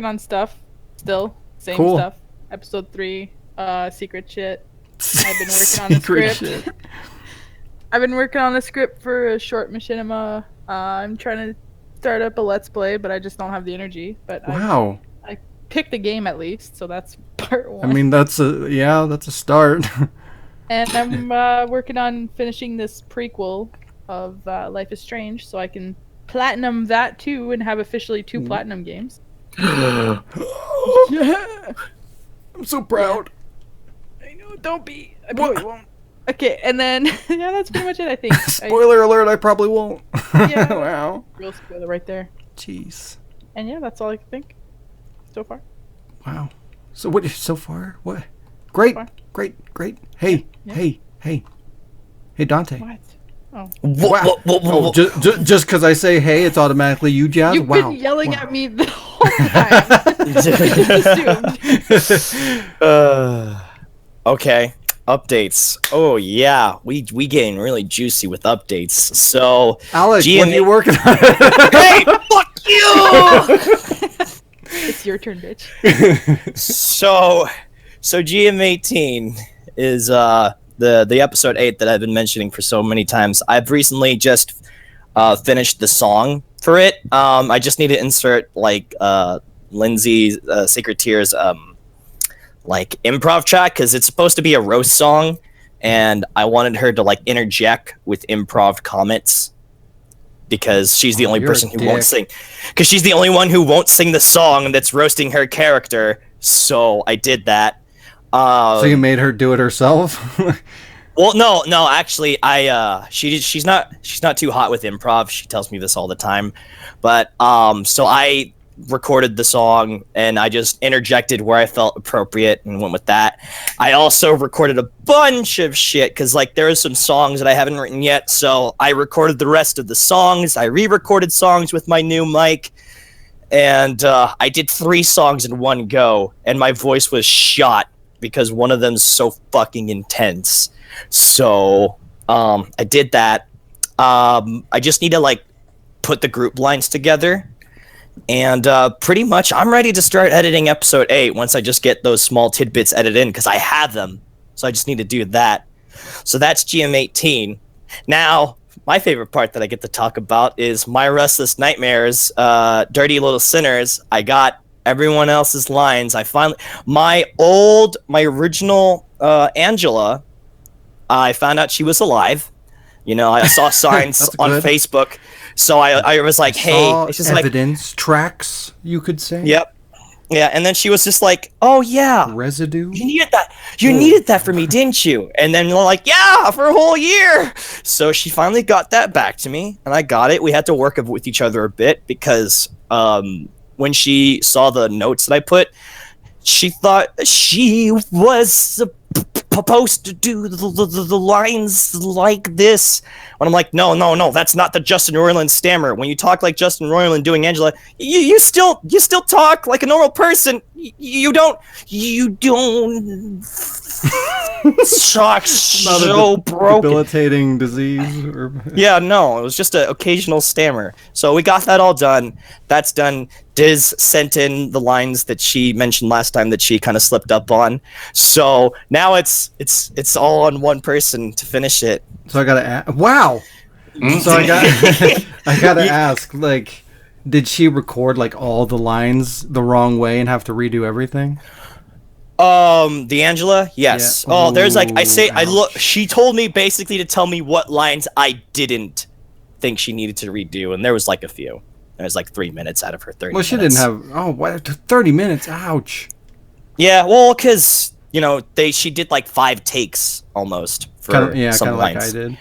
on stuff still. Same Cool. stuff. Episode 3, secret shit. I've been working on the Secret script. shit. I've been working on a script for a short machinima. I'm trying to start up a let's play, but I just don't have the energy. But Wow. I picked the game at least, so that's part 1. I mean, that's a start. And I'm working on finishing this prequel of Life is Strange, so I can platinum that too and have officially 2 platinum games. I'm so proud. I know, don't be. I probably won't. Okay, and then yeah, that's pretty much it. I think. Spoiler alert! I probably won't. Yeah. Wow. Real spoiler right there. Jeez. And yeah, that's all I can think so far. Wow. So what? So far, what? Great, So far. great. Hey, Yeah. hey, Dante. What? Oh. Wow. Oh, just because I say hey, it's automatically you, Jazz. You've Wow. been yelling at me the whole time. Just assumed. Okay. Updates. Oh yeah, we getting really juicy with updates. So Alex, GMA what are you working on? Hey, fuck you! It's your turn, bitch. So GM18 is the episode 8 that I've been mentioning for so many times. I've recently just finished the song for it. I just need to insert like Lindsay's Sacred Tears like improv track because it's supposed to be a roast song, and I wanted her to like interject with improv comments because she's the only you're person a who won't dick. sing. Because she's the only one who won't sing the song that's roasting her character. So I did that. So you made her do it herself? Well, no, actually, she's not too hot with improv. She tells me this all the time, but so I recorded the song and I just interjected where I felt appropriate and went with that. I also recorded a bunch of shit because like there are some songs that I haven't written yet, so I recorded the rest of the songs. I re-recorded songs with my new mic, and I did 3 songs in one go, and my voice was shot because one of them's so fucking intense. So I did that. I just need to like put the group lines together, and pretty much I'm ready to start editing episode 8 once I just get those small tidbits edited in because I have them. So I just need to do that. So that's GM18. Now, my favorite part that I get to talk about is My Restless Nightmares, Dirty Little Sinners. I got everyone else's lines. I finally my original Angela, I found out she was alive. You know, I saw signs on Facebook, so I was like, "Hey, it's just evidence tracks, you could say." Yep. Yeah, and then she was just like, "Oh yeah, residue. You needed that. You needed that for me, didn't you?" And then we're like, "Yeah, for a whole year." So she finally got that back to me, and I got it. We had to work with each other a bit because when she saw the notes that I put, she thought she was supposed to do the lines like this. When I'm like, no, that's not the Justin Roiland stammer. When you talk like Justin Roiland doing Angela, you still talk like a normal person. You don't talk so broken. Debilitating disease. Yeah, no, it was just an occasional stammer. So we got that all done. That's done. Diz sent in the lines that she mentioned last time that she kind of slipped up on. So now it's all on one person to finish it. So I gotta wow. So I gotta ask, like, did she record like all the lines the wrong way and have to redo everything? The Angela, yes. Yeah. Oh, there's like I look. She told me basically to tell me what lines I didn't think she needed to redo, and there was like a few. There was like 3 minutes out of her 30. Well, she didn't have 30 minutes. Ouch. Yeah, well, because you know she did like 5 takes almost for some lines. Like I did.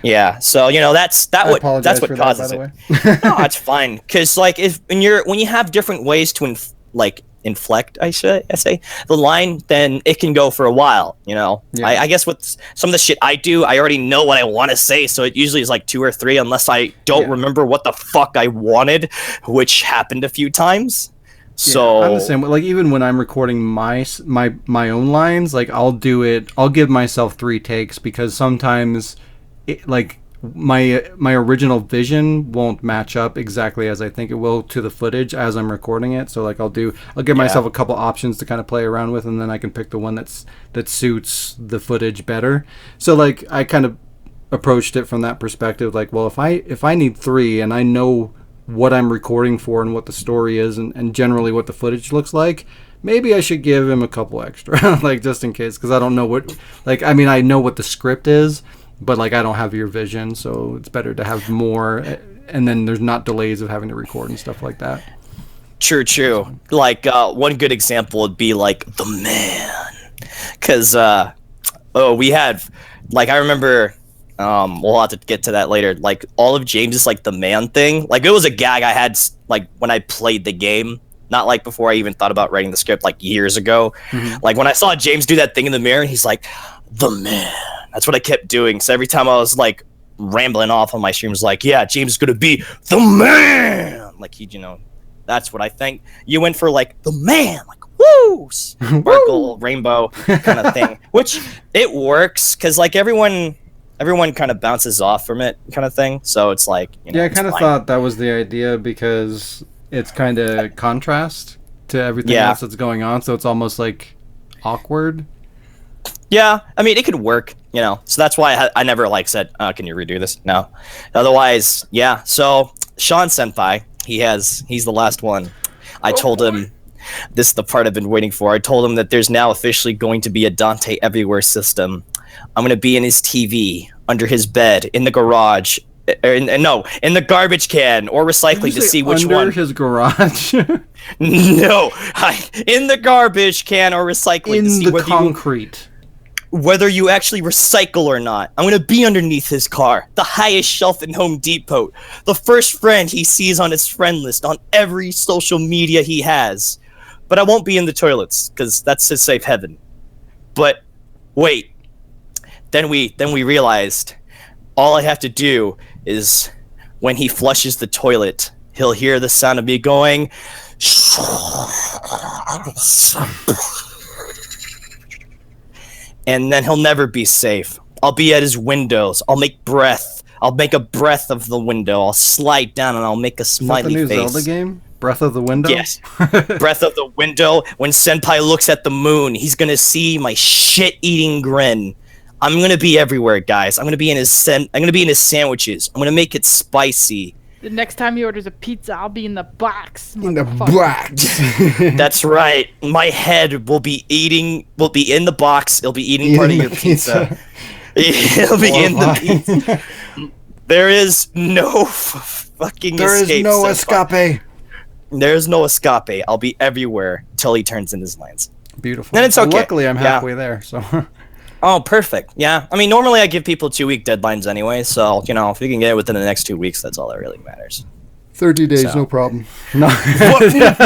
Yeah, so you know that's what causes it. No, it's fine because like when you have different ways to inflect, I say the line, then it can go for a while. You know, yeah. I guess with some of the shit I do, I already know what I want to say, so it usually is like 2 or 3, unless I don't remember what the fuck I wanted, which happened a few times. So I'm the same. Like even when I'm recording my own lines, like I'll give myself 3 takes because sometimes like my original vision won't match up exactly as I think it will to the footage as I'm recording it. So like I'll give myself a couple options to kind of play around with, and then I can pick the one that suits the footage better. So like I kind of approached it from that perspective, like, well, if I need 3 and I know what I'm recording for and what the story is and generally what the footage looks like, maybe I should give him a couple extra, like just in case, because I don't know what, like, I mean, I know what the script is, but like I don't have your vision, so it's better to have more, and then there's not delays of having to record and stuff like that. True. Like one good example would be like The Man, because we had, like, I remember, we'll have to get to that later, like all of James's like The Man thing, like it was a gag I had like when I played the game, not like before I even thought about writing the script, like years ago. Mm-hmm. Like when I saw James do that thing in the mirror, he's like, The Man. That's what I kept doing. So every time I was like rambling off on my streams, like, yeah, James is gonna be the man. Like that's what I think. You went for like the man, like woo, sparkle, rainbow kind of thing, which it works because like everyone kind of bounces off from it, kind of thing. So it's like, I kind of thought that was the idea because it's kind of contrast to everything else that's going on. So it's almost like awkward. Yeah, I mean, it could work, so that's why I never said, can you redo this? No. Otherwise, yeah. So Shaun Senpai, he's the last one. I told him, this is the part I've been waiting for. I told him that there's now officially going to be a Dante Everywhere system. I'm going to be in his TV, under his bed, in the garage, in the garbage can or recycling to see which under one. his garage. No, in the garbage can or recycling to see In the concrete. whether you actually recycle or not. I'm gonna be underneath his car, the highest shelf in Home Depot, the first friend he sees on his friend list on every social media he has. But I won't be in the toilets, because that's his safe heaven. But wait, then we realized all I have to do is when he flushes the toilet, he'll hear the sound of me going. And then he'll never be safe. I'll be at his windows. I'll make a breath of the window. I'll slide down and I'll make a smiley Is that the new face. Zelda game? Breath of the Window? Yes. Breath of the window. When Senpai looks at the moon, he's gonna see my shit-eating grin. I'm gonna be everywhere, guys. I'm gonna be in his sandwiches. I'm gonna make it spicy. The next time he orders a pizza, I'll be in the box. In the motherfucker. box. That's right. My head will be in the box. It'll be eating part of your pizza. It'll be in the pizza. There is no fucking There is escape. no Senpai. escape. There's no escape. I'll be everywhere till he turns in his lines. Beautiful. Then it's okay. Luckily, I'm halfway there, so... Oh, perfect. Yeah. I mean, normally I give people 2-week deadlines anyway, so, if you can get it within the next 2 weeks, that's all that really matters. 30 days, So. no problem. No.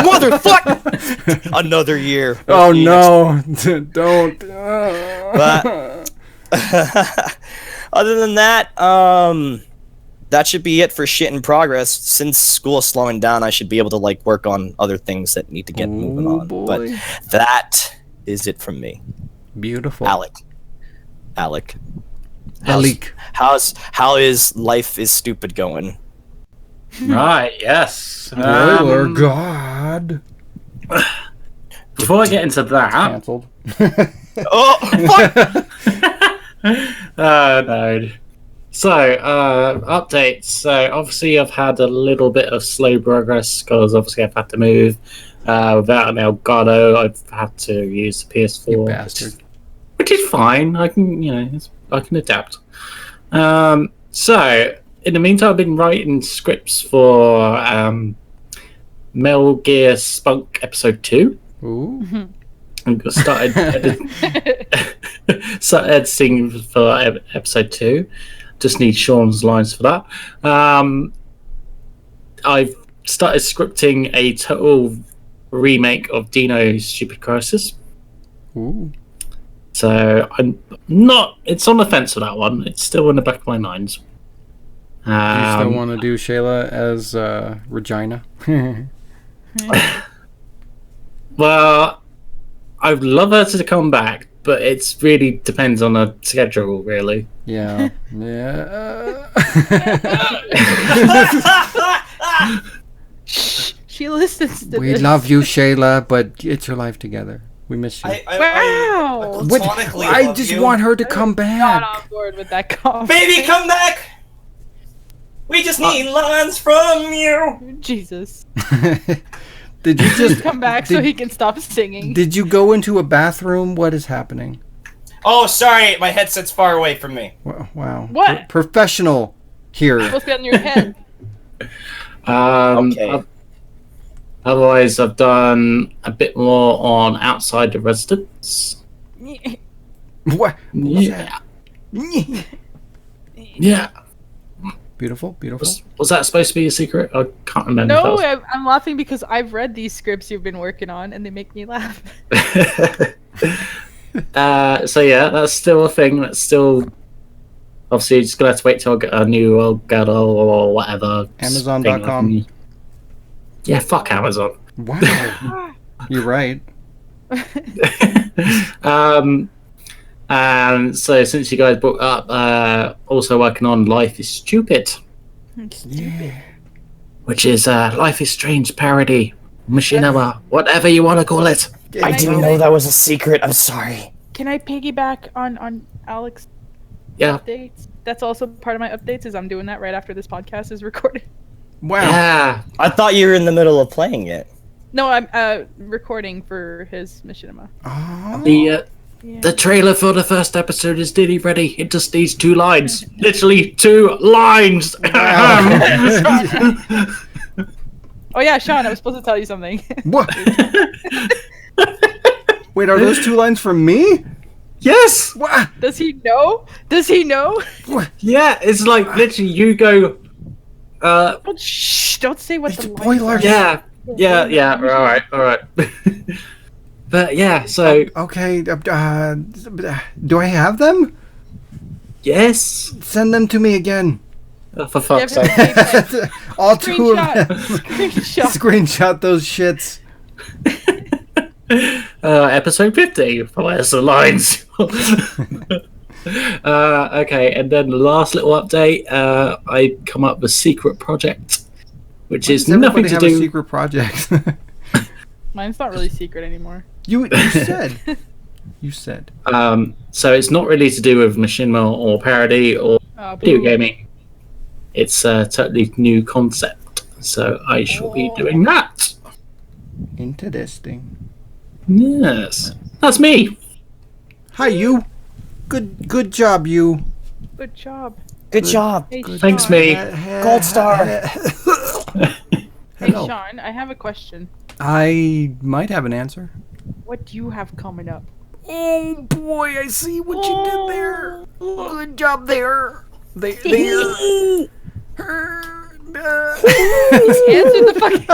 Motherfucker! Another year. Oh, no. Don't. But other than that, that should be it for shit in progress. Since school is slowing down, I should be able to work on other things that need to get moving on. Boy. But that is it from me. Beautiful. Alec. Alec. How is life is stupid going? Right, yes. Spoiler God. Before I get into that, Cancelled. Oh, fuck! no. So, updates. So, obviously, I've had a little bit of slow progress because obviously I've had to move. Without an Elgato, I've had to use the PS4, You bastard. which is fine. I can, I can adapt. So, in the meantime, I've been writing scripts for Metal Gear Spunk Episode 2. Ooh. I started editing for Episode 2. Just need Shaun's lines for that. I've started scripting a total remake of Dino's Stupid Crisis. Ooh. So I'm not. It's on the fence for that one. It's still in the back of my mind. Do you still want to do Shayla as Regina? Well, I'd love her to come back, but it really depends on her schedule, really. Yeah. Yeah. She listens to We this. love you, Shayla, but get your life together. We miss you. Wow. I just want her to come Not back. on board with that comment. Baby, come back! We just need lines from you. Jesus. Did you just Come back so he can stop singing. Did you go into a bathroom? What is happening? Oh, sorry, my headset's far away from me. Wow. What? Professional here. It's supposed to be on your head. Okay. Otherwise, I've done a bit more on Outside the Residence. What? Yeah. Yeah. Beautiful, beautiful. Was that supposed to be a secret? I can't remember. No, if I'm laughing because I've read these scripts you've been working on and they make me laugh. So yeah, that's still a thing. That's still obviously just gonna have to wait till I get a new Elgato or whatever. Amazon.com. Yeah, fuck Amazon. Wow. You're right. And so since you guys brought up, also working on Life is Stupid, Yeah. which is Life is Strange parody, machinima, whatever you want to call it. I didn't know that was a secret. I'm sorry. Can I piggyback on Alex Yeah. updates? That's also part of my updates is I'm doing that right after this podcast is recorded. Wow. Yeah. I thought you were in the middle of playing it. No, I'm recording for his machinima. Oh. The trailer for the first episode is nearly ready. It just needs 2 lines. Literally 2 lines. Oh yeah, Shaun, I was supposed to tell you something. What? Wait, are those 2 lines from me? Yes. What? Does he know? Does he know? Yeah, it's like literally you go. Shh! Don't say what the Spoilers. Yeah. All right. But yeah, so Okay. Do I have them? yes. Send them to me again. Oh, for fuck's sake. All 2 of them. Screenshot. Screenshot those shits. Episode 50. Where's the lines? Okay, and then the last little update. I come up with a secret project, which is nothing to have do. a secret project. Mine's not really secret anymore. You said. You said. So it's not really to do with machinima or parody or video gaming. It's a totally new concept. So I shall be doing that. Interesting. Yes, that's me. Hi, you. Good job, you. Good job. Good job. Hey, Thanks, Shaun. me. Gold star. Hey, Hello. Shaun, I have a question. I might have an answer. What do you have coming up? Oh boy, I see what you did there. Good job there. There. Answer the fucking.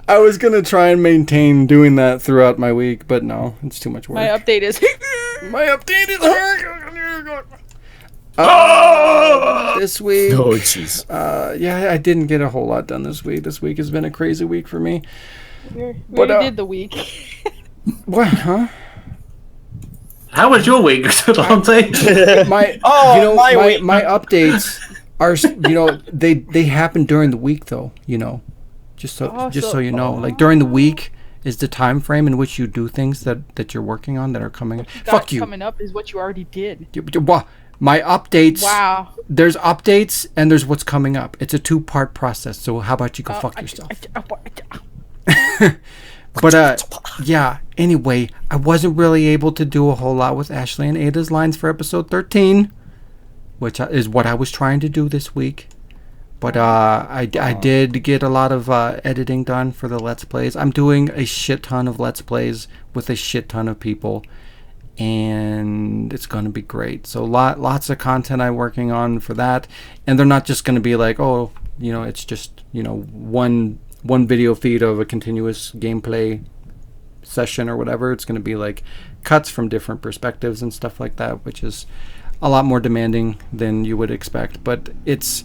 I was gonna try and maintain doing that throughout my week, but no, it's too much work. My update is. My update is this week. Oh, jeez. Yeah, I didn't get a whole lot done this week. This week has been a crazy week for me. We But, already did the week. What? Huh? How was your week, Dante? My my updates are they happen during the week though. Just so you know, like during the week is the time frame in which you do things that you're working on that are coming. Fuck you. Coming up is what you already did. My updates. Wow. There's updates and there's what's coming up. It's a 2-part process. So how about you go fuck yourself? But yeah. Anyway, I wasn't really able to do a whole lot with Ashley and Ada's lines for episode 13, which is what I was trying to do this week. But I did get a lot of editing done for the Let's Plays. I'm doing a shit ton of Let's Plays with a shit ton of people, and it's going to be great. So lots of content I'm working on for that, and they're not just going to be like, oh, it's just one video feed of a continuous gameplay session or whatever. It's going to be like cuts from different perspectives and stuff like that, which is a lot more demanding than you would expect. But it's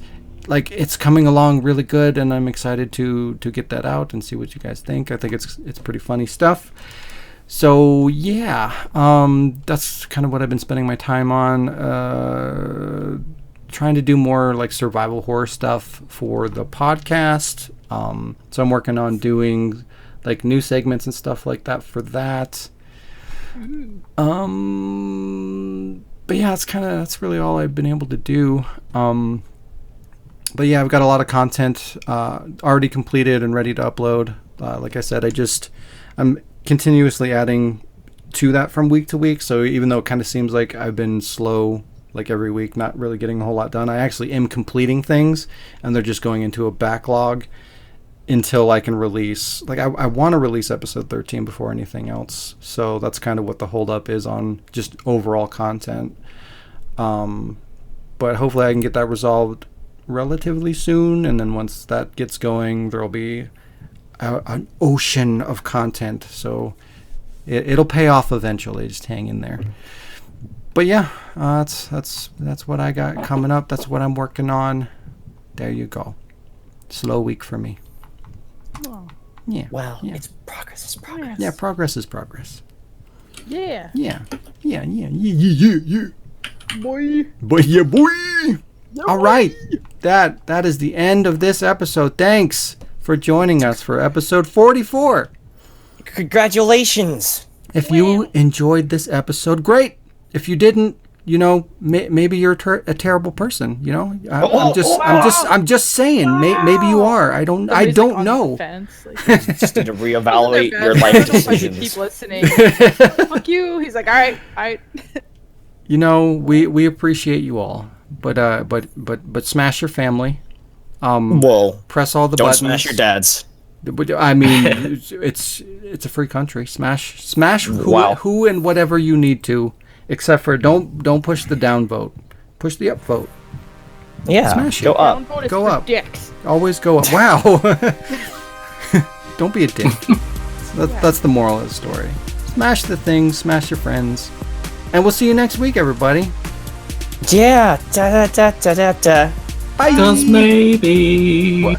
coming along really good, and I'm excited to get that out and see what you guys think. I think it's pretty funny stuff. So yeah, that's kind of what I've been spending my time on. Trying to do more like survival horror stuff for the podcast. So I'm working on doing like new segments and stuff like that for that. But yeah, that's really all I've been able to do. But yeah, I've got a lot of content already completed and ready to upload. Like I said, I'm continuously adding to that from week to week. So even though it kind of seems like I've been slow, like every week, not really getting a whole lot done, I actually am completing things, and they're just going into a backlog until I can release. Like I want to release episode 13 before anything else. So that's kind of what the holdup is on just overall content. But hopefully I can get that resolved relatively soon, and then once that gets going, there'll be an ocean of content, so it'll pay off eventually. Just hang in there. But yeah, that's what I got coming up. That's what I'm working on. There you go. Slow week for me. Oh. Yeah. Wow, Yeah. it's progress. It's progress. Yeah, progress is progress. Yeah. Yeah. Yeah. Boy. Boy. All right. That is the end of this episode. Thanks for joining us for episode 44. Congratulations. If you enjoyed this episode, great. If you didn't, you know, maybe you're a terrible person. You know, I'm just saying. Maybe you are. I don't know. Just need to reevaluate your life decisions. Keep listening. Fuck you. He's like, all right. You know, we appreciate you all, but smash your family. Whoa. Press all the don't buttons. Don't smash your dads. I mean, it's a free country. Smash who and whatever you need to, except for don't push the down vote. Push the up vote. Yeah. Smash go it. up. Go up. Dicks. Always go up. Wow. Don't be a dick. That's the moral of the story. Smash the things. Smash your friends. And we'll see you next week, everybody. Yeah. Da da da da da da. Bye. Because maybe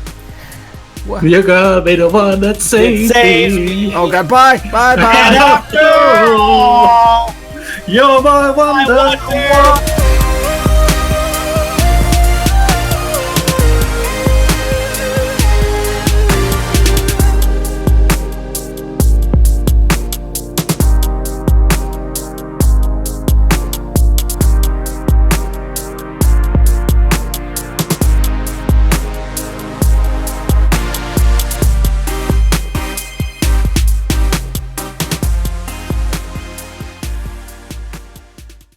What? you're gonna be the one that saves me. Oh God! Bye. Bye. Bye. And after all, you're my wonder.